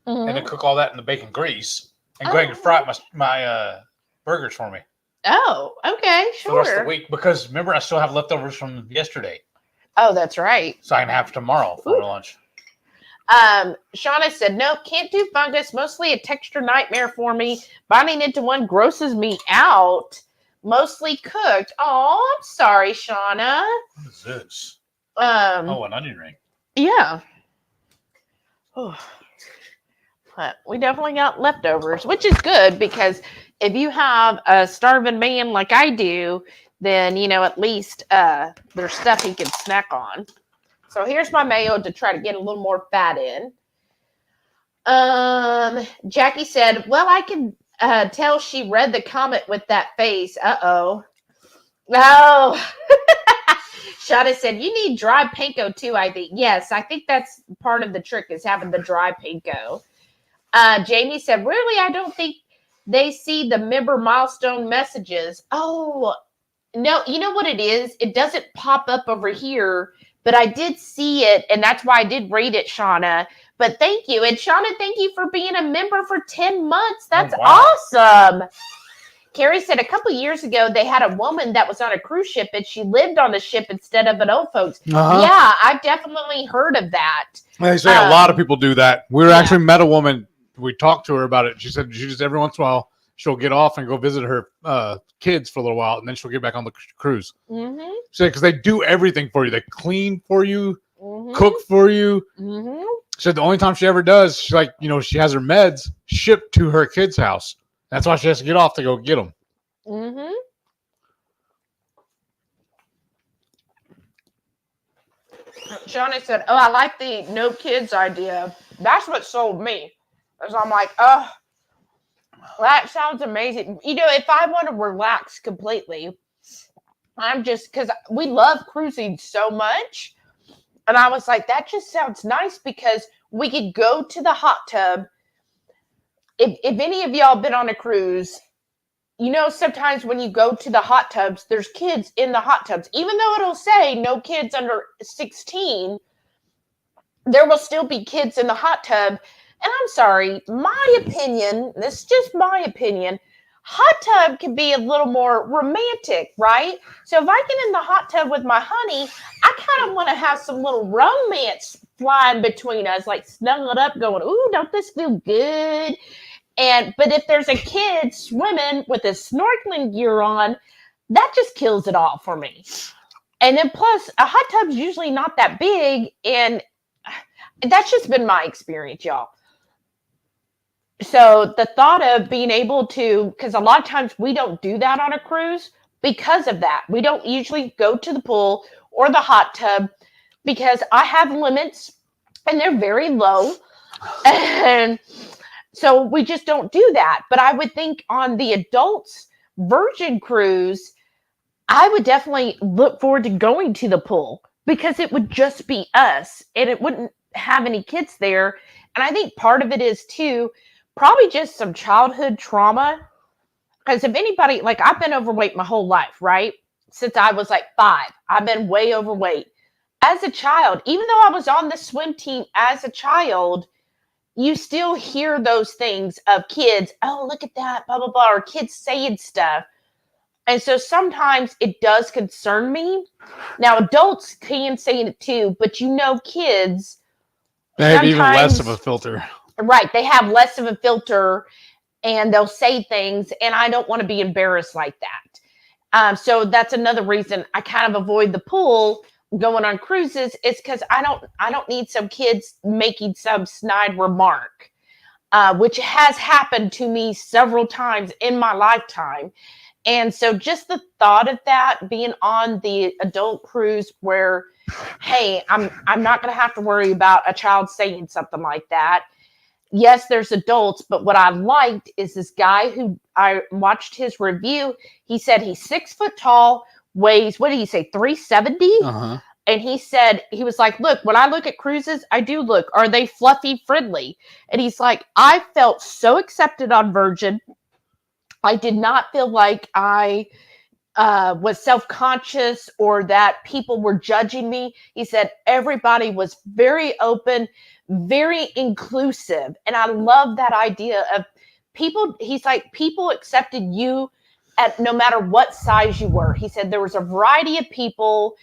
and then cook all that in the bacon grease, and go ahead and fry my burgers for me. Oh, okay, sure. For the rest of the week, because remember, I still have leftovers from yesterday. Oh, that's right. So I can have tomorrow for lunch. Shauna said, no, can't do fungus. Mostly a texture nightmare for me. Biting into one grosses me out. Mostly cooked. Oh, I'm sorry, Shauna. What is this? An onion ring. Yeah. Oh. But we definitely got leftovers, which is good because if you have a starving man like I do, then, at least there's stuff he can snack on. So here's my mayo to try to get a little more fat in. Jackie said, well, I can tell she read the comment with that face. Uh-oh. Oh. Shada said, you need dry panko too, I think. Yes, I think that's part of the trick is having the dry panko. Jamie said, really, I don't think they see the member milestone messages. Oh, no, you know what it is? It doesn't pop up over here, but I did see it, and that's why I did rate it, Shauna. But thank you. And Shauna, thank you for being a member for 10 months. That's awesome. Carrie said a couple years ago, they had a woman that was on a cruise ship, and she lived on the ship instead of an old folks. Yeah, I've definitely heard of that. They say a lot of people do that. We actually met a woman. We talked to her about it. She said she just every once in a while, she'll get off and go visit her kids for a little while, and then she'll get back on the cruise. Mm-hmm. She said, because they do everything for you. They clean for you, cook for you. Mm-hmm. She said the only time she ever does, she's like, she has her meds shipped to her kid's house. That's why she has to get off to go get them. Mm-hmm. Shauna said, oh, I like the no kids idea. That's what sold me. Because I'm like, oh, that sounds amazing. If I want to relax completely, I'm just, because we love cruising so much. And I was like, that just sounds nice because we could go to the hot tub. If any of y'all been on a cruise, sometimes when you go to the hot tubs, there's kids in the hot tubs. Even though it'll say no kids under 16, there will still be kids in the hot tub. And I'm sorry, my opinion, this is just my opinion, hot tub can be a little more romantic, right? So if I get in the hot tub with my honey, I kind of want to have some little romance flying between us, like snuggling up going, ooh, don't this feel good? But if there's a kid swimming with his snorkeling gear on, that just kills it all for me. And then plus, a hot tub's usually not that big, and that's just been my experience, y'all. So the thought of being able to, because a lot of times we don't do that on a cruise because of that. We don't usually go to the pool or the hot tub because I have limits and they're very low. And so we just don't do that. But I would think on the adults virgin cruise, I would definitely look forward to going to the pool because it would just be us and it wouldn't have any kids there. And I think part of it is too, probably just some childhood trauma. Because if anybody, like I've been overweight my whole life, right? Since I was like 5, I've been way overweight. As a child, even though I was on the swim team as a child, you still hear those things of kids, oh, look at that, blah, blah, blah, or kids saying stuff. And so sometimes it does concern me. Now, adults can say it too, but kids. They have even less of a filter. Right. They have less of a filter and they'll say things, and I don't want to be embarrassed like that. So that's another reason I kind of avoid the pool going on cruises. It's because I don't need some kids making some snide remark, which has happened to me several times in my lifetime. And so just the thought of that being on the adult cruise where, hey, I'm not going to have to worry about a child saying something like that. Yes, there's adults, but what I liked is this guy who I watched his review. He said he's 6 foot tall, weighs, what did he say, 370? Uh-huh. And he said, he was like, look, when I look at cruises, I do look, are they fluffy friendly? And he's like, I felt so accepted on Virgin. I did not feel like I was self-conscious or that people were judging me. He said everybody was very open, very inclusive. And I love that idea of people. He's like, people accepted you at no matter what size you were. He said there was a variety of people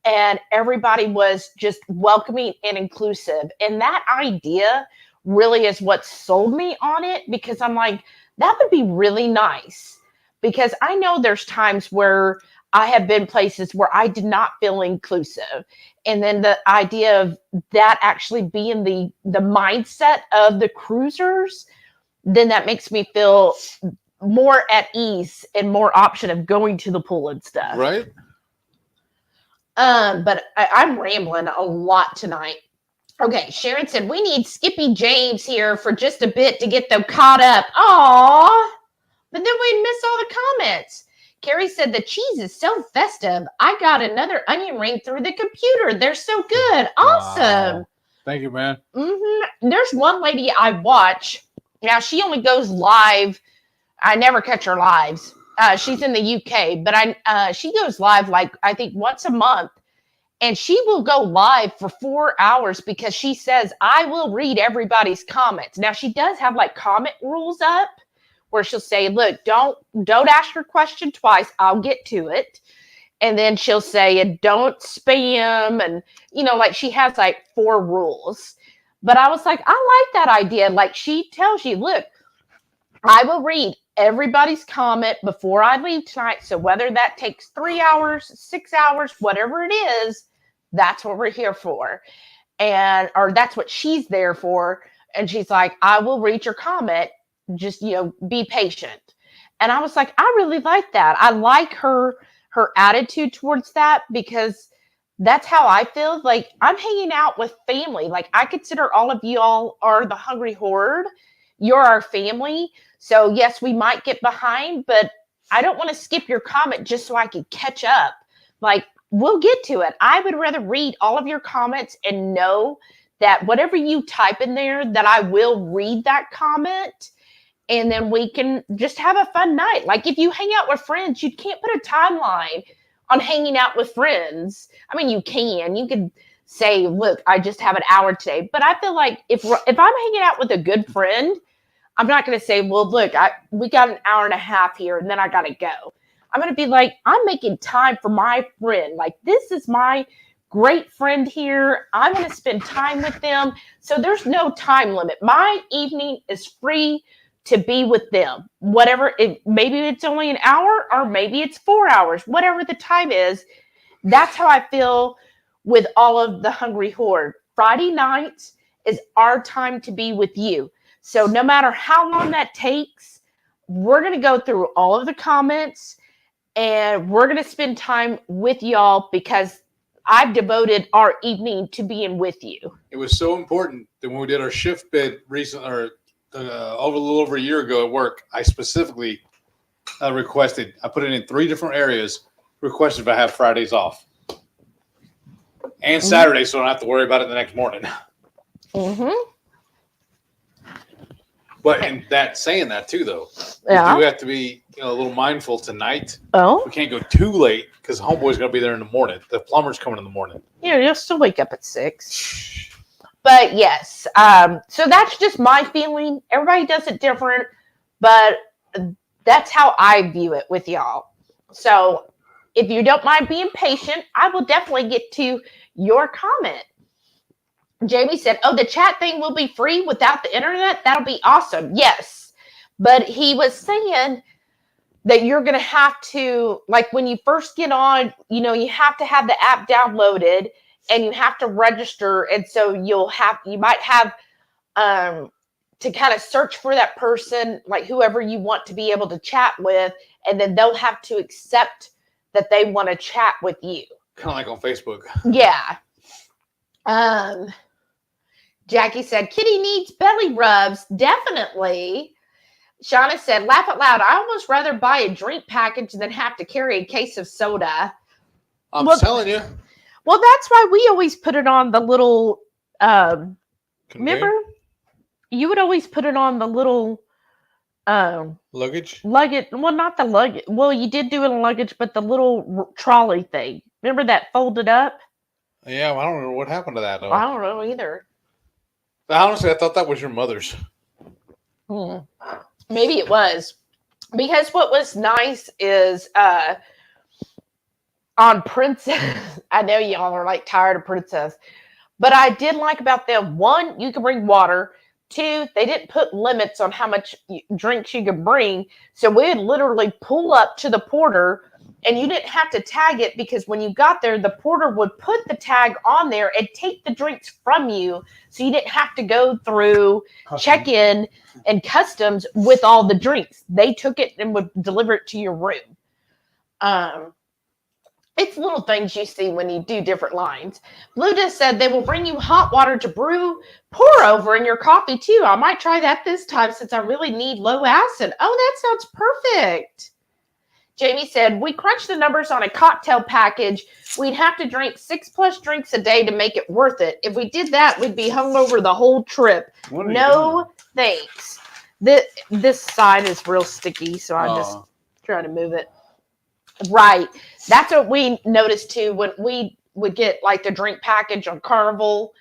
and everybody was just welcoming and inclusive. And that idea really is what sold me on it, because I'm like, that would be really nice. Because I know there's times where I have been places where I did not feel inclusive. And then the idea of that actually being the mindset of the cruisers, then that makes me feel more at ease and more option of going to the pool and stuff. Right. But I'm rambling a lot tonight. Okay, Sharon said, we need Skippy James here for just a bit to get them caught up. Aww. But then we'd miss all the comments. Carrie said, the cheese is so festive. I got another onion ring through the computer. They're so good. Awesome. Wow. Thank you, man. Mm-hmm. There's one lady I watch. Now, she only goes live. I never catch her lives. She's in the UK, but she goes live like, I think, once a month. And she will go live for 4 hours because she says, I will read everybody's comments. Now, she does have like comment rules up, where she'll say, look, don't ask your question twice. I'll get to it. And then she'll say, and don't spam. And, like she has like 4 rules. But I was like, I like that idea. Like she tells you, look, I will read everybody's comment before I leave tonight. So whether that takes 3 hours, 6 hours, whatever it is, that's what we're here for. Or that's what she's there for. And she's like, I will read your comment. Just, be patient. And I was like, I really like that. I like her attitude towards that, because that's how I feel. Like I'm hanging out with family. Like I consider all of y'all are the Hungry Horde. You're our family. So yes, we might get behind, but I don't want to skip your comment just so I can catch up. Like we'll get to it. I would rather read all of your comments and know that whatever you type in there, that I will read that comment. And then we can just have a fun night. Like if you hang out with friends, you can't put a timeline on hanging out with friends. I mean, you can say, look, I just have an hour today. But I feel like if I'm hanging out with a good friend, I'm not going to say, well, look, we got an hour and a half here and then I got to go. I'm going to be like, I'm making time for my friend. Like this is my great friend here. I'm going to spend time with them. So there's no time limit. My evening is free to be with them, maybe it's only an hour or maybe it's 4 hours, whatever the time is. That's how I feel with all of the Hungry Horde. Friday nights is our time to be with you. So no matter how long that takes, we're going to go through all of the comments and we're going to spend time with y'all, because I've devoted our evening to being with you. It was so important that when we did our shift bid recently, or a little over a year ago at work, I specifically requested, I put it in 3 different areas, requested if I have Fridays off and Saturdays, so I don't have to worry about it the next morning. Mm-hmm. But in that, saying that too, though, yeah, we do have to be a little mindful tonight. Oh, we can't go too late because homeboy's going to be there in the morning. The plumber's coming in the morning. Yeah, you'll still wake up at 6. But yes, so that's just my feeling. Everybody does it different, but that's how I view it with y'all. So if you don't mind being patient, I will definitely get to your comment. Jamie said, oh, the chat thing will be free without the internet? That'll be awesome. Yes. But he was saying that you're going to have to, like when you first get on, you have to have the app downloaded. And you have to register, and so you might have to kind of search for that person, like whoever you want to be able to chat with, and then they'll have to accept that they want to chat with you. Kind of like on Facebook. Yeah. Jackie said, Kitty needs belly rubs. Definitely. Shauna said, laugh out loud. I almost rather buy a drink package than have to carry a case of soda. I'm telling you. Well, that's why we always put it on the little, remember? You would always put it on the little Luggage? Luggage. Well, not the luggage. Well, you did do it in luggage, but the little trolley thing. Remember that folded up? Yeah, well, I don't know what happened to that, though. I don't know either. Honestly, I thought that was your mother's. Maybe it was. Because what was nice is on Princess, I know y'all are like tired of Princess, but I did like about them, one, you could bring water. Two, they didn't put limits on how much drinks you could bring. So we would literally pull up to the porter and you didn't have to tag it because when you got there, the porter would put the tag on there and take the drinks from you. So you didn't have to go through check-in and customs with all the drinks. They took it and would deliver it to your room. It's little things you see when you do different lines. Blue just said they will bring you hot water to pour over in your coffee too. I might try that this time since I really need low acid. Oh, that sounds perfect. Jamie said, we crunched the numbers on a cocktail package. We'd have to drink 6+ drinks a day to make it worth it. If we did that, we'd be hungover the whole trip. No, thanks. This side is real sticky, so I'm just trying to move it. Right. That's what we noticed too when we would get like the drink package on Carnival.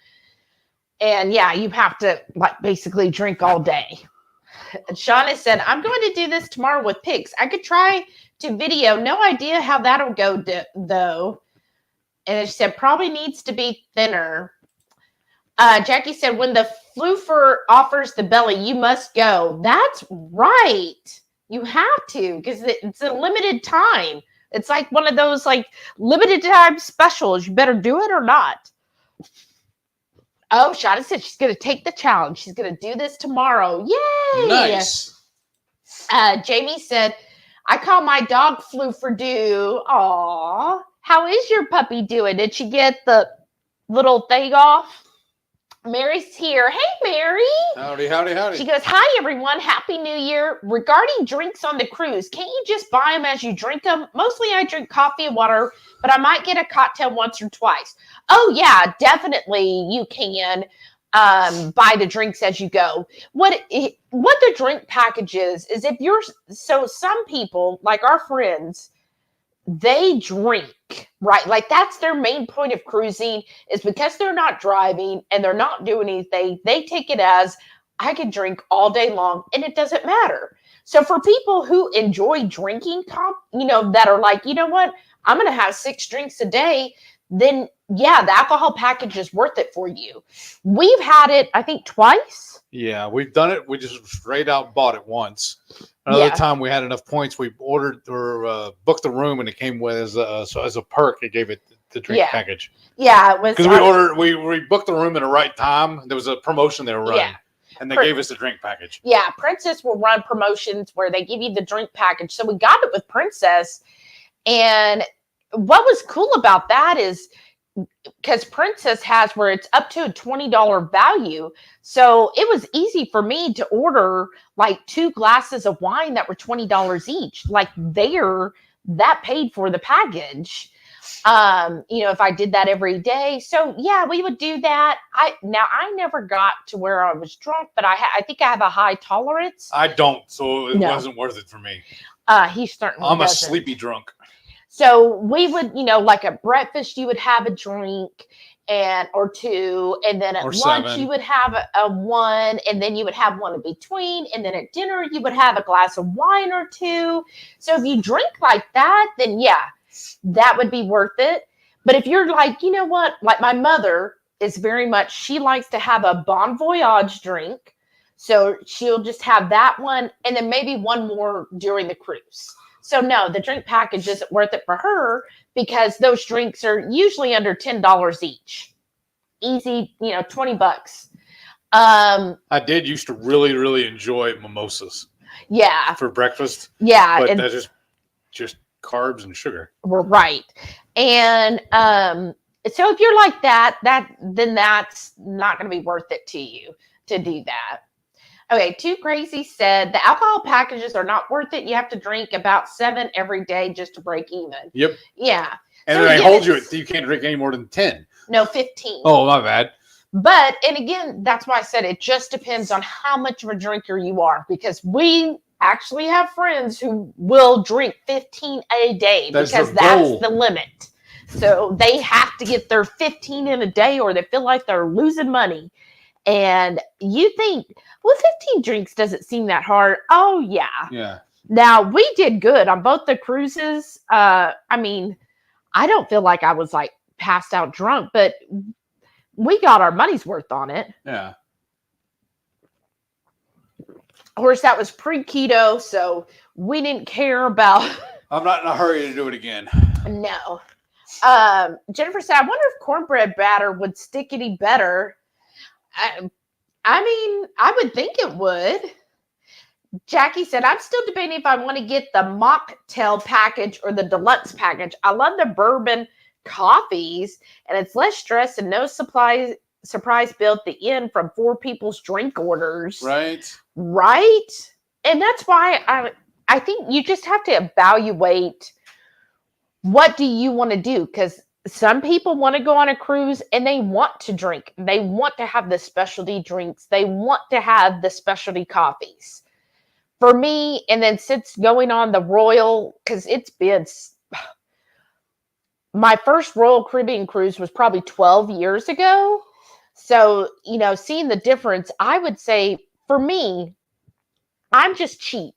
And yeah, you have to like basically drink all day. And Shauna said, I'm going to do this tomorrow with pigs. I could try to video. No idea how that'll go though. And she said, probably needs to be thinner. Jackie said, when the floofer offers the belly, you must go. That's right. You have to because it's a limited time. It's like one of those like limited time specials. You better do it or not. Oh, Shauna said she's going to take the challenge. She's going to do this tomorrow. Yay! Nice. Jamie said, I call my dog floofer due. Aw. How is your puppy doing? Did she get the little thing off? Mary's here. Hey, Mary. Howdy, howdy, howdy. She goes, hi, everyone. Happy New Year. Regarding drinks on the cruise, can't you just buy them as you drink them? Mostly I drink coffee and water, but I might get a cocktail once or twice. Oh, yeah, definitely you can buy the drinks as you go. What the drink package is if you're, so some people, like our friends, they drink, right? Like that's their main point of cruising is because they're not driving and they're not doing anything. They take it as I can drink all day long and it doesn't matter. So for people who enjoy drinking, that are like, you know what, I'm going to have 6 drinks a day, then yeah, the alcohol package is worth it for you. We've had it, I think, twice. Yeah, we've done it. We just straight out bought it once. Another time we had enough points, we ordered or booked the room, and it came with as a perk. It gave it the drink package. Yeah, it was because we booked the room at the right time. There was a promotion they were running, and they gave us the drink package. Yeah, Princess will run promotions where they give you the drink package. So we got it with Princess, and what was cool about that is because Princess has where it's up to a $20 value. So it was easy for me to order like 2 glasses of wine that were $20 each. Like that paid for the package. If I did that every day. So yeah, we would do that. I never got to where I was drunk, but I think I have a high tolerance. I don't, so it wasn't worth it for me. He certainly I'm doesn't. A sleepy drunk. So we would, like at breakfast, you would have a drink or 2. And then at lunch, 7. you would have a 1. And then you would have 1 in between. And then at dinner, you would have a glass of wine or 2. So if you drink like that, then yeah, that would be worth it. But if you're like, you know what, like my mother is very much, she likes to have a Bon Voyage drink. So she'll just have that one and then maybe 1 more during the cruise. So no, the drink package isn't worth it for her because those drinks are usually under $10 each. Easy, $20. I did used to really, really enjoy mimosas. Yeah. For breakfast. Yeah. But that's just carbs and sugar. Right. And so if you're like that, then that's not going to be worth it to you to do that. Okay, Too Crazy said the alcohol packages are not worth it. You have to drink about 7 every day just to break even. Yep. Yeah. And then they hold you can't drink any more than 10. No, 15. Oh, my bad. But, and again, that's why I said it just depends on how much of a drinker you are. Because we actually have friends who will drink 15 a day because that's the limit. So they have to get their 15 in a day or they feel like they're losing money. And you think, well, 15 drinks doesn't seem that hard. Oh, yeah. Yeah. Now, we did good on both the cruises. I mean, I don't feel like I was like passed out drunk, but we got our money's worth on it. Yeah. Of course, that was pre-keto, so we didn't care about... I'm not in a hurry to do it again. No. Jennifer said, I wonder if cornbread batter would stick any better. I mean, I would think it would. Jackie said, I'm still debating if I want to get the mocktail package or the deluxe package. I love the bourbon coffees, and it's less stress and no surprise bill at the end from 4 people's drink orders. Right? And that's why I think you just have to evaluate what do you want to do, because some people want to go on a cruise and they want to drink. They want to have the specialty drinks. They want to have the specialty coffees. For me, and then since going on the Royal, because it's been... My first Royal Caribbean cruise was probably 12 years ago. So, you know, seeing the difference, I would say, for me, I'm just cheap.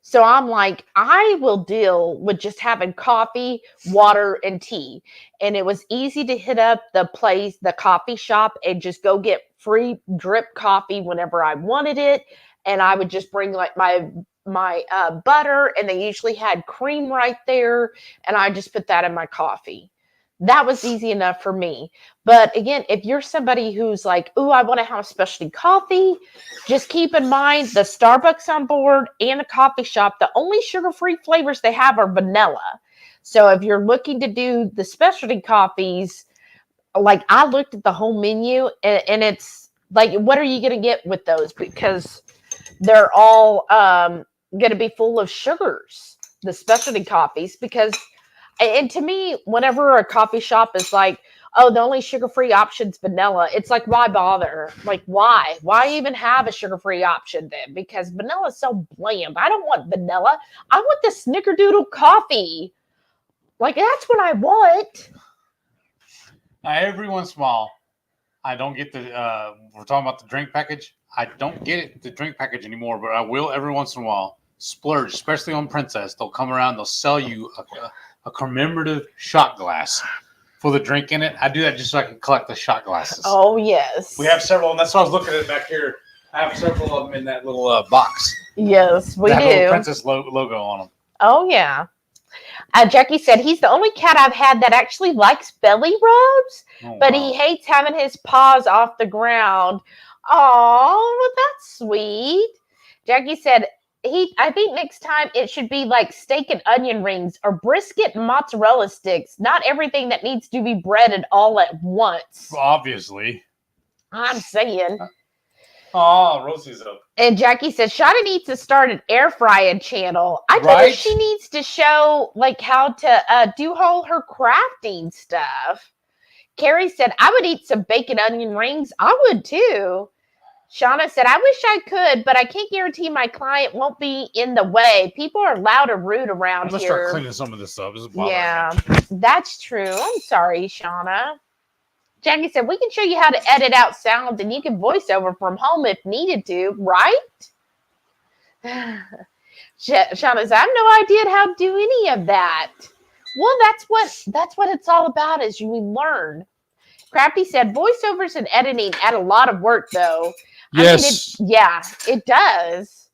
So I'm like, I will deal with just having coffee, water, and tea. And it was easy to hit up the coffee shop, and just go get free drip coffee whenever I wanted it. And I would just bring like my butter, and they usually had cream right there. And I just put that in my coffee. That was easy enough for me. But again, if you're somebody who's like, ooh, I want to have specialty coffee, just keep in mind the Starbucks on board and the coffee shop, the only sugar-free flavors they have are vanilla. So if you're looking to do the specialty coffees, like I looked at the whole menu, and it's like, what are you going to get with those? Because they're all going to be full of sugars, the specialty coffees, because... And to me, whenever a coffee shop is like, oh, the only sugar-free option's vanilla, it's like, why bother? Like, why? Why even have a sugar-free option then? Because vanilla is so bland. I don't want vanilla. I want the snickerdoodle coffee. Like, that's what I want. Now, every once in a while, I don't get the, we're talking about the drink package. I don't get it, the drink package anymore, but I will every once in a while splurge, especially on Princess. They'll come around, they'll sell you a commemorative shot glass for the drink in it. I do that just so I can collect the shot glasses. Oh, yes. We have several, and that's why I was looking at it back here. I have several of them in that little box. Yes, we do. Little Princess logo on them. Oh, yeah. Jackie said, he's the only cat I've had that actually likes belly rubs, but he hates having his paws off the ground. Oh, well, that's sweet. Jackie said, I think next time it should be like steak and onion rings or brisket and mozzarella sticks. Not everything that needs to be breaded all at once. Obviously. I'm saying. Oh, Rosie's up. And Jackie says, Sharon needs to start an air frying channel. I think she needs to show like how to do all her crafting stuff. Carrie said, I would eat some bacon onion rings. I would too. Shauna said, I wish I could, but I can't guarantee my client won't be in the way. People are loud and rude around here. Let's start cleaning some of this up. This is bothering me. That's true. I'm sorry, Shauna. Jackie said, we can show you how to edit out sounds, and you can voice over from home if needed to, right? Shauna said, I have no idea how to do any of that. Well, that's what it's all about, is you learn. Crafty said, voiceovers and editing add a lot of work, though. Yes. It does.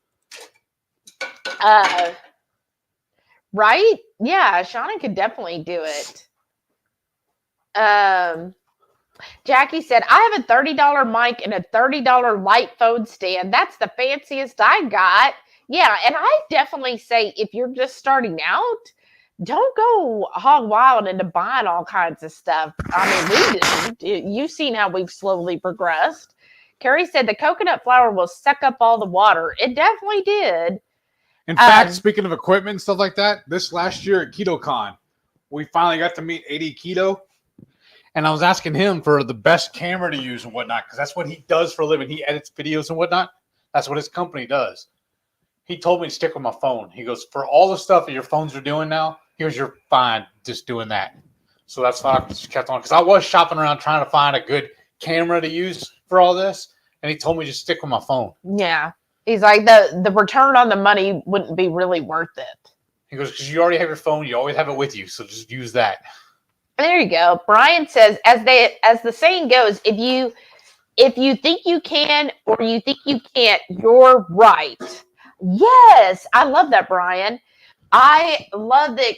Right? Yeah, Shauna could definitely do it. Jackie said, I have a $30 mic and a $30 light phone stand. That's the fanciest I got. Yeah, and I definitely say if you're just starting out, don't go hog wild into buying all kinds of stuff. I mean, you've seen how we've slowly progressed. Carrie said the coconut flour will suck up all the water. It definitely did. In fact, speaking of equipment and stuff like that, this last year at KetoCon, we finally got to meet 80 Keto. And I was asking him for the best camera to use and whatnot, because that's what he does for a living. He edits videos and whatnot. That's what his company does. he told me to stick with my phone. He goes, for all the stuff that your phones are doing now, here's your fine just doing that. So that's why I just kept on. Because I was shopping around trying to find a good camera to use for all this. And he told me just stick with my phone. Yeah. He's like, the return on the money wouldn't be really worth it. He goes, because you already have your phone. You always have it with you. So just use that. There you go. Brian says, as the saying goes, if you think you can or you think you can't, you're right. Yes, I love that, Brian. I love the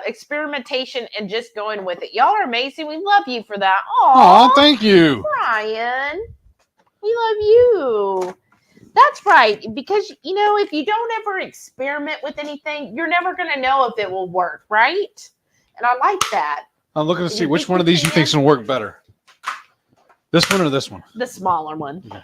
experimentation and just going with it. Y'all are amazing. We love you for that. Oh, thank you, Brian. We love you. That's right. Because, if you don't ever experiment with anything, you're never going to know if it will work, right? And I like that. I'm looking to see which one of these you think is going to work better. This one or this one? The smaller one. Okay.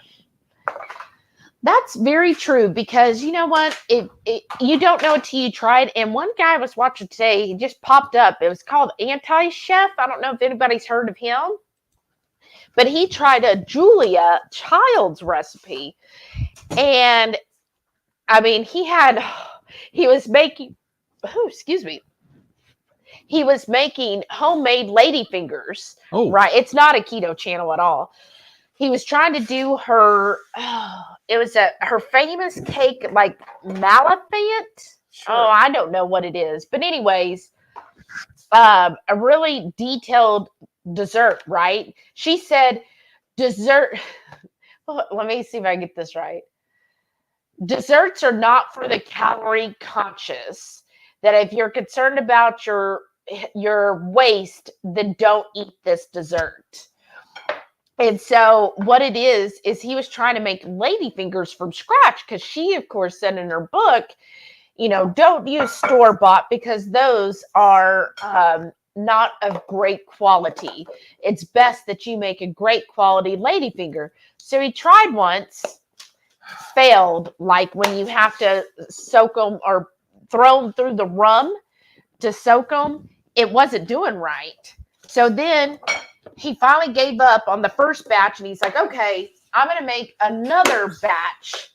That's very true because you know what? You don't know until you try it. And one guy I was watching today, he just popped up. It was called Anti-Chef. I don't know if anybody's heard of him. But he tried a Julia Child's recipe. And, he was making, he was making homemade ladyfingers. Oh. Right. It's not a keto channel at all. He was trying to do her, her famous cake, like Malafant. Sure. Oh, I don't know what it is. But anyways, a really detailed dessert, right? She said dessert. Let me see if I get this right. Desserts are not for the calorie conscious. That if you're concerned about your waist, then don't eat this dessert. And so what it is he was trying to make ladyfingers from scratch because she, of course, said in her book, don't use store-bought because those are not of great quality. It's best that you make a great quality ladyfinger. So he tried once, failed, like when you have to soak them or throw them through the rum to soak them, it wasn't doing right. So then he finally gave up on the first batch and he's like, okay, I'm going to make another batch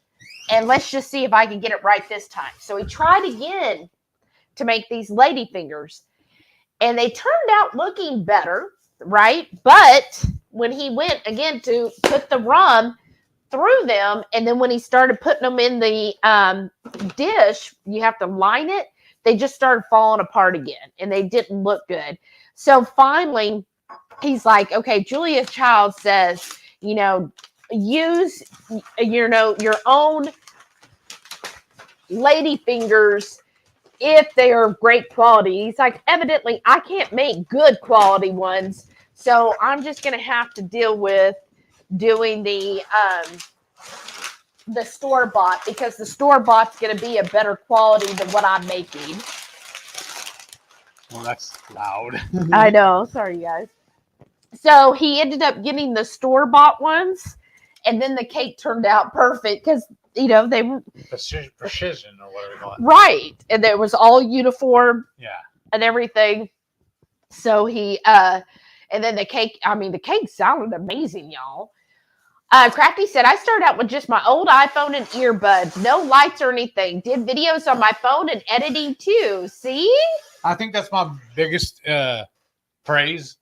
and let's just see if I can get it right this time. So he tried again to make these ladyfingers and they turned out looking better, right? But when he went again to put the rum through them and then when he started putting them in the dish, you have to line it, they just started falling apart again and they didn't look good. So finally, he's like, okay, Julia Child says, use, your own ladyfingers if they are of great quality. He's like, evidently, I can't make good quality ones, so I'm just going to have to deal with doing the store-bought because the store-bought's going to be a better quality than what I'm making. Well, that's loud. I know. Sorry, guys. So he ended up getting the store-bought ones, and then the cake turned out perfect because, they were precision or whatever you call it. Right. And it was all uniform. Yeah. And everything. So he, and then the cake sounded amazing, y'all. Crafty said, I started out with just my old iPhone and earbuds, no lights or anything. Did videos on my phone and editing too. See? I think that's my biggest praise.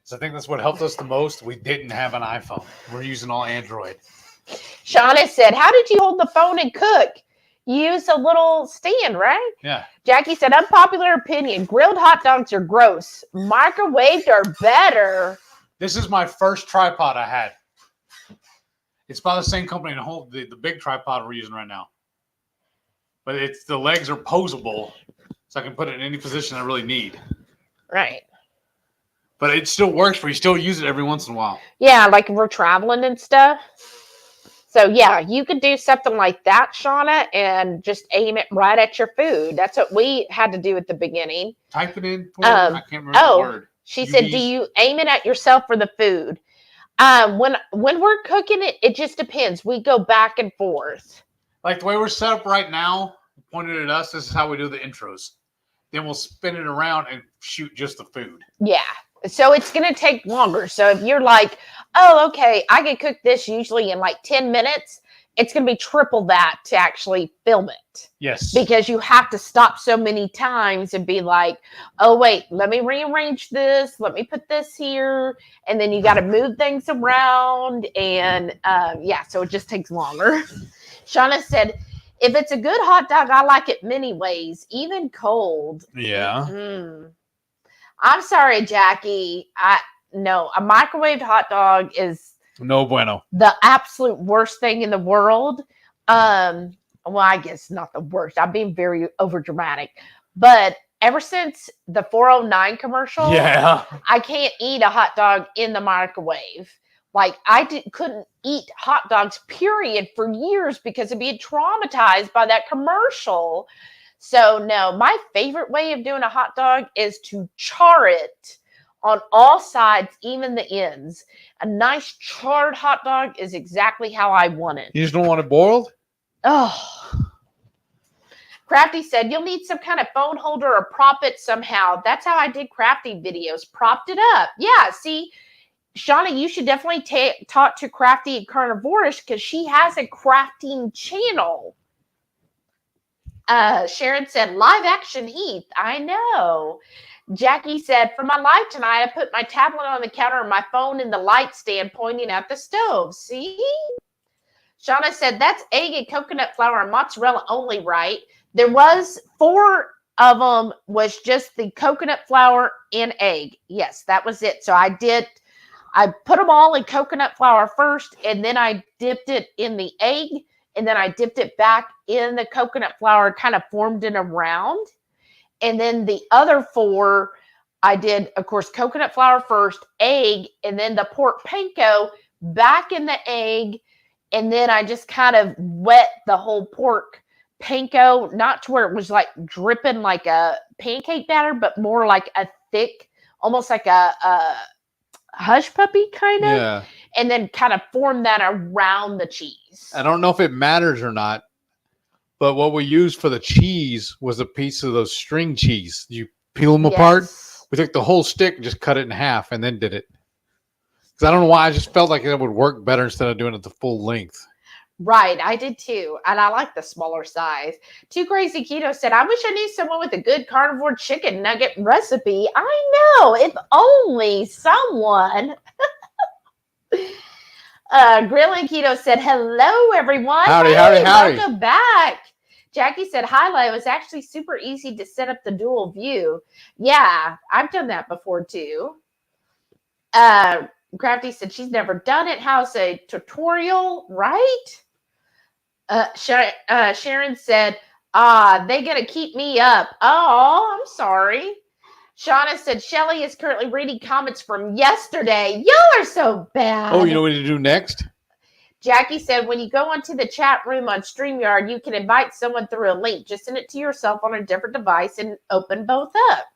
So I think that's what helped us the most. We didn't have an iPhone. We're using all Android. Shauna said, how did you hold the phone and cook? You use a little stand, right? Yeah. Jackie said, unpopular opinion. Grilled hot dogs are gross. Microwaved are better. This is my first tripod I had. It's by the same company and the big tripod we're using right now. But the legs are posable, so I can put it in any position I really need. Right. But it still works, but you still use it every once in a while. Yeah, like if we're traveling and stuff. So, yeah, you could do something like that, Shauna, and just aim it right at your food. That's what we had to do at the beginning. Type it in. I can't remember the word. She said, do you aim it at yourself or the food? When we're cooking it, it just depends. We go back and forth. Like the way we're set up right now, pointed at us, this is how we do the intros. Then we'll spin it around and shoot just the food. Yeah. So it's going to take longer. So if you're like, oh, okay, I can cook this usually in like 10 minutes. it's going to be triple that to actually film it. Yes. Because you have to stop so many times and be like, oh, wait, let me rearrange this. Let me put this here. And then you got to move things around. And so it just takes longer. Shauna said, if it's a good hot dog, I like it many ways, even cold. Yeah. Mm-hmm. I'm sorry, Jackie. No, a microwaved hot dog is no bueno. The absolute worst thing in the world. Well, I guess not the worst. I'm being very overdramatic. But ever since the 409 commercial, I can't eat a hot dog in the microwave. Like, couldn't eat hot dogs, period, for years because of being traumatized by that commercial. So, no, my favorite way of doing a hot dog is to char it on all sides, even the ends. A nice charred hot dog is exactly how I want it. You just don't want it boiled? Oh. Crafty said, you'll need some kind of phone holder or prop it somehow. That's how I did crafty videos. Propped it up. Yeah, see, Shauna, you should definitely talk to Crafty and Carnivorish because she has a crafting channel. Sharon said, live action Heath. I know. Jackie said, for my live tonight, I put my tablet on the counter and my phone in the light stand pointing at the stove. See? Shauna said, that's egg and coconut flour and mozzarella only, right? There was 4 of them was just the coconut flour and egg. Yes, that was it. So I put them all in coconut flour first, and then I dipped it in the egg, and then I dipped it back in the coconut flour, kind of formed in a round. And then the other 4, I did, of course, coconut flour first, egg, and then the pork panko back in the egg. And then I just kind of wet the whole pork panko, not to where it was like dripping like a pancake batter, but more like a thick, almost like a hush puppy kind of. Yeah. And then kind of form that around the cheese. I don't know if it matters or not, but what we used for the cheese was a piece of those string cheese. You peel them apart. We took the whole stick and just cut it in half and then did it. Because I don't know why. I just felt like it would work better instead of doing it the full length. Right. I did too. And I like the smaller size. Too Crazy Keto said, I wish I knew someone with a good carnivore chicken nugget recipe. I know. If only someone. Grilling Keto said, hello, everyone. Howdy. Welcome back. Jackie said, hi, it was actually super easy to set up the dual view. Yeah, I've done that before too. Crafty said she's never done it. How's a tutorial, right? Sharon said, they gonna keep me up. Oh, I'm sorry. Shauna said, Shelly is currently reading comments from yesterday. Y'all are so bad. Oh, you know what to do next? Jackie said, when you go onto the chat room on StreamYard, you can invite someone through a link. Just send it to yourself on a different device and open both up.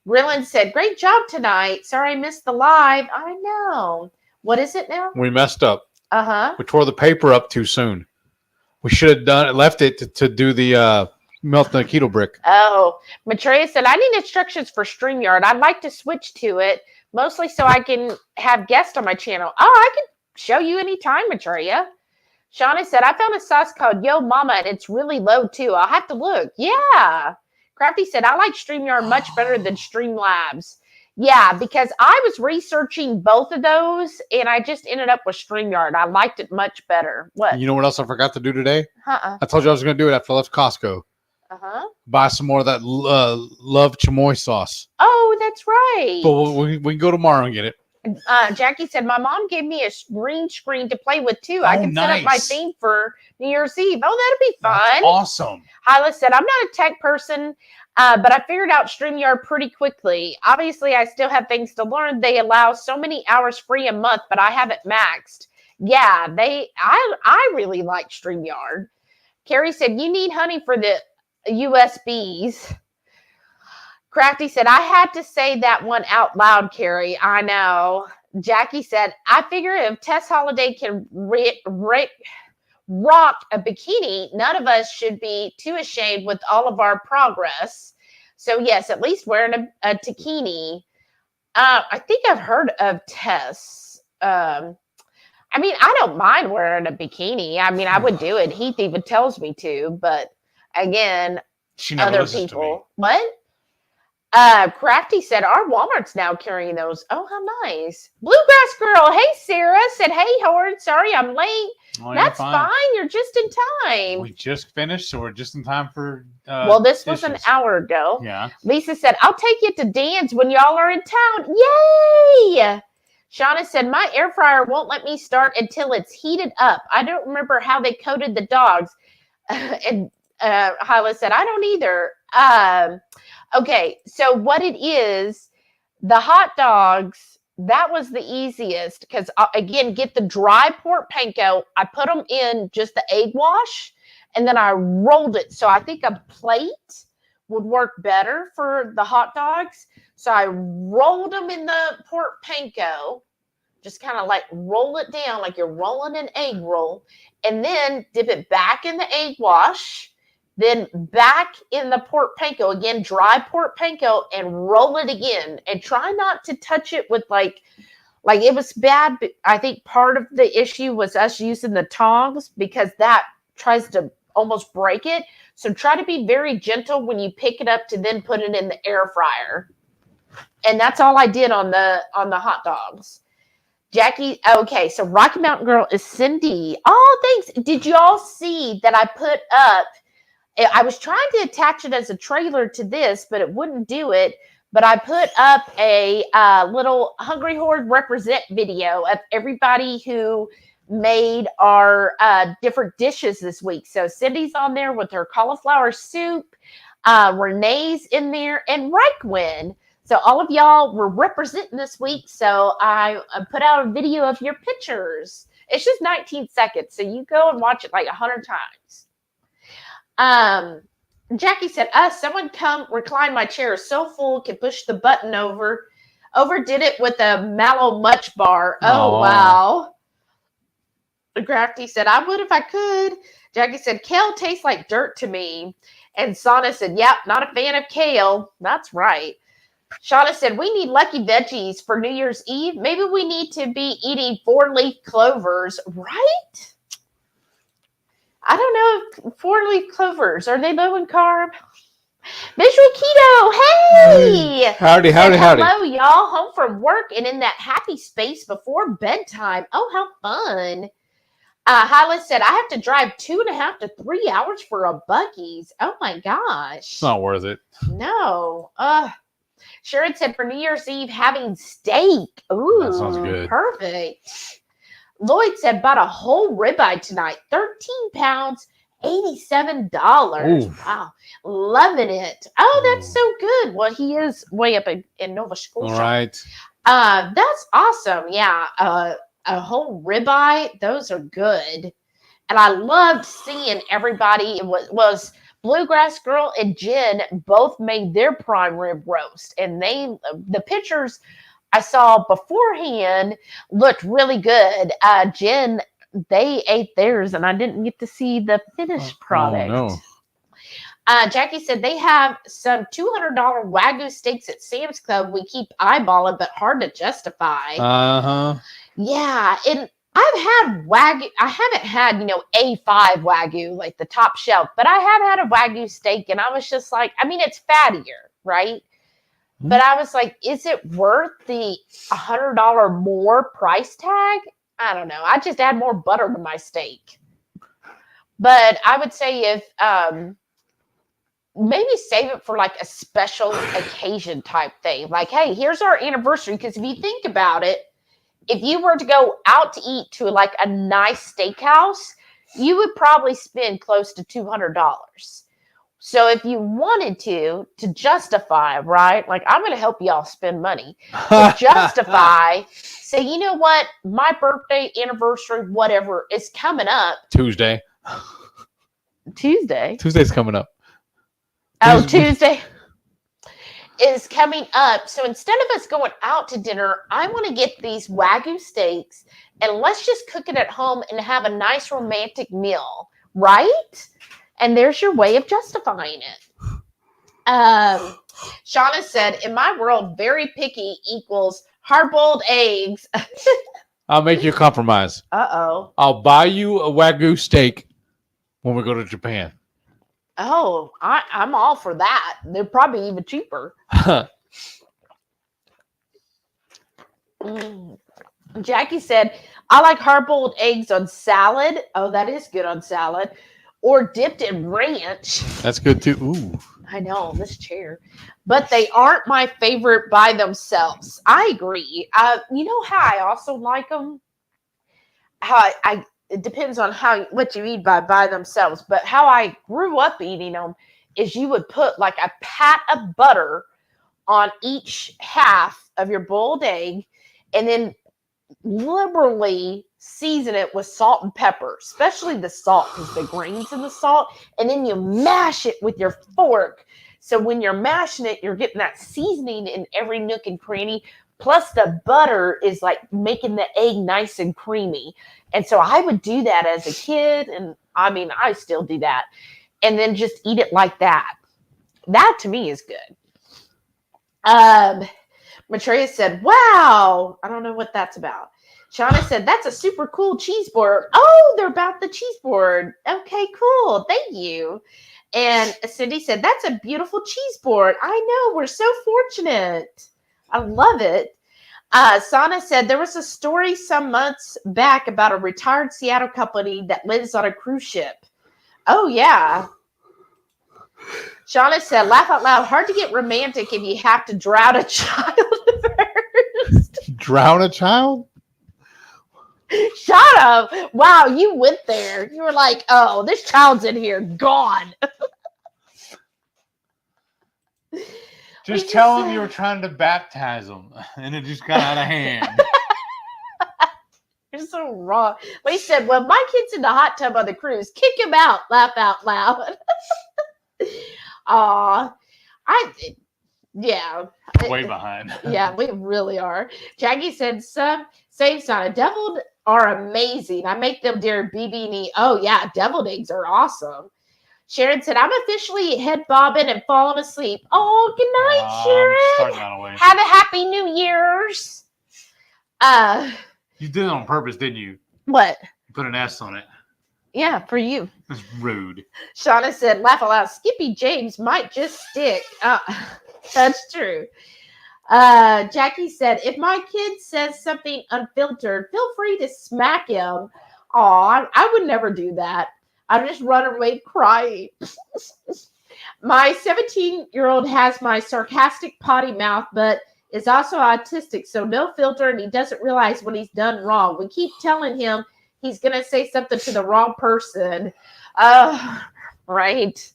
Grillen said, great job tonight. Sorry I missed the live. I know. What is it now? We messed up. Uh-huh. We tore the paper up too soon. We should have left it to do the melt the keto brick. Oh, Matreya said, I need instructions for StreamYard. I'd like to switch to it, mostly so I can have guests on my channel. Oh, I can show you anytime, Matreya. Shauna said, I found a sauce called Yo Mama, and it's really low, too. I'll have to look. Yeah. Crafty said, I like StreamYard much better than Streamlabs. Yeah, because I was researching both of those, and I just ended up with StreamYard. I liked it much better. What? You know what else I forgot to do today? Uh-uh. I told you I was going to do it after I left Costco. Uh-huh. Buy some more of that Love Chamoy sauce. Oh, that's right. But we can go tomorrow and get it. Jackie said, my mom gave me a green screen to play with, too. I can set up my theme for New Year's Eve. Oh, that'd be fun. That's awesome. Hyla said, I'm not a tech person, but I figured out StreamYard pretty quickly. Obviously, I still have things to learn. They allow so many hours free a month, but I haven't maxed. Yeah, I really like StreamYard. Carrie said, you need honey for the USBs. Crafty said, I had to say that one out loud, Carrie. I know. Jackie said, I figure if Tess Holiday can rock a bikini, none of us should be too ashamed with all of our progress. So, yes, at least wearing a bikini. I think I've heard of Tess. I mean, I don't mind wearing a bikini. I mean, I would do it. Heath even tells me to, but again, She never other listens people. to me. What? Crafty said our Walmart's now carrying those. Oh, how nice. Bluegrass Girl. Hey, Sara said, hey, Horde. Sorry, I'm late. Oh, That's fine. You're just in time. We just finished, so we're just in time for well, this dishes. was an hour ago. Yeah. Lisa said, I'll take you to Dan's when y'all are in town. Yay! Shauna said, my air fryer won't let me start until it's heated up. I don't remember how they coated the dogs. And Hyla said, I don't either. Okay, so what it is, the hot dogs, that was the easiest because, again, get the dry pork panko. I put them in just the egg wash, and then I rolled it. So I think a plate would work better for the hot dogs. So I rolled them in the pork panko, just kind of like roll it down like you're rolling an egg roll, and then dip it back in the egg wash, then back in the pork panko, again, dry pork panko, and roll it again. And try not to touch it with like it was bad. But I think part of the issue was us using the tongs because that tries to almost break it. So try to be very gentle when you pick it up to then put it in the air fryer. And that's all I did on the hot dogs. Jackie, okay, so Rocky Mountain Girl is Cindy. Oh, thanks. Did you all see that I put up? I was trying to attach it as a trailer to this, but it wouldn't do it. But I put up a little Hungry Horde represent video of everybody who made our different dishes this week. So Cindy's on there with her cauliflower soup. Renee's in there, and Reichwin. So all of y'all were representing this week. So I put out a video of your pictures. It's just 19 seconds. So you go and watch it like 100 times. Jackie said, someone come recline my chair so full can push the button over. Overdid it with a mallow much bar. Oh, wow. Crafty said, I would if I could. Jackie said, kale tastes like dirt to me. And Sana said, yep, not a fan of kale. That's right. Shauna said, we need lucky veggies for New Year's Eve. Maybe we need to be eating 4-leaf clovers, right? I don't know if 4-leaf clovers, are they low in carb? Visual Keto, hey! Howdy. Hello, y'all. Home from work and in that happy space before bedtime. Oh, how fun. Hyla said, I have to drive 2.5 to 3 hours for a Buc-ee's. Oh, my gosh. It's not worth it. No. Sharon said, for New Year's Eve, having steak. Ooh, that sounds good. Perfect. Lloyd said, bought a whole ribeye tonight. 13 pounds, $87. Ooh. Wow. Loving it. Oh, that's so good. Well, he is way up in Nova Scotia. All right. That's awesome. Yeah. A whole ribeye. Those are good. And I loved seeing everybody. It was Bluegrass Girl and Jen both made their prime rib roast. And the pictures I saw beforehand looked really good. Jen, they ate theirs, and I didn't get to see the finished product. Oh, no. Jackie said they have some $200 Wagyu steaks at Sam's Club. We keep eyeballing, but hard to justify. Uh-huh. Yeah, and I've had Wagyu. I haven't had, A5 Wagyu, like the top shelf, but I have had a Wagyu steak, and I was just like, I mean, it's fattier, right? But I was like, is it worth the $100 more price tag? I don't know. I just add more butter to my steak. But I would say if maybe save it for like a special occasion type thing. Like, hey, here's our anniversary. Because if you think about it, if you were to go out to eat to like a nice steakhouse, you would probably spend close to $200. So if you wanted to justify, right? Like, I'm going to help y'all spend money. To justify, say, you know what? My birthday, anniversary, whatever is coming up. Tuesday. Tuesday's coming up. Oh, Tuesday is coming up. So instead of us going out to dinner, I want to get these Wagyu steaks and let's just cook it at home and have a nice romantic meal, right? And there's your way of justifying it. Shauna said, in my world, very picky equals hard-boiled eggs. I'll make you a compromise. Uh-oh. I'll buy you a Wagyu steak when we go to Japan. Oh, I'm all for that. They're probably even cheaper. Jackie said, I like hard-boiled eggs on salad. Oh, that is good on salad. Or dipped in ranch. That's good too. Ooh. I know, this chair. But they aren't my favorite by themselves. I agree. You know how I also like them? How it depends on what you eat by themselves. But how I grew up eating them is you would put like a pat of butter on each half of your boiled egg and then liberally season it with salt and pepper, especially the salt because the grains in the salt, and then you mash it with your fork. So when you're mashing it, you're getting that seasoning in every nook and cranny, plus the butter is like making the egg nice and creamy. And so I would do that as a kid, and I mean I still do that, and then just eat it like that. That to me is good. Matreya said, wow, I don't know what that's about. Shauna said, that's a super cool cheese board. Oh, they're about the cheese board. Okay, cool. Thank you. And Cindy said, that's a beautiful cheese board. I know. We're so fortunate. I love it. Sana said, there was a story some months back about a retired Seattle company that lives on a cruise ship. Oh, yeah. Shauna said, laugh out loud. Hard to get romantic if you have to drown a child first. Drown a child? Shut up. Wow, you went there. You were like, oh, this child's in here. Gone. Just tell him you were trying to baptize him, and it just got out of hand. You're so wrong. We said, well, my kid's in the hot tub on the cruise. Kick him out. Laugh out loud. Yeah. Way behind. Yeah, we really are. Jackie said, same Sana. Deviled are amazing. I make them during BB&E. Oh, yeah. Deviled eggs are awesome. Sharon said, I'm officially head bobbing and falling asleep. Oh, good night, Sharon. Have a happy New Year's. You did it on purpose, didn't you? What? You put an S on it. Yeah, for you. That's rude. Shauna said, laugh aloud. Skippy James might just stick. That's true. Jackie said, if my kid says something unfiltered, feel free to smack him. Aw, I would never do that. I'd just run away crying. My 17-year-old has my sarcastic potty mouth, but is also autistic, so no filter, and he doesn't realize when he's done wrong. We keep telling him he's going to say something to the wrong person. Right.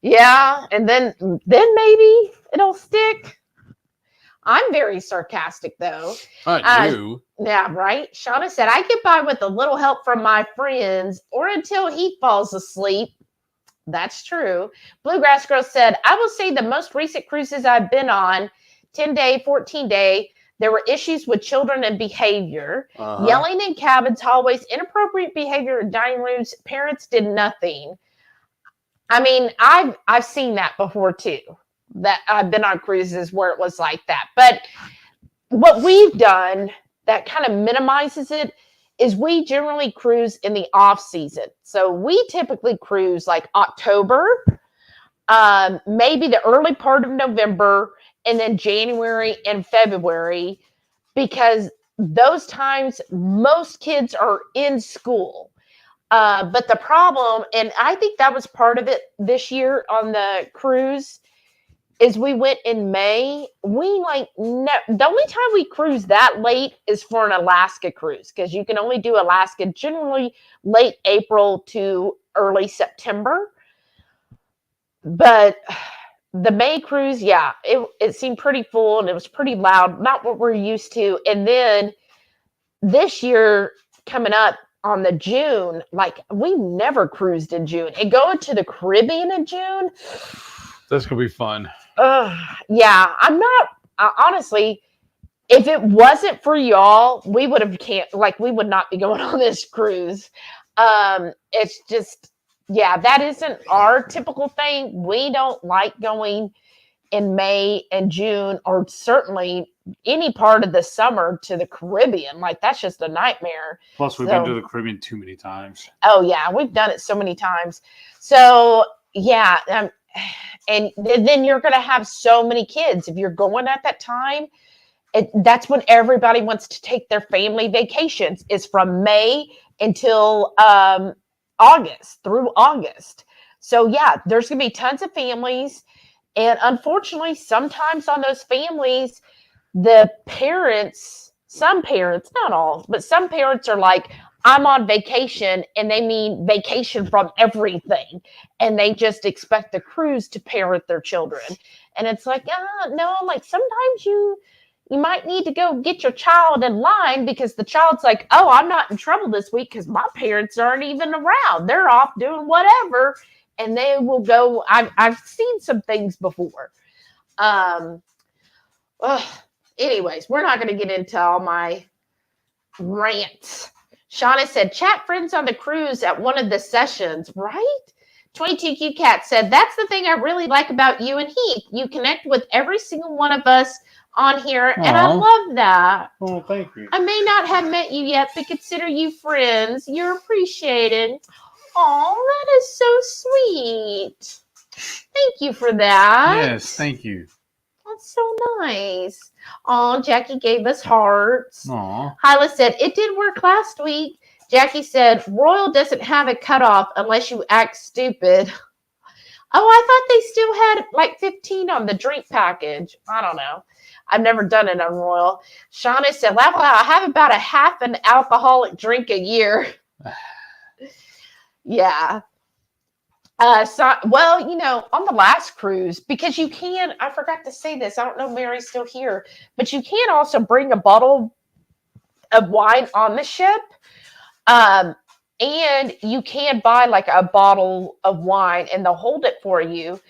Yeah, and then maybe it'll stick. I'm very sarcastic, though. You. Yeah, right. Shauna said, I get by with a little help from my friends or until he falls asleep. That's true. Bluegrass Girl said, I will say the most recent cruises I've been on, 10-day, 14-day, there were issues with children and behavior, yelling in cabins, hallways, inappropriate behavior in dining rooms. Parents did nothing. I mean, I've seen that before too. That I've been on cruises where it was like that. But what we've done that kind of minimizes it is we generally cruise in the off season. So we typically cruise like October, maybe the early part of November, and then January and February, because those times most kids are in school. But the problem, and I think that was part of it this year on the cruise, is we went in May. The only time we cruise that late is for an Alaska cruise, because you can only do Alaska generally late April to early September. But the May cruise, yeah, it seemed pretty full and it was pretty loud, not what we're used to. And then this year coming up on the June, like we never cruised in June. And going to the Caribbean in June, that's gonna be fun. Yeah, I'm not honestly. If it wasn't for y'all, we would not be going on this cruise. It's just, yeah, that isn't our typical thing. We don't like going in May and June, or certainly any part of the summer to the Caribbean. Like, that's just a nightmare. Plus, we've been to the Caribbean too many times. Oh, yeah. We've done it so many times. So, yeah. And then you're going to have so many kids. If you're going at that time, that's when everybody wants to take their family vacations. Is from May until August, through August. So, yeah, there's going to be tons of families. And unfortunately, sometimes on those families, the parents, some parents, not all, but some parents are like, I'm on vacation, and they mean vacation from everything. And they just expect the cruise to parent their children. And it's like, no, like sometimes you might need to go get your child in line because the child's like, oh, I'm not in trouble this week because my parents aren't even around. They're off doing whatever. And they will go. I've seen some things before. Anyways, we're not going to get into all my rants. Shauna said, chat friends on the cruise at one of the sessions, right? 22Q Cat said, that's the thing I really like about you and Heath. You connect with every single one of us on here, and I love that. Oh, thank you. I may not have met you yet, but consider you friends. You're appreciated. Oh, that is so sweet. Thank you for that. Yes, thank you. That's so nice. Oh, Jackie gave us hearts. Aw. Hyla said, it did work last week. Jackie said, Royal doesn't have a cutoff unless you act stupid. Oh, I thought they still had like 15 on the drink package. I don't know. I've never done it on Royal. Shauna said, well, I have about a half an alcoholic drink a year. Yeah. Well, on the last cruise, because you can, I forgot to say this. I don't know if Mary's still here, but you can also bring a bottle of wine on the ship. And you can buy like a bottle of wine and they'll hold it for you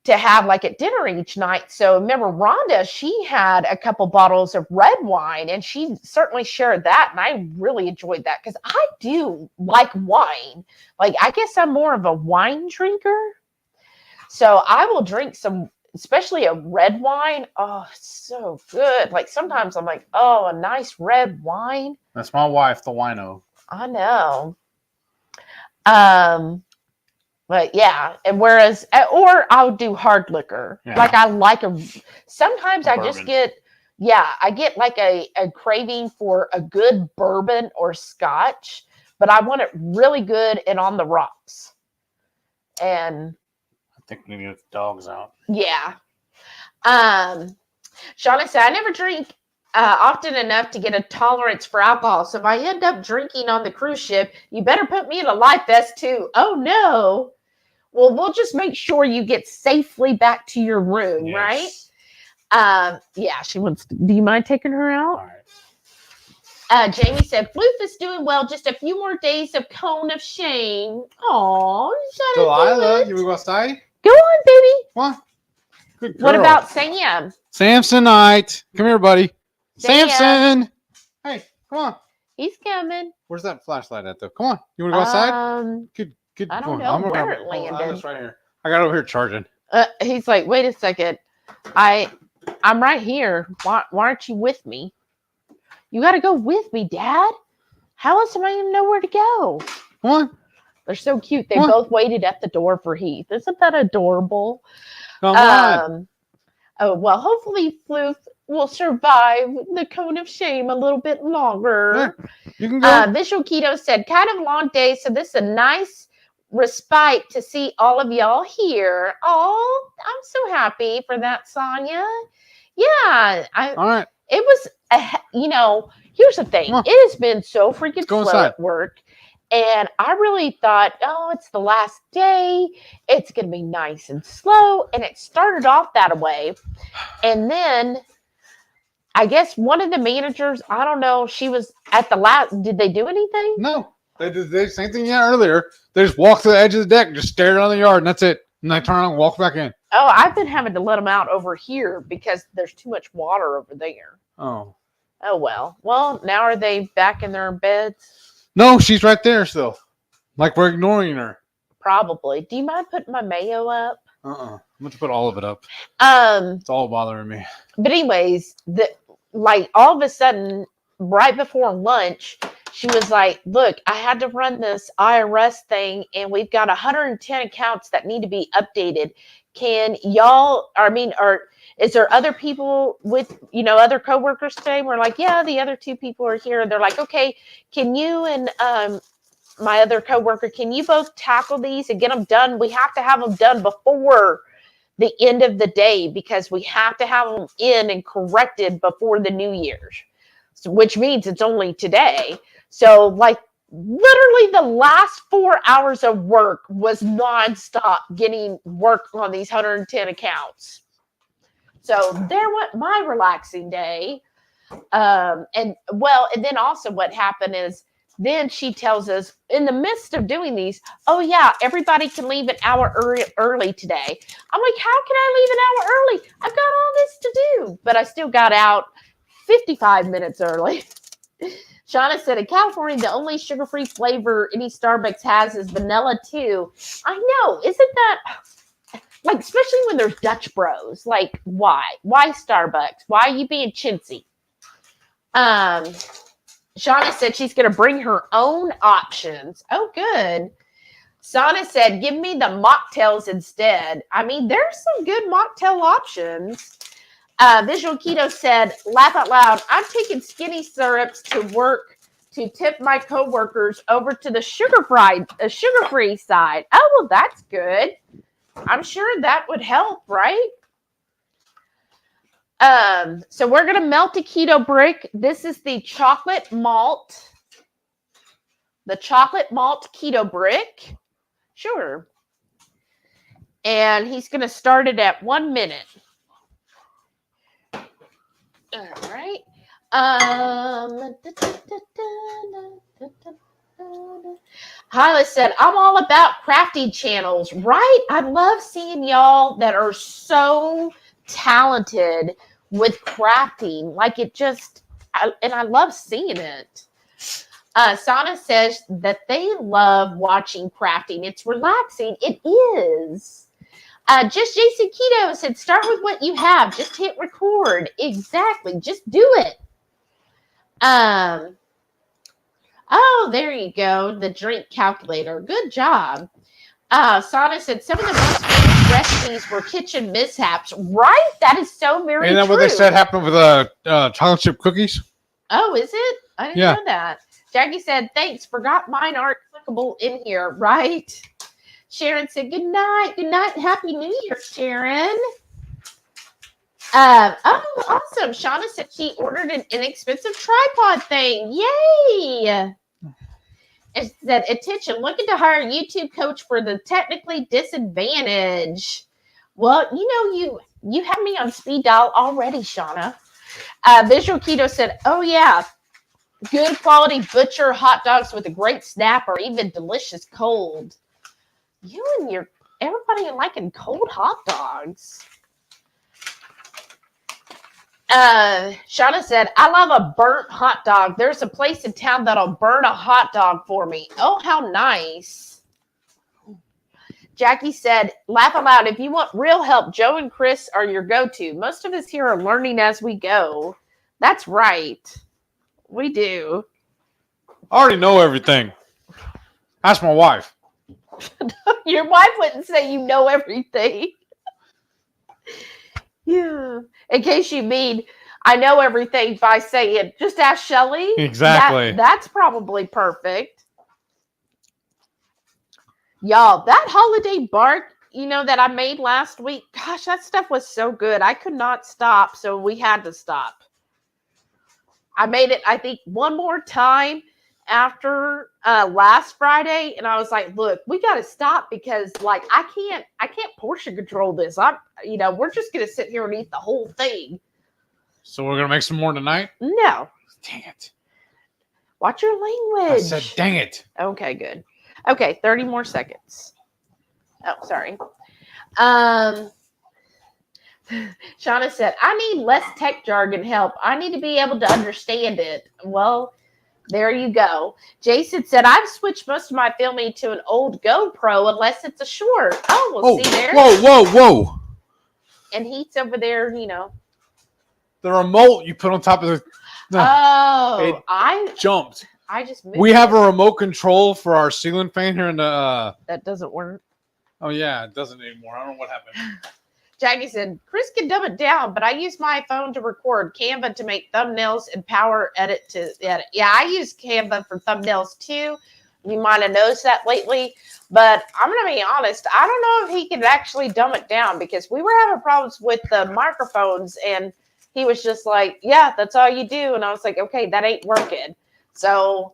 to have like at dinner each night. So remember Rhonda, she had a couple bottles of red wine and she certainly shared that. And I really enjoyed that because I do like wine. Like, I guess I'm more of a wine drinker. So I will drink some, especially a red wine. Oh, it's so good. Like sometimes I'm like, oh, a nice red wine. That's my wife, the wino. I know. But yeah, and whereas, or I'll do hard liquor. Yeah. Like I like sometimes I just get, I get like a craving for a good bourbon or scotch, but I want it really good and on the rocks. And I think we need to get the dogs out. Yeah. Shauna said, I never drink often enough to get a tolerance for alcohol. So if I end up drinking on the cruise ship, you better put me in a life vest too. Oh no. Well, we'll just make sure you get safely back to your room, yes. Right? Yeah, she wants to, do you mind taking her out? All right. Jamie said, Floof is doing well. Just a few more days of cone of shame. Aw, Delilah, you want to go outside? Go on, baby. What? Good girl. What about Sam? Samsonite. Come here, buddy. Samson. Hey, come on. He's coming. Where's that flashlight at, though? Come on. You want to go outside? Good. I don't know where it landed. It's right here. I got it over here charging. He's like, wait a second. I'm right here. Why aren't you with me? You got to go with me, Dad. How else am I going to know where to go? Come on. They're so cute. They both waited at the door for Heath. Isn't that adorable? Come on. Oh, well, hopefully Floof will survive the cone of shame a little bit longer. Yeah, you can go. Visual Keto said, kind of long day, so this is a nice respite to see all of y'all here. Oh, I'm so happy for that, Sonia. Yeah. All right. It was, here's the thing. It has been so freaking slow at work. And I really thought, oh, it's the last day. It's going to be nice and slow. And it started off that way. And then I guess one of the managers, I don't know, she was at the last. Did they do anything? No. They did the same thing earlier. They just walked to the edge of the deck and just stared on the yard, and that's it. And they turn around and walk back in. Oh, I've been having to let them out over here because there's too much water over there. Oh. Oh, well. Well, now are they back in their beds? No, she's right there still. Like we're ignoring her. Probably. Do you mind putting my mayo up? I'm going to put all of it up. It's all bothering me. But anyways, all of a sudden, right before lunch, she was like, look, I had to run this IRS thing, and we've got 110 accounts that need to be updated. Can y'all, or is there other people with, other coworkers today? We're like, yeah, the other two people are here. They're like, okay, can you and my other coworker, can you both tackle these and get them done? We have to have them done before the end of the day because we have to have them in and corrected before the New Year's, which means it's only today. So literally the last 4 hours of work was nonstop getting work on these 110 accounts. So there went my relaxing day. And then also what happened is then she tells us in the midst of doing these, oh yeah, everybody can leave an hour early today. I'm like, how can I leave an hour early? I've got all this to do. But I still got out 55 minutes early. Shauna said, in California, the only sugar-free flavor any Starbucks has is vanilla too. I know. Isn't that, especially when there's Dutch bros. Why? Why Starbucks? Why are you being chintzy? Shauna said she's going to bring her own options. Oh, good. Sana said, give me the mocktails instead. There's some good mocktail options. Visual Keto said, laugh out loud, I'm taking skinny syrups to work to tip my coworkers over to the sugar-free side. Oh, well, that's good. I'm sure that would help, right? So we're going to melt a keto brick. This is the chocolate malt keto brick. Sure. And he's going to start it at 1 minute. All right. Hyla said, I'm all about crafting channels, right? I love seeing y'all that are so talented with crafting. And I love seeing it. Sana says that they love watching crafting. It's relaxing. It is. Just Jason Keto said, start with what you have. Just hit record. Exactly. Just do it. Oh, there you go. The drink calculator. Good job. Sana said some of the most famous recipes were kitchen mishaps. Right? That is so very true. Isn't that what they said happened with chocolate chip cookies? Oh, is it? I didn't know that. Jackie said, thanks. Forgot mine aren't clickable in here. Right? Sharon said, good night. Good night. Happy New Year, Sharon. Oh, awesome. Shauna said she ordered an inexpensive tripod thing. Yay. It said, attention, looking to hire a YouTube coach for the technically disadvantaged. Well, you have me on speed dial already, Shauna. Visual Keto said, oh, yeah. Good quality butcher hot dogs with a great snap or even delicious cold. You and everybody liking cold hot dogs. Shauna said, I love a burnt hot dog. There's a place in town that'll burn a hot dog for me. Oh, how nice. Jackie said, laugh aloud. If you want real help, Joe and Chris are your go-to. Most of us here are learning as we go. That's right. We do. I already know everything. Ask my wife. Your wife wouldn't say you know everything. Yeah. In case you mean I know everything by saying, just ask Shelly. Exactly. That's probably perfect. Y'all, that holiday bark, that I made last week, gosh, that stuff was so good. I could not stop, so we had to stop. I made it, I think, one more time after last Friday, and I was like, look, we got to stop because I can't portion control this. We're just going to sit here and eat the whole thing. So we're going to make some more tonight? No. Dang it. Watch your language. I said, dang it. Okay, good. Okay, 30 more seconds. Oh, sorry. Shauna said, I need less tech jargon help. I need to be able to understand it. Well, There you go. Jason said, I've switched most of my filming to an old GoPro unless it's a short. Oh, we'll see there. Whoa. And Heath's over there, The remote you put on top of I jumped. I just moved We have a remote control for our ceiling fan here in the... That doesn't work. Oh, yeah, it doesn't anymore. I don't know what happened. Jackie said, Chris can dumb it down, but I use my phone to record, Canva to make thumbnails, and Power Edit to edit. Yeah, I use Canva for thumbnails too. You might have noticed that lately, but I'm going to be honest. I don't know if he can actually dumb it down because we were having problems with the microphones, and he was just like, yeah, that's all you do. And I was like, okay, that ain't working. So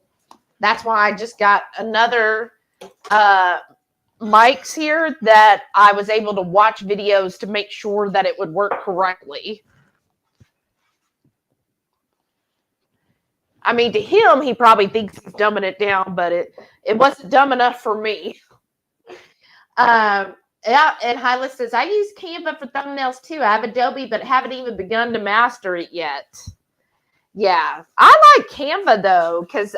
that's why I just got another mics here that I was able to watch videos to make sure that it would work correctly. I mean, to him, he probably thinks he's dumbing it down, but it wasn't dumb enough for me. Yeah, and Hyla says, I use Canva for thumbnails too. I have Adobe, but haven't even begun to master it yet. Yeah, I like Canva though, because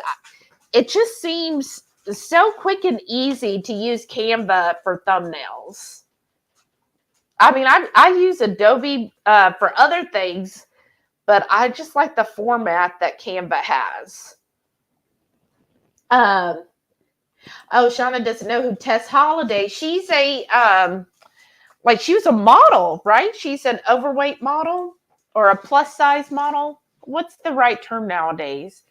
it just seems so quick and easy to use Canva for thumbnails. I mean, I use Adobe for other things, but I just like the format that Canva has. Oh, Shauna doesn't know who Tess Holiday. She's a she was a model, right? She's an overweight model or a plus size model. What's the right term nowadays?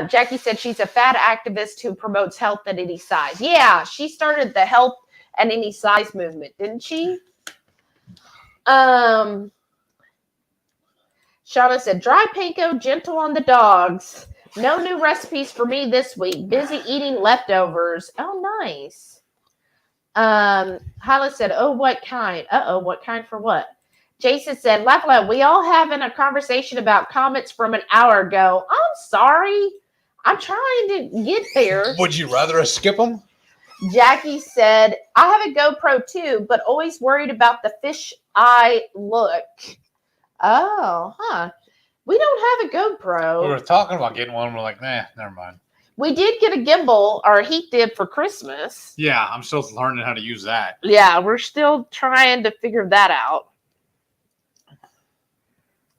Jackie said she's a fat activist who promotes health at any size. Yeah, she started the health at any size movement, didn't she? Shauna said, dry panko, gentle on the dogs. No new recipes for me this week. Busy eating leftovers. Oh, nice. Hyla said, oh, what kind? Uh-oh, what kind for what? Jason said, Lafla, we all having a conversation about comments from an hour ago. I'm sorry. I'm trying to get there. Would you rather skip them? Jackie said, I have a GoPro too, but always worried about the fish eye look. Oh, huh. We don't have a GoPro. We were talking about getting one. We're like, nah, never mind. We did get a gimbal, or Heath did for Christmas. Yeah, I'm still learning how to use that. Yeah, we're still trying to figure that out.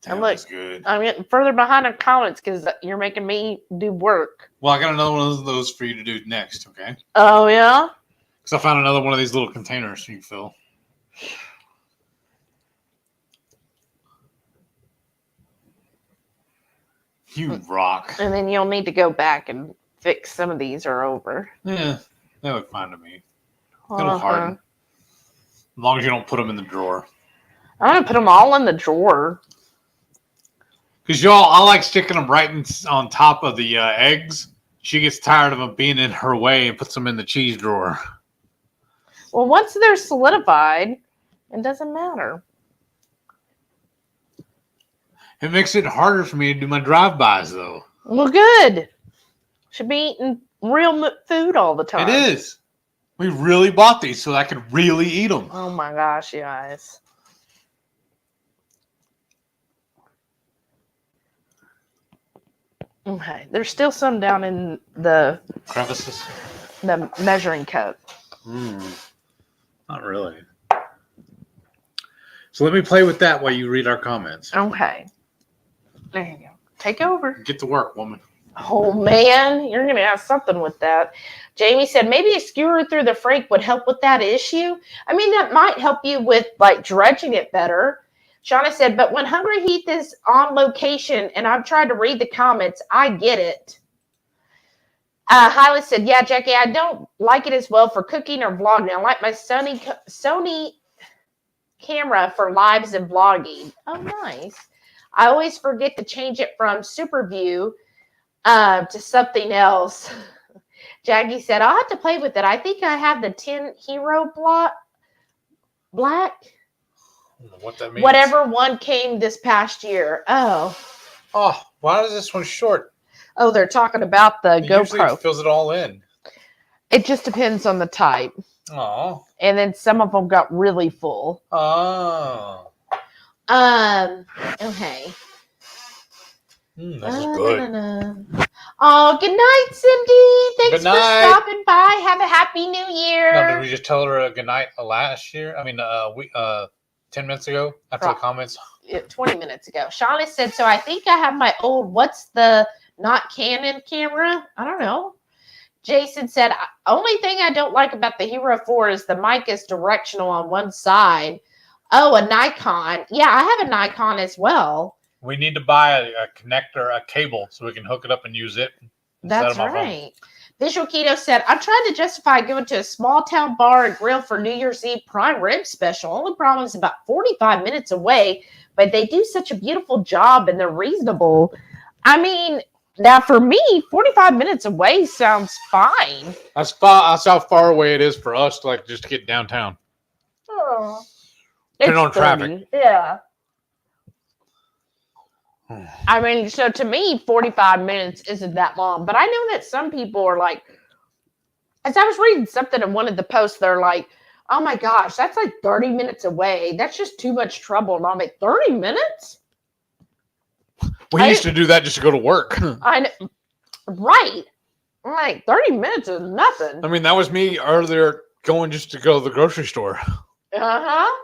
That looks good. I'm getting further behind on comments because you're making me do work. Well, I got another one of those for you to do next, okay? Oh, yeah? Because I found another one of these little containers you can fill. You rock. And then you'll need to go back and fix some of these are over. Yeah, they look fine to me. It'll harden. As long as you don't put them in the drawer. I'm going to put them all in the drawer. Because, y'all, I like sticking them right on top of the eggs. She gets tired of them being in her way and puts them in the cheese drawer. Well, once they're solidified, it doesn't matter. It makes it harder for me to do my drive-bys, though. Well, good. Should be eating real food all the time. It is. We really bought these so I could really eat them. Oh, my gosh, you guys. Okay, there's still some down in the crevices, the measuring cup. Not really. So let me play with that while you read our comments. Okay. There you go. Take over. Get to work, woman. Oh, man. You're going to have something with that. Jamie said, maybe a skewer through the Frank would help with that issue. I mean, that might help you with, dredging it better. Shauna said, but when HungryHeath is on location and I'm trying to read the comments, I get it. Hyla said, yeah, Jackie, I don't like it as well for cooking or vlogging. I like my Sony camera for lives and vlogging. Oh, nice. I always forget to change it from Super View to something else. Jackie said, I'll have to play with it. I think I have the 10 Hero Black. What that means. Whatever one came this past year. Oh, why is this one short? Oh, they're talking about the GoPro. Usually it fills it all in. It just depends on the type. Oh. And then some of them got really full. Oh. Okay. This is good. Oh, good night, Cindy. Thanks Good night. for stopping by. Have a happy new year. No, did we just tell her a good night last year? 10 minutes ago after the comments? 20 minutes ago. Shauna said, so I think I have my old, what's the not Canon camera? I don't know. Jason said, only thing I don't like about the Hero 4 is the mic is directional on one side. Oh, a Nikon. Yeah, I have a Nikon as well. We need to buy a connector, a cable, so we can hook it up and use it. That's right. Visual Keto said, I'm trying to justify going to a small town bar and grill for New Year's Eve prime rib special. Only problem is about 45 minutes away, but they do such a beautiful job and they're reasonable. I mean, now for me, 45 minutes away sounds fine. That's how far away it is for us to just to get downtown. Oh, depending on traffic. Yeah. I mean, so to me, 45 minutes isn't that long. But I know that some people are like, as I was reading something in one of the posts, they're like, oh my gosh, that's like 30 minutes away. That's just too much trouble. And I'm like, 30 minutes? We used to do that just to go to work. I know. Right. I'm like, 30 minutes is nothing. I mean, that was me earlier going just to go to the grocery store. Uh-huh.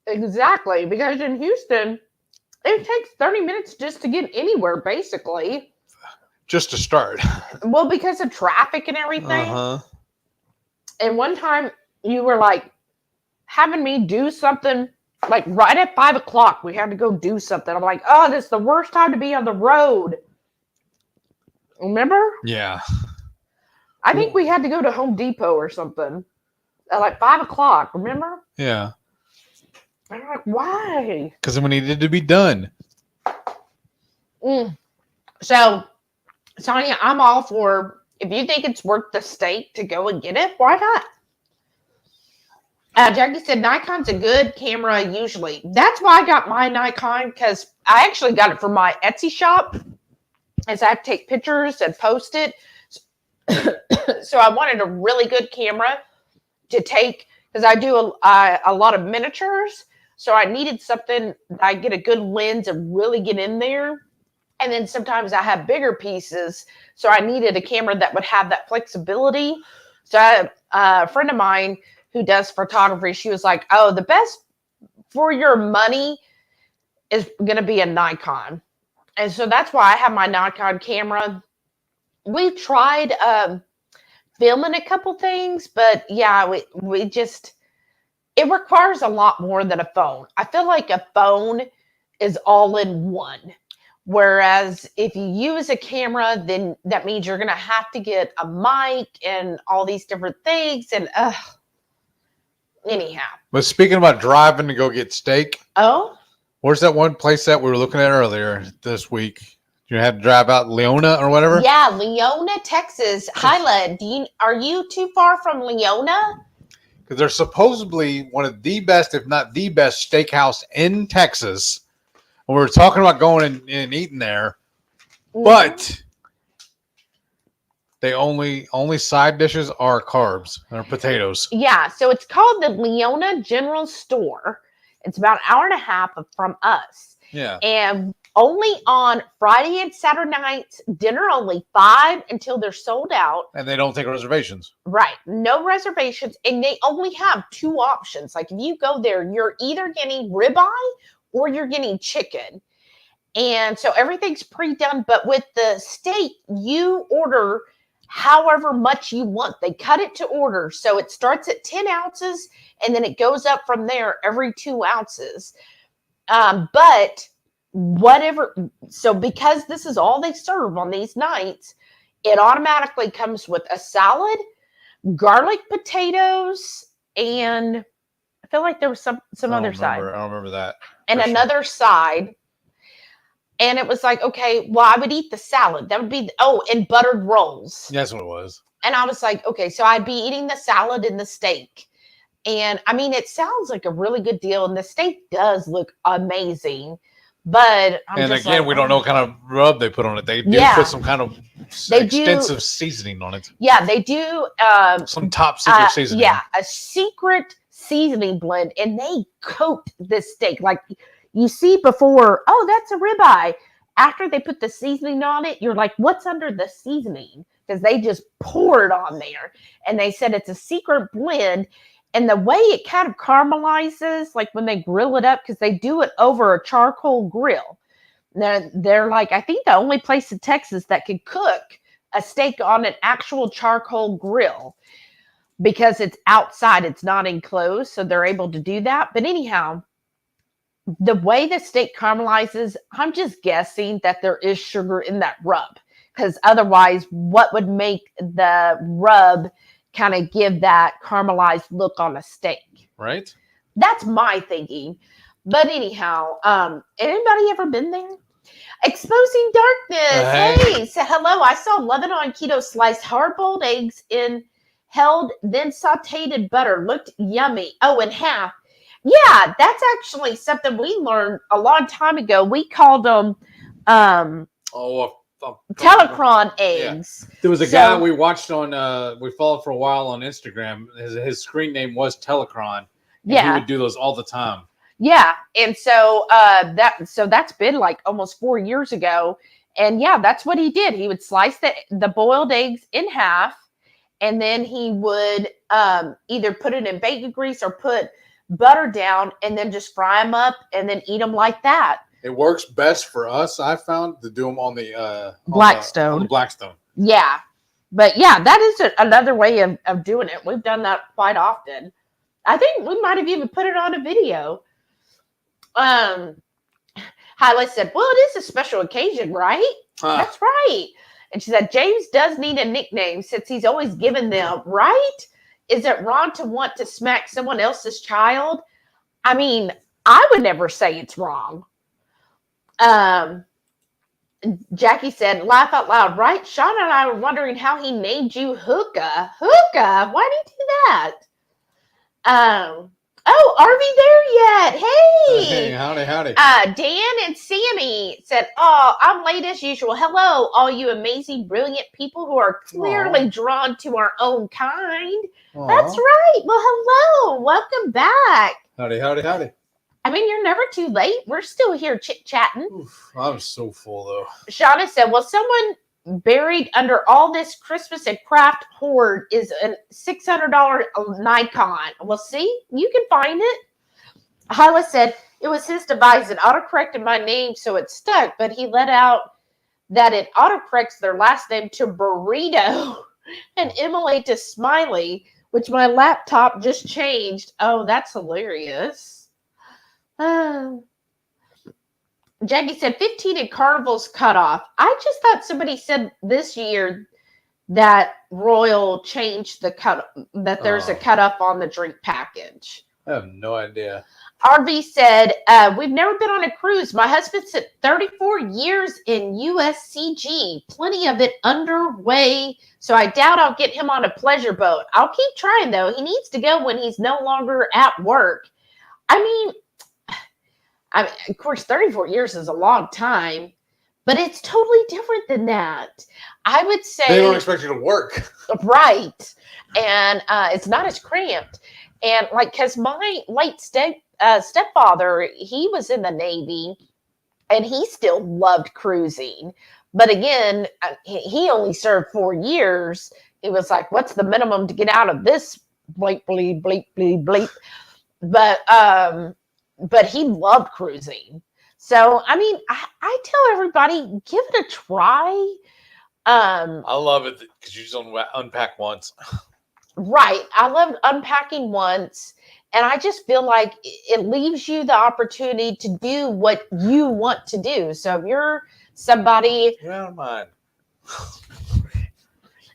Exactly. Because in Houston, it takes 30 minutes just to get anywhere, basically. Just to start. Well, because of traffic and everything. Uh-huh. And one time you were like having me do something like right at 5 o'clock. We had to go do something. I'm like, oh, this is the worst time to be on the road. Remember? Yeah. I think we had to go to Home Depot or something at like 5 o'clock. Remember? Yeah. I'm like, why? Because we needed to be done. So, Sonia, I'm all for, if you think it's worth the steak to go and get it, why not? Jackie said Nikon's a good camera usually. That's why I got my Nikon, because I actually got it from my Etsy shop, as I have to take pictures and post it. So I wanted a really good camera to take, because I do a lot of miniatures. So I needed something that I get a good lens and really get in there. And then sometimes I have bigger pieces. So I needed a camera that would have that flexibility. So a friend of mine who does photography, she was like, oh, the best for your money is going to be a Nikon. And so that's why I have my Nikon camera. We tried filming a couple things, but yeah, we just, it requires a lot more than a phone. I feel like a phone is all in one. Whereas if you use a camera, then that means you're going to have to get a mic and all these different things. And anyhow. But speaking about driving to go get steak. Oh? Where's that one place that we were looking at earlier this week? You had to drive out Leona or whatever? Yeah, Leona, Texas. Hyla, are you too far from Leona? Because they're supposedly one of the best, if not the best, steakhouse in Texas. And we were talking about going and eating there, but they only side dishes are carbs. They're potatoes. Yeah, so it's called the Leona General Store. It's about an hour and a half from us. Yeah. And only on Friday and Saturday nights, dinner only 5 until they're sold out. And they don't take reservations. Right. No reservations. And they only have 2 options. Like if you go there, you're either getting ribeye or you're getting chicken. And so everything's pre-done. But with the steak, you order however much you want. They cut it to order. So it starts at 10 ounces and then it goes up from there every 2 ounces. But whatever, so because this is all they serve on these nights, it automatically comes with a salad, garlic potatoes, and I feel like there was some other side. I don't remember that. And another side. And it was like, okay, well, I would eat the salad. That would be, and buttered rolls. That's what it was. And I was like, okay, so I'd be eating the salad and the steak. And I mean, it sounds like a really good deal. And the steak does look amazing. But we don't know what kind of rub they put on it. They do put some kind of extensive seasoning on it. Yeah, they do. Some top secret seasoning. Yeah, a secret seasoning blend. And they coat this steak. Like you see before, oh, that's a ribeye. after they put the seasoning on it, you're like, what's under the seasoning? Because they just pour it on there. And they said it's a secret blend. And the way it kind of caramelizes, like when they grill it up, because they do it over a charcoal grill. They're like, I think the only place in Texas that can cook a steak on an actual charcoal grill, because it's outside, it's not enclosed, so they're able to do that. But anyhow, the way the steak caramelizes, I'm just guessing that there is sugar in that rub, because otherwise, what would make the rub kind of give that caramelized look on a steak? Right. That's my thinking. But anyhow, anybody ever been there? Exposing Darkness. Hey, so hello. I saw Lebanon Keto sliced hard-boiled eggs in held, then sauteed in butter. Looked yummy. Oh, in half. Yeah, that's actually something we learned a long time ago. We called them Telecron eggs. Yeah. There was a guy we watched on, we followed for a while on Instagram. His screen name was Telecron. Yeah. He would do those all the time. Yeah. And so that's been like almost 4 years ago. And yeah, that's what he did. He would slice the boiled eggs in half, and then he would either put it in bacon grease or put butter down and then just fry them up and then eat them like that. It works best for us, I found, to do them on the Blackstone. On the Blackstone. Yeah. But yeah, that is another way of doing it. We've done that quite often. I think we might have even put it on a video. Hyla said, well, it is a special occasion, right? That's right. And she said, James does need a nickname since he's always given them, right? Is it wrong to want to smack someone else's child? I mean, I would never say it's wrong. Jackie said, laugh out loud, right? Sean and I were wondering how he named you Hookah. Hookah? Why did he do that? Oh, are we there yet? Hey, howdy. Dan and Sammy said, oh, I'm late as usual. Hello, all you amazing, brilliant people who are clearly drawn to our own kind. Aww. That's right. Well, hello. Welcome back. Howdy. I mean, you're never too late. We're still here chit-chatting. I'm so full, though. Shauna said, well, someone buried under all this Christmas and craft hoard is a $600 Nikon. Well, see, you can find it. Hyla said, it was his device. It autocorrected my name, so it stuck, but he let out that it autocorrects their last name to Burrito and Emily to Smiley, which my laptop just changed. Oh, that's hilarious. Jackie said 15 and Carnival's cutoff. I just thought somebody said this year that Royal changed the cut, that there's a cutoff on the drink package. I have no idea. RV said, we've never been on a cruise. My husband spent 34 years in USCG. Plenty of it underway. So I doubt I'll get him on a pleasure boat. I'll keep trying, though. He needs to go when he's no longer at work. I mean, of course, 34 years is a long time, but it's totally different than that. I would say they don't expect you to work. Right. And it's not as cramped. And like, because my late stepfather, he was in the Navy and he still loved cruising. But again, he only served 4 years. He was like, what's the minimum to get out of this? Bleep, bleep, bleep, bleep, bleep. But he loved cruising. So, I mean, I tell everybody, give it a try. I love it because you just unpack once. Right. I love unpacking once. And I just feel like it leaves you the opportunity to do what you want to do. So if you're somebody... I don't mind.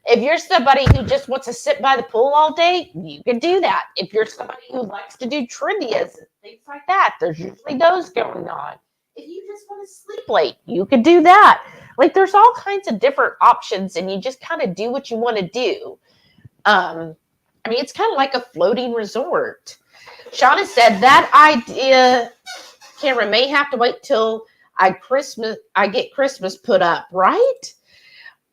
If you're somebody who just wants to sit by the pool all day, you can do that. If you're somebody who likes to do trivias and things like that, there's usually those going on. If you just want to sleep late, you can do that. Like, there's all kinds of different options, and you just kind of do what you want to do. I mean, it's kind of like a floating resort. Shauna said that idea, Cameron, may have to wait till I get Christmas put up, right?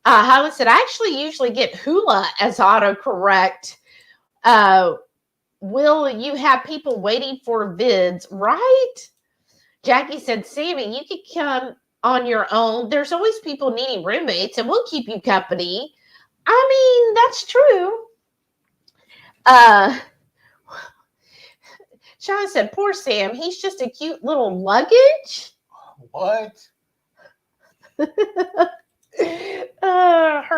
Hyla said, I actually usually get hula as autocorrect. Will you have people waiting for vids, right? Jackie said, Sammy, you could come on your own. There's always people needing roommates, and we'll keep you company. I mean, that's true. Sharon said, poor Sam, he's just a cute little luggage. What? Her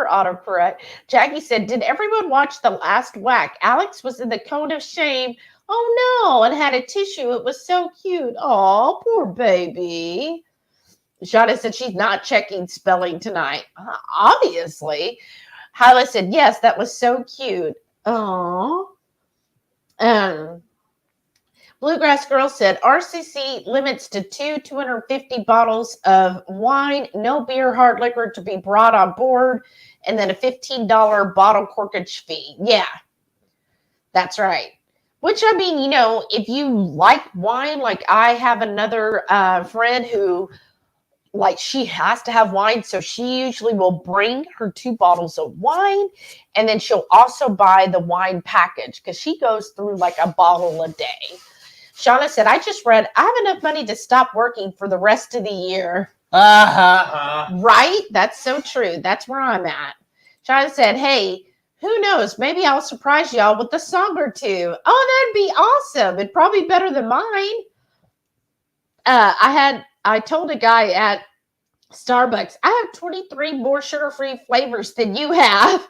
autocorrect. Jackie said, did everyone watch The Last Whack? Alex was in the cone of shame. Oh no, and had a tissue. It was so cute. Oh, poor baby. Shauna said she's not checking spelling tonight. Obviously. Hyla said, yes, that was so cute. Oh. Bluegrass Girl said, RCC limits to 250 bottles of wine, no beer, hard liquor to be brought on board, and then a $15 bottle corkage fee. Yeah, that's right. Which, I mean, you know, if you like wine, like I have another friend who, like, she has to have wine, so she usually will bring her 2 bottles of wine, and then she'll also buy the wine package because she goes through like a bottle a day. Shauna said, I just read, I have enough money to stop working for the rest of the year. Right? That's so true. That's where I'm at. Shauna said, hey, who knows? Maybe I'll surprise y'all with a song or 2. Oh, that'd be awesome. It'd probably be better than mine. I told a guy at Starbucks, I have 23 more sugar-free flavors than you have.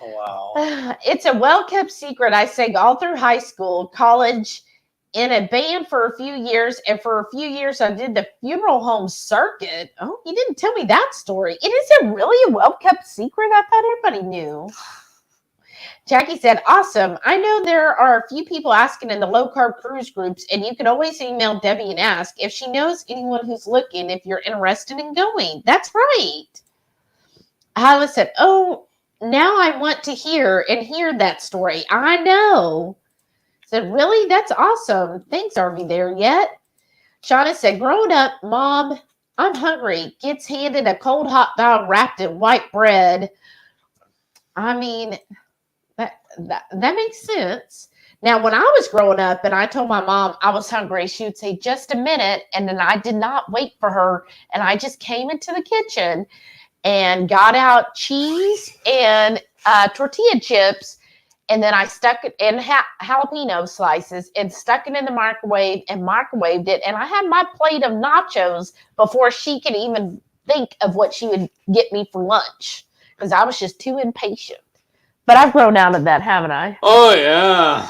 Wow. It's a well-kept secret. I sang all through high school, college, in a band for a few years, and for a few years I did the funeral home circuit. Oh, you didn't tell me that story. It isn't really a well-kept secret. I thought everybody knew. Jackie said, awesome. I know there are a few people asking in the low-carb cruise groups, and you can always email Debbie and ask if she knows anyone who's looking, if you're interested in going. That's right. Hyla said, oh, now I want to hear that story. I know. Said, really? That's awesome. Thanks, are we there yet? Shauna said, growing up, Mom, I'm hungry. Gets handed a cold hot dog wrapped in white bread. I mean, that makes sense. Now, when I was growing up and I told my mom I was hungry, she would say, just a minute. And then I did not wait for her. And I just came into the kitchen and got out cheese and tortilla chips. And then I stuck it in jalapeno slices and stuck it in the microwave and microwaved it. And I had my plate of nachos before she could even think of what she would get me for lunch because I was just too impatient. But I've grown out of that, haven't I? Oh, yeah.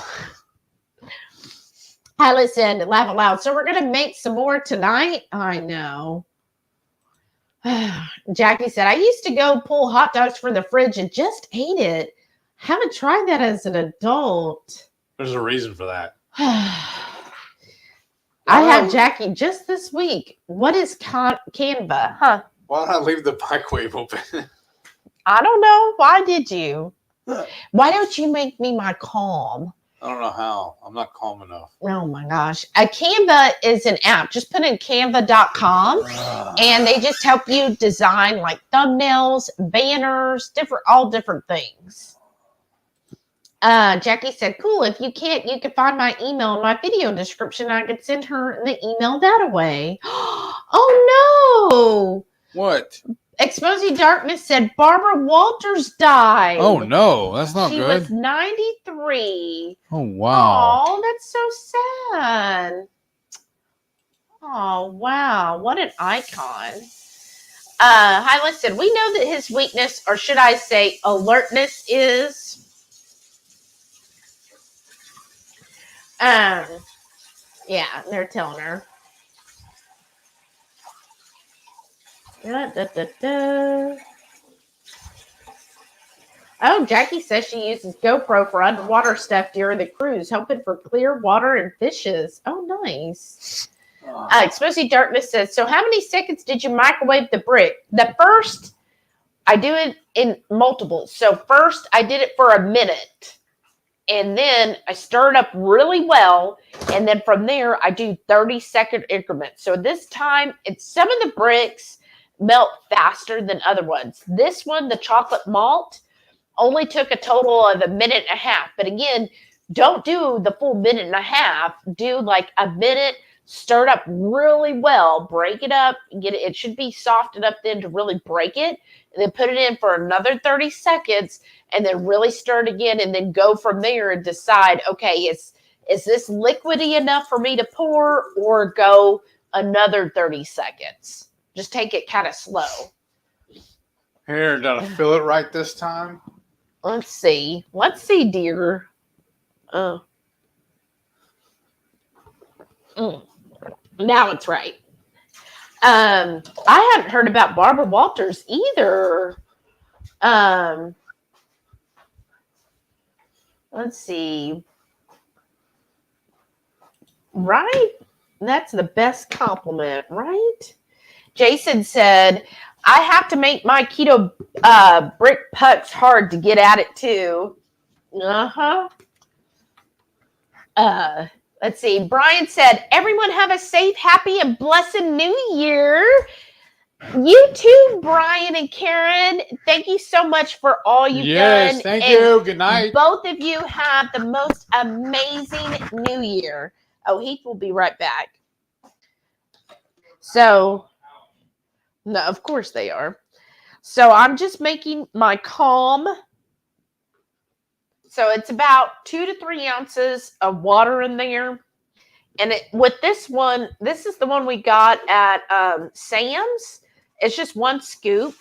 I listened and laugh aloud. So we're going to make some more tonight? I know. Jackie said, I used to go pull hot dogs from the fridge and just ate it. Haven't tried that as an adult. There's a reason for that. I had Jackie just this week. What is Canva? Huh? Why not leave the microwave open? I don't know. Why did you? Why don't you make me my calm? I don't know how. I'm not calm enough. Oh my gosh. Canva is an app. Just put in canva.com and they just help you design like thumbnails, banners, all different things. Jackie said, cool. If you can't, you can find my email in my video description. I could send her the email that way. Oh no. What? Exposing Darkness said Barbara Walters died. Oh no, that's not good. She was 93. Oh wow. Oh, that's so sad. Oh wow, what an icon. Hi, listen, we know that his weakness, or should I say alertness, is yeah, they're telling her. Oh, Jackie says she uses GoPro for underwater stuff during the cruise, hoping for clear water and fishes. Oh, nice. Exposing Darkness says, so how many seconds did you microwave the brick? The first, I do it in multiples. So first I did it for a minute. And then I stir it up really well. And then from there, I do 30-second increments. So this time, some of the bricks melt faster than other ones. This one, the chocolate malt, only took a total of a minute and a half. But again, don't do the full minute and a half. Do like a minute Stir it up really well. Break it up. Get it. It should be softened up then to really break it. And then put it in for another 30 seconds. And then really stir it again. And then go from there and decide, okay, is this liquidy enough for me to pour, or go another 30 seconds? Just take it kind of slow. Here, did I fill it right this time? Let's see. Let's see, dear. Now it's right. I hadn't heard about Barbara Walters either. Let's see. Right? That's the best compliment, right? Jason said, I have to make my keto brick pucks hard to get at it too. Let's see. Brian said, everyone have a safe, happy, and blessed new year. You too, Brian and Karen. Thank you so much for all you've done. Yes, thank you. Good night. Both of you have the most amazing new year. Oh, Heath will be right back. So, no, of course they are. So I'm just making my calm. So it's about 2 to 3 ounces of water in there. And with this one, this is the one we got at Sam's. It's just 1 scoop.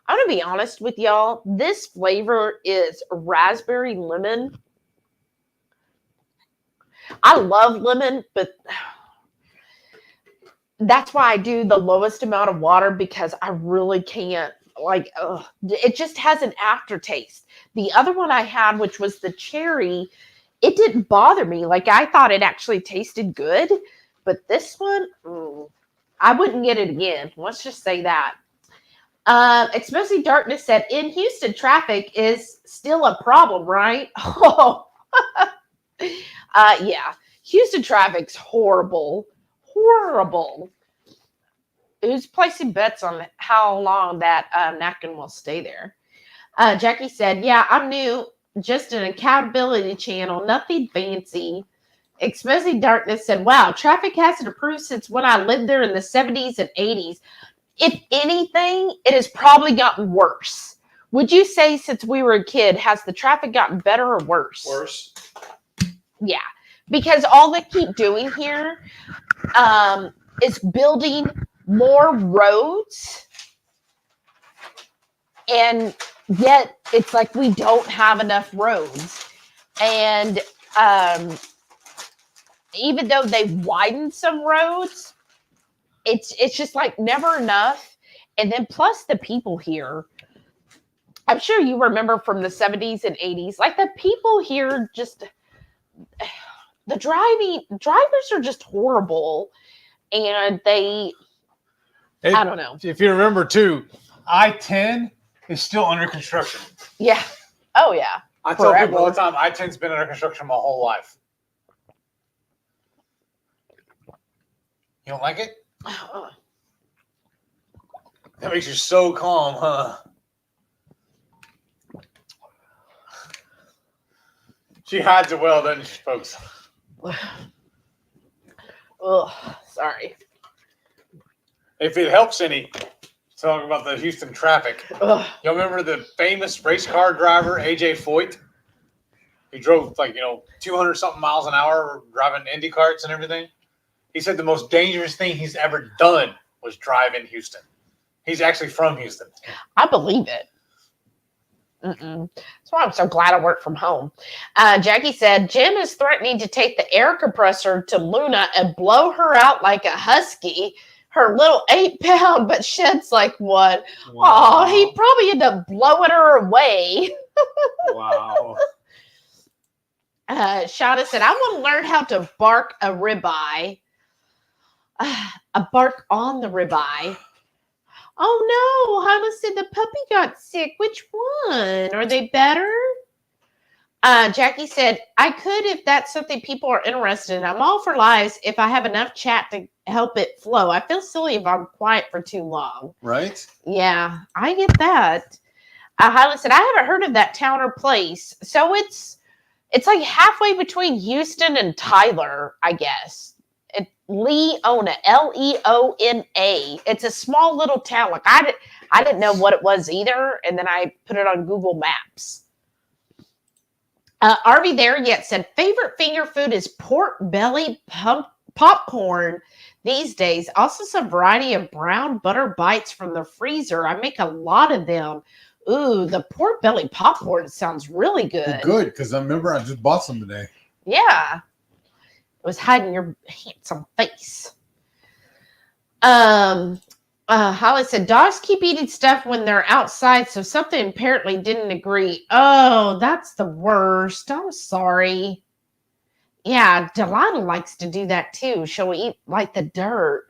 I'm going to be honest with y'all. This flavor is raspberry lemon. I love lemon, but that's why I do the lowest amount of water, because I really can't, it just has an aftertaste. The other one I had, which was the cherry, it didn't bother me. I thought it actually tasted good, but this one, I wouldn't get it again. Let's just say that. Exposing Darkness said, in Houston, traffic is still a problem, right? Oh, yeah. Houston traffic's horrible. Horrible. Who's placing bets on how long that napkin will stay there? Jackie said, yeah, I'm new. Just an accountability channel. Nothing fancy. Exposing Darkness said, wow, traffic hasn't improved since when I lived there in the 70s and 80s. If anything, it has probably gotten worse. Would you say since we were a kid, has the traffic gotten better or worse? Worse. Yeah, because all they keep doing here is building more roads, and yet it's like we don't have enough roads. And even though they've widened some roads, it's just like never enough. And then plus the people here, I'm sure you remember from the 70s and 80s, like the people here just, the drivers are just horrible. And I don't know. If you remember too, I-10 is still under construction. Yeah. Oh yeah. I tell people all the time, I-10's been under construction my whole life. You don't like it? That makes you so calm, huh? She hides it well, doesn't she, folks? Oh, sorry. If it helps any, talk about the Houston traffic. Ugh. You remember the famous race car driver, AJ Foyt? He drove 200 something miles an hour driving Indy karts and everything. He said the most dangerous thing he's ever done was drive in Houston. He's actually from Houston. I believe it. That's why I'm so glad I work from home. Jackie said, Jim is threatening to take the air compressor to Luna and blow her out like a husky. Her little 8-pound, but sheds like one. Wow. Oh, he'd probably end up blowing her away. Wow. Shauna said, I want to learn how to bark a ribeye. A bark on the ribeye. Oh no, Hyla said the puppy got sick. Which one? Are they better? Jackie said, I could if that's something people are interested in. I'm all for lives if I have enough chat to help it flow. I feel silly if I'm quiet for too long. Right? Yeah, I get that. Hyla said, I haven't heard of that town or place. So it's like halfway between Houston and Tyler, I guess. Leona, Leona. It's a small little town. Like I didn't know what it was either, and then I put it on Google Maps. Are we there yet? Said favorite finger food is pork belly popcorn these days. Also some variety of brown butter bites from the freezer. I make a lot of them. Ooh, the pork belly popcorn sounds really good. Well, good, because I remember I just bought some today. Yeah. It was hiding your handsome face. Holly said, dogs keep eating stuff when they're outside, so something apparently didn't agree. Oh, that's the worst. I'm sorry. Yeah, Delilah likes to do that too. She'll eat like the dirt.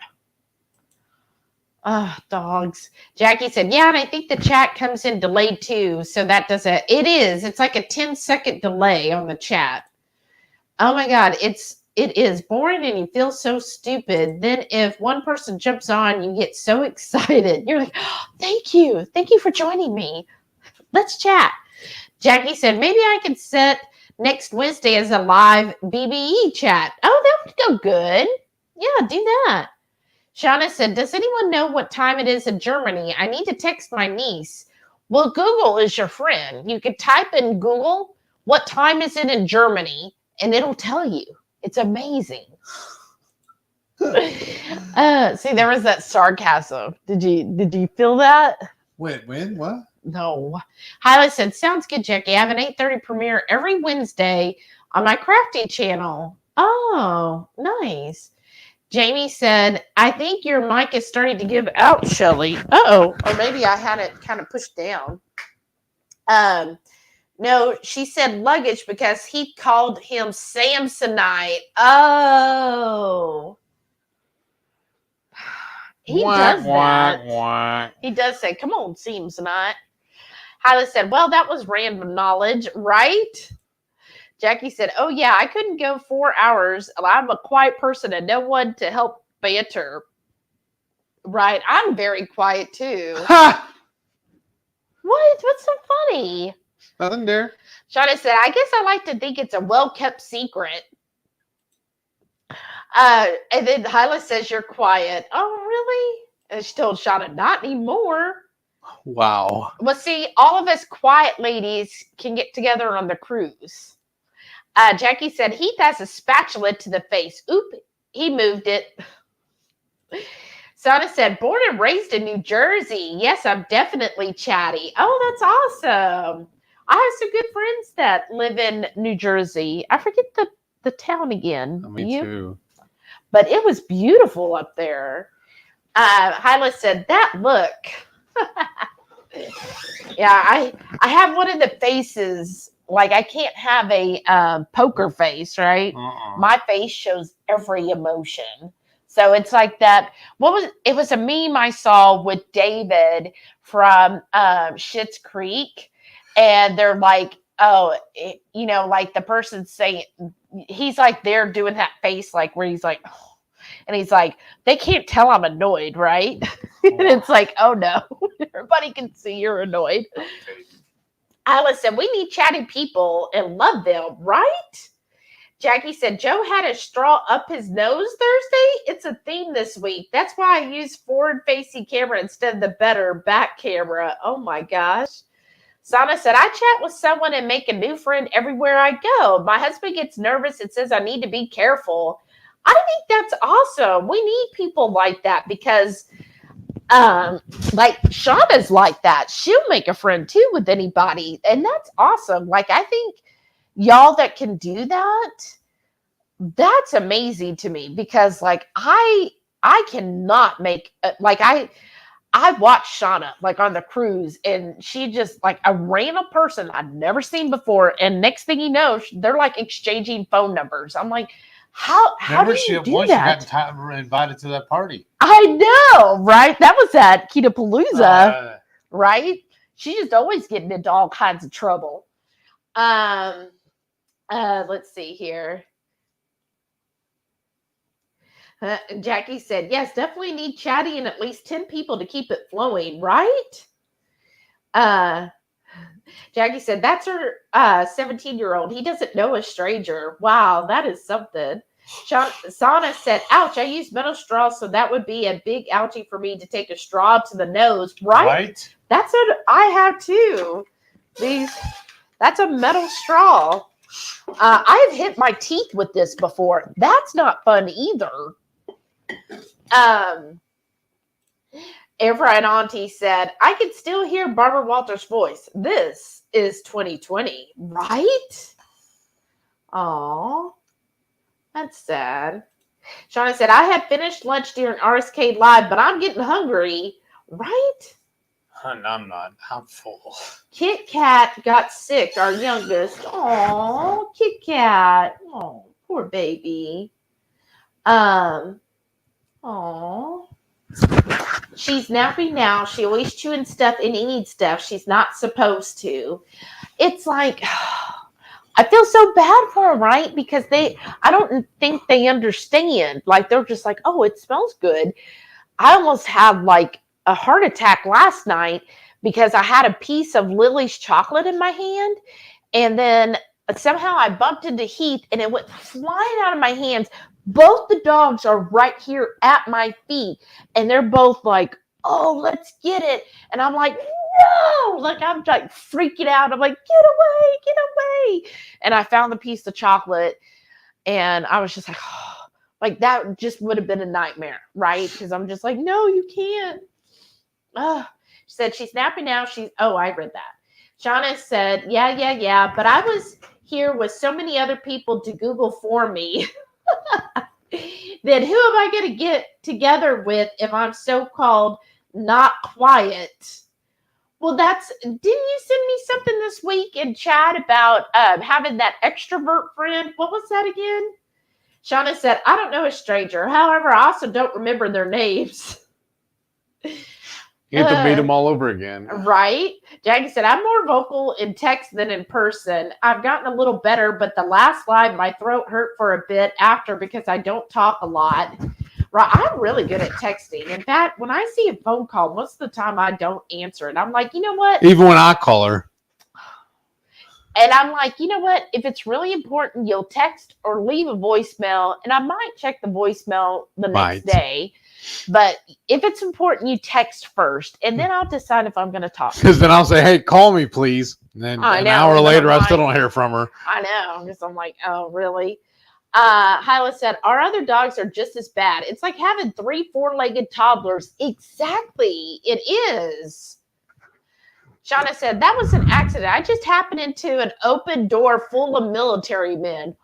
Dogs. Jackie said, yeah, and I think the chat comes in delayed too, so that doesn't. It is. It's like a 10-second delay on the chat. Oh my God, it is boring and you feel so stupid. Then if one person jumps on, you get so excited. You're like, oh, thank you. Thank you for joining me. Let's chat. Jackie said, maybe I can set next Wednesday as a live BBE chat. Oh, that would go good. Yeah, do that. Shauna said, does anyone know what time it is in Germany? I need to text my niece. Well, Google is your friend. You could type in Google, what time is it in Germany? And it'll tell you. It's amazing. See, there was that sarcasm. Did you feel that? Wait, when? What? No. Hyla said, sounds good, Jackie. I have an 8:30 premiere every Wednesday on my crafty channel. Oh, nice. Jamie said, I think your mic is starting to give out, Shelly. Uh-oh. Or maybe I had it kind of pushed down. No, she said luggage because he called him Samsonite. Oh. He does that. He does say, come on, Samsonite. Hyla said, well, that was random knowledge, right? Jackie said, oh, yeah, I couldn't go 4 hours. I'm a quiet person and no one to help banter. Right. I'm very quiet, too. Ha! What? What's so funny? Nothing there. Shauna said, I guess I like to think it's a well-kept secret. And then Hyla says, you're quiet. Oh, really? And she told Shauna, not anymore. Wow. Well, see, all of us quiet ladies can get together on the cruise. Jackie said, Heath has a spatula to the face. Oop, he moved it. Shauna said, born and raised in New Jersey. Yes, I'm definitely chatty. Oh, that's awesome. I have some good friends that live in New Jersey. I forget the town again. Me too. But it was beautiful up there. Hyla said, that look. Yeah, I have one of the faces. Like, I can't have a poker face, right? My face shows every emotion. So it's like that. It was a meme I saw with David from Schitt's Creek. And they're like, oh, like the person saying, he's like, they're doing that face, like where he's like, oh, and he's like, they can't tell I'm annoyed, right? And it's like, oh no, everybody can see you're annoyed. Okay. Alice said, we need chatty people and love them, right? Jackie said, Joe had a straw up his nose Thursday. It's a theme this week. That's why I use forward-facing camera instead of the better back camera. Oh my gosh. Sana said, I chat with someone and make a new friend everywhere I go. My husband gets nervous and says I need to be careful. I think that's awesome. We need people like that because like Shauna's like that. She'll make a friend too with anybody. And that's awesome. Like, I think y'all that can do that, that's amazing to me because like I cannot make like I watched Shauna like on the cruise and she just like a random person I'd never seen before. And next thing you know, they're like exchanging phone numbers. I'm like, how do you do that? She got invited to that party. I know, right? That was at Ketochow.xyz, right? She's just always getting into all kinds of trouble. Let's see here. Jackie said, yes, definitely need chatty and at least 10 people to keep it flowing, right? Jackie said, that's her 17-year-old. He doesn't know a stranger. Wow, that is something. Sana said, ouch, I use metal straws, so that would be a big ouchie for me to take a straw to the nose, right? That's what I have too. That's a metal straw. I've hit my teeth with this before. That's not fun either. Everett Auntie said, I can still hear Barbara Walters' voice. This is 2020, right? Aw, that's sad. Shauna said, I had finished lunch during RSK Live, but I'm getting hungry, right? I'm not. I'm full. Kit Kat got sick, our youngest. Aw, Kit Kat. Oh, poor baby. Aw. She's napping now. She always chewing stuff and eating stuff she's not supposed to. It's like, I feel so bad for her, right? Because I don't think they understand. Like, they're just like, oh, it smells good. I almost had like a heart attack last night because I had a piece of Lily's chocolate in my hand. And then somehow I bumped into Heath and it went flying out of my hands. Both the dogs are right here at my feet. And they're both like, oh, let's get it. And I'm like, no, like I'm like freaking out. I'm like, get away. And I found the piece of chocolate and I was just like, oh, like that just would have been a nightmare, right? Because I'm just like, no, you can't. She said she's napping now. I read that. Shauna said, yeah. But I was here with so many other people to Google for me. Then who am I going to get together with if I'm so-called not quiet? Well, didn't you send me something this week in chat about having that extrovert friend? What was that again? Shauna said, I don't know a stranger. However, I also don't remember their names. You have to meet them all over again. Right? Jackie said, I'm more vocal in text than in person. I've gotten a little better, but the last live, my throat hurt for a bit after because I don't talk a lot. Right? I'm really good at texting. In fact, when I see a phone call, most of the time I don't answer it. I'm like, you know what? Even when I call her. And I'm like, you know what? If it's really important, you'll text or leave a voicemail. And I might check the voicemail the next day. But if it's important, you text first. And then I'll decide if I'm going to talk. Because then I'll say, hey, call me, please. And then an hour later, I still don't hear from her. I know. Because I'm like, oh, really? Hyla said, our other dogs are just as bad. It's like having 3 4-legged toddlers. Exactly. It is. Shauna said, that was an accident. I just happened into an open door full of military men.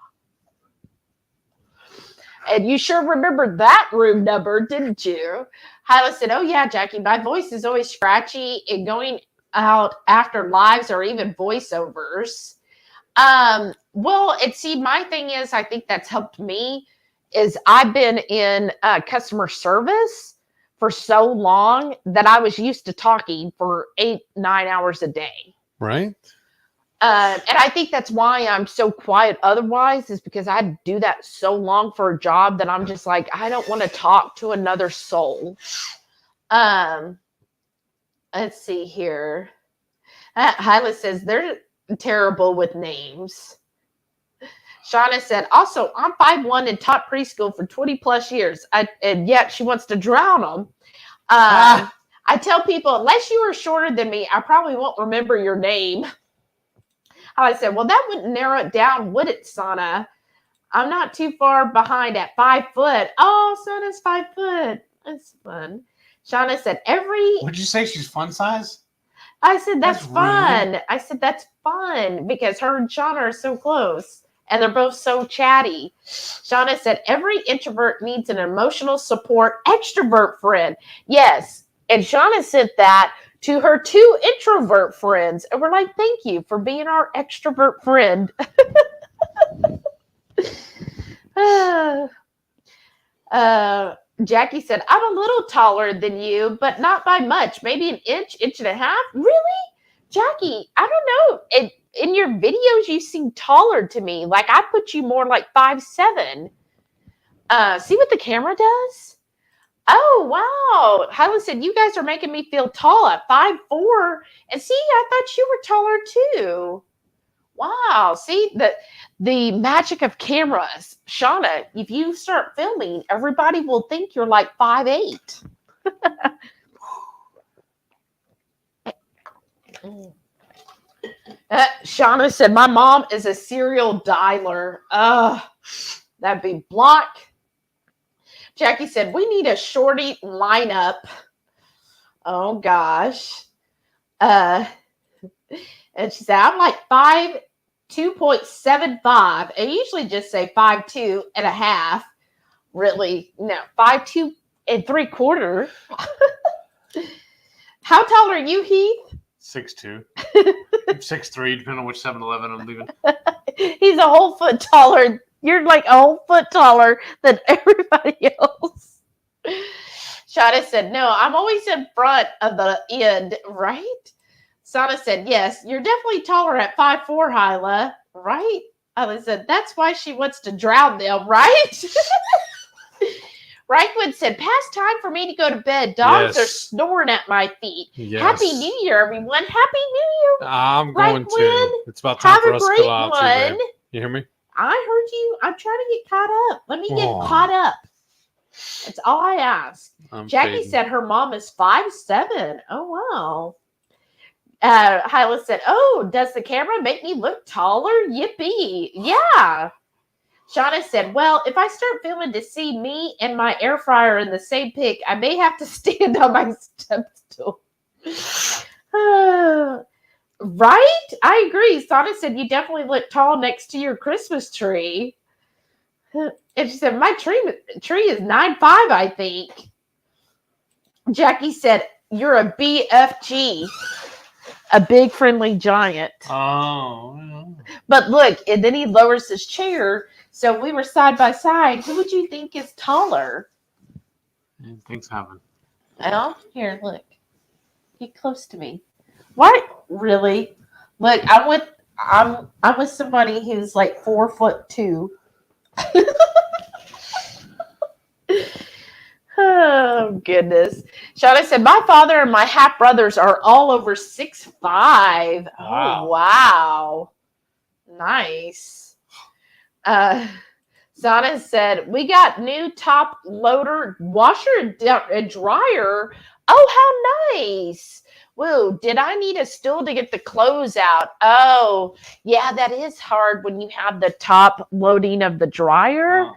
And you sure remember that room number, didn't you? Hyla said, oh, yeah, Jackie, my voice is always scratchy and going out after lives or even voiceovers. Well, my thing is, I think that's helped me is I've been in customer service for so long that I was used to talking for 8-9 hours a day. Right. And I think that's why I'm so quiet otherwise is because I do that so long for a job that I'm just like, I don't want to talk to another soul. Let's see here. Hyla says they're terrible with names. Shauna said, also, I'm 5'1" and taught preschool for 20 plus years. And yet she wants to drown them. I tell people, unless you are shorter than me, I probably won't remember your name. I said, well, that wouldn't narrow it down, would it, Sana? I'm not too far behind at 5 foot. Oh, Sana's 5 foot. That's fun. Shauna said, Would you say she's fun size? I said, that's fun. Rude. I said, that's fun because her and Shauna are so close and they're both so chatty. Shauna said, every introvert needs an emotional support extrovert friend. Yes. And Shauna sent that to her 2 introvert friends. And we're like, thank you for being our extrovert friend. Jackie said, I'm a little taller than you, but not by much. Maybe an inch and a half. Really? Jackie, I don't know. In your videos, you seem taller to me. Like I put you more like 5'7". See what the camera does? Oh, wow. Hyla said, you guys are making me feel tall at 5'4". And see, I thought you were taller too. Wow. See, the magic of cameras. Shauna, if you start filming, everybody will think you're like 5'8". Shauna said, my mom is a serial dialer. That'd be block. Jackie said, we need a shorty lineup. Oh, gosh. And she said, I'm like 2.75. I usually just say 5'2.5". Really? No, 5'2 3/4". How tall are you, Heath? 6'2". 6'3", depending on which 7-Eleven I'm leaving. He's a whole foot taller. You're like a whole foot taller than everybody else. Shauna said, no, I'm always in front of the end, right? Sana said, yes, you're definitely taller at 5'4", Hyla, right? Hyla said, that's why she wants to drown them, right? Reichwood said, past time for me to go to bed. Dogs are snoring at my feet. Yes. Happy New Year, everyone. Happy New Year. I'm going to. It's about time for us to go out too, babe. You hear me? I heard you. I'm trying to get caught up. Let me get caught up. That's all I ask. Jackie said her mom is 5'7". Oh, wow. Hyla said, oh, does the camera make me look taller? Yippee. Yeah. Shauna said, well, if I start filming to see me and my air fryer in the same pic, I may have to stand on my step stool. Right? I agree. Shauna said, you definitely look tall next to your Christmas tree. And she said, my tree is 9'5", I think. Jackie said, you're a BFG. A big friendly giant. Oh. But look, and then he lowers his chair. So we were side by side. Who would you think is taller? Things happen. Well, here, look. Get close to me. What? Really? Look, I'm with somebody who's like 4'2". Oh, goodness. Shauna said, my father and my half brothers are all over 6'5". Wow. Oh, wow. Nice. Sana said, we got new top loader washer and dryer. Oh, how nice. Whoa, did I need a stool to get the clothes out? Oh, yeah, that is hard when you have the top loading of the dryer.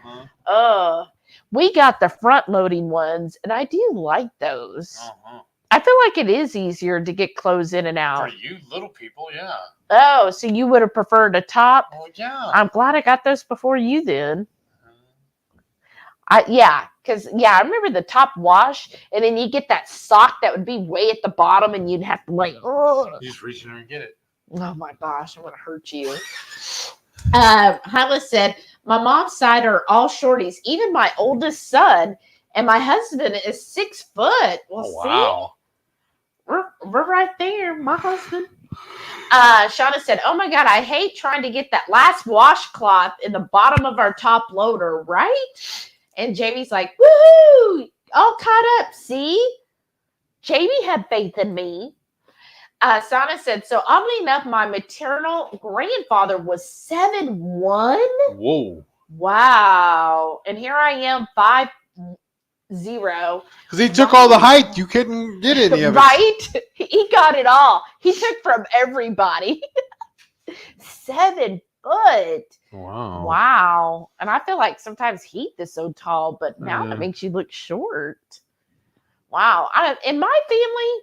We got the front loading ones, and I do like those. I feel like it is easier to get clothes in and out. For you little people, yeah. Oh, so you would have preferred a top? Oh, yeah. I'm glad I got those before you then. I remember the top wash, and then you get that sock that would be way at the bottom, and you'd have to like, you just reach in there and get it. Oh my gosh, I'm gonna hurt you. Hyla said, my mom's side are all shorties, even my oldest son, and my husband is 6 foot. Well, wow. See? We're right there, my husband. Shauna said, oh my God, I hate trying to get that last washcloth in the bottom of our top loader, right? And Jamie's like, woohoo, all caught up, see? Jamie had faith in me. Sana said, so oddly enough, my maternal grandfather was 7'1". Whoa. Wow. And here I am, 5'0". Because he took all the height. You couldn't get any of it. Right? He got it all. He took from everybody. 7 foot. Wow. Wow. And I feel like sometimes Heath is so tall, but now that makes you look short. Wow. In my family,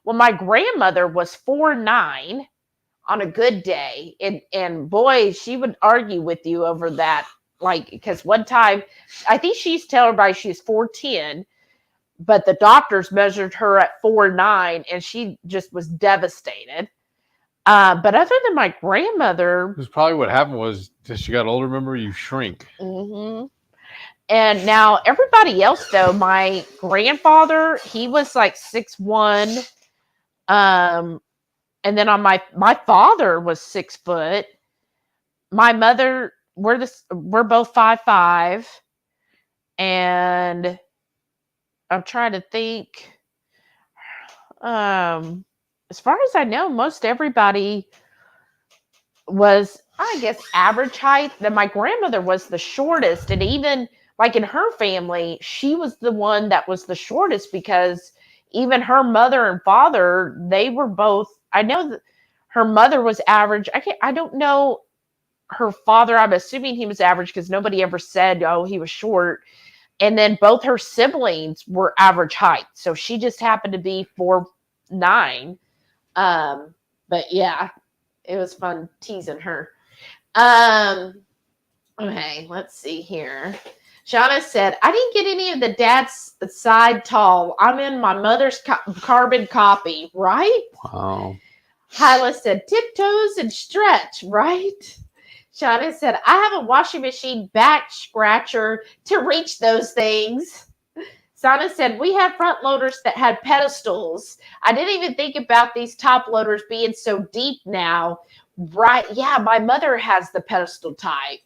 well, my grandmother was 4'9" on a good day. And boy, she would argue with you over that. Like, because one time, I think she's telling everybody she's 4'10", but the doctors measured her at 4'9", and she just was devastated. But other than my grandmother, it was probably what happened was as she got older. Remember, you shrink. Mm-hmm. And now everybody else, though, my grandfather, he was like 6'1". And then on my father was 6 foot. My mother, we're both 5'5", and I'm trying to think. As far as I know, most everybody was, I guess, average height. Then my grandmother was the shortest. And even like in her family, she was the one that was the shortest because even her mother and father, they were both, I know that her mother was average. I don't know her father. I'm assuming he was average because nobody ever said, oh, he was short. And then both her siblings were average height. So she just happened to be 4'9". But yeah, it was fun teasing her. Okay, let's see here. Shauna said, I didn't get any of the dad's side tall. I'm in my mother's carbon copy, right? Wow. Hyla said, tiptoes and stretch, right? Shauna said, I have a washing machine back scratcher to reach those things. Sana said, we have front loaders that had pedestals. I didn't even think about these top loaders being so deep now. Right. Yeah, my mother has the pedestal type.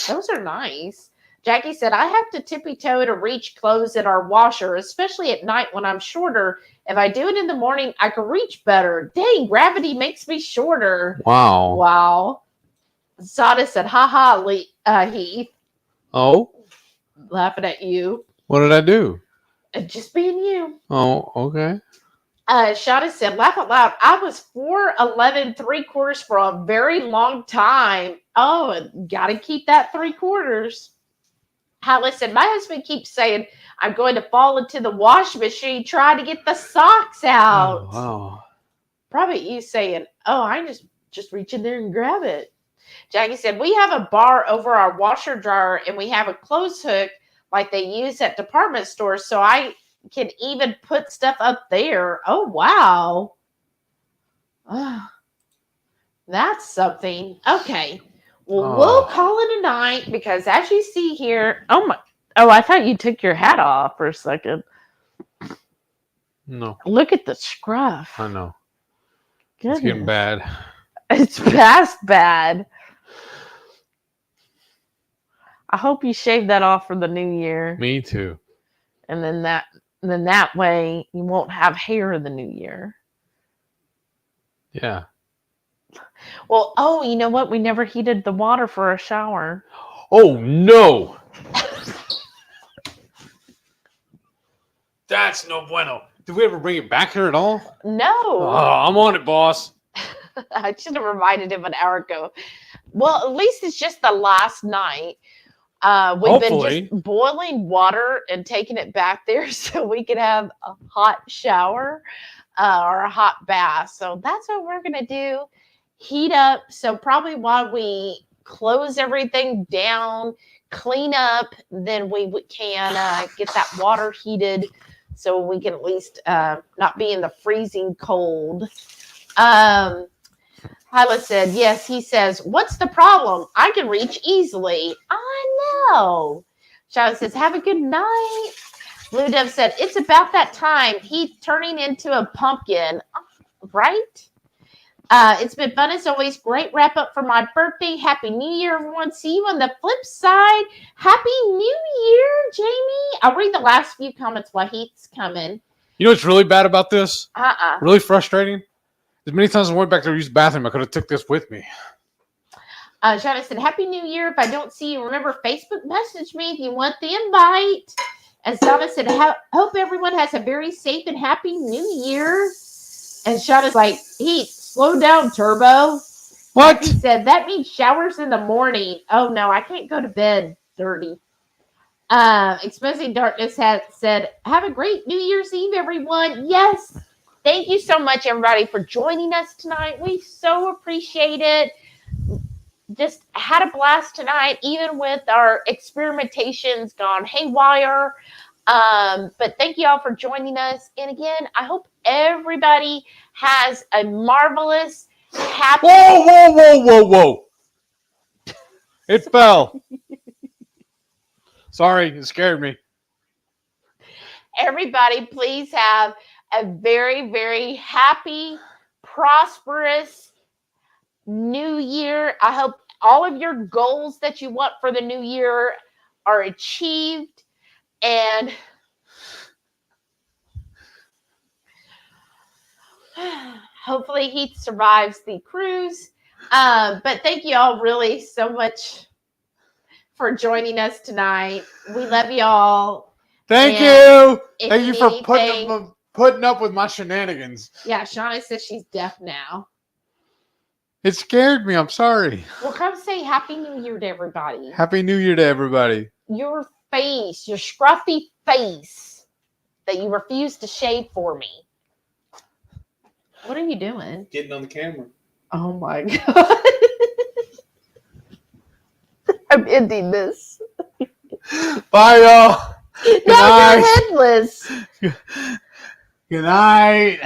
Those are nice. Jackie said, I have to tippy toe to reach clothes in our washer, especially at night when I'm shorter. If I do it in the morning, I can reach better. Dang, gravity makes me shorter. Wow. Wow. Sada said, ha, Heath. Oh? Laughing at you. What did I do? Just being you. Oh, okay. Shauna said, laugh out loud. I was 4'11" 3/4 for a very long time. Oh, gotta keep that 3/4. Hyla said, my husband keeps saying, I'm going to fall into the wash machine trying to get the socks out. Oh, wow. Probably you saying, oh, I just reach in there and grab it. Jackie said, we have a bar over our washer dryer and we have a clothes hook like they use at department stores. So I can even put stuff up there. Oh, wow. Oh, that's something. Okay. Well, we'll call it a night because as you see here, oh, I thought you took your hat off for a second. No. Look at the scruff. I know. Goodness. It's getting bad. It's past bad. I hope you shave that off for the new year. Me too. And then that way you won't have hair in the new year. Yeah. Well, oh, you know what? We never heated the water for a shower. Oh, no. That's no bueno. Did we ever bring it back here at all? No. Oh, I'm on it, boss. I should have reminded him an hour ago. Well, at least it's just the last night. We've Hopefully. been just boiling water and taking it back there so we could have a hot shower or a hot bath. So that's what we're going to do. Heat up. So probably while we close everything down, clean up, then we can get that water heated so we can at least not be in the freezing cold. Hyla said, yes, he says, what's the problem? I can reach easily. I know. Shadow says, have a good night. Blue Dove said, it's about that time. He's turning into a pumpkin. Right? It's been fun as always. Great wrap up for my birthday. Happy New Year, everyone. See you on the flip side. Happy New Year, Jamie. I'll read the last few comments while Heath's coming. You know what's really bad about this? Uh-uh. Really frustrating? As many times as I went back to use the bathroom, I could have took this with me. Shauna said, Happy New Year. If I don't see you, remember, Facebook message me if you want the invite. And Shauna said, hope everyone has a very safe and happy New Year. And Shauna's like, Heath, slow down, Turbo. What? He said, that means showers in the morning. Oh, no, I can't go to bed dirty. Exposing Darkness has said, have a great New Year's Eve, everyone. Yes. Thank you so much, everybody, for joining us tonight. We so appreciate it. Just had a blast tonight, even with our experimentations gone haywire. But thank you all for joining us. And again, I hope everybody has a marvelous, happy... Whoa. It fell. Sorry, it scared me. Everybody, please have a very, very happy, prosperous New Year. I hope all of your goals that you want for the new year are achieved. And hopefully Heath survives the cruise. But thank you all really so much for joining us tonight. We love you all. Thank you. Thank you for putting up with my shenanigans. Yeah, Shauna says she's deaf now. It scared me. I'm sorry. Well, come say Happy New Year to everybody. Happy New Year to everybody. Your face, your scruffy face that you refuse to shave for me. What are you doing? Getting on the camera. Oh my God. I'm ending this. Bye, y'all. Now you're headless. Good night.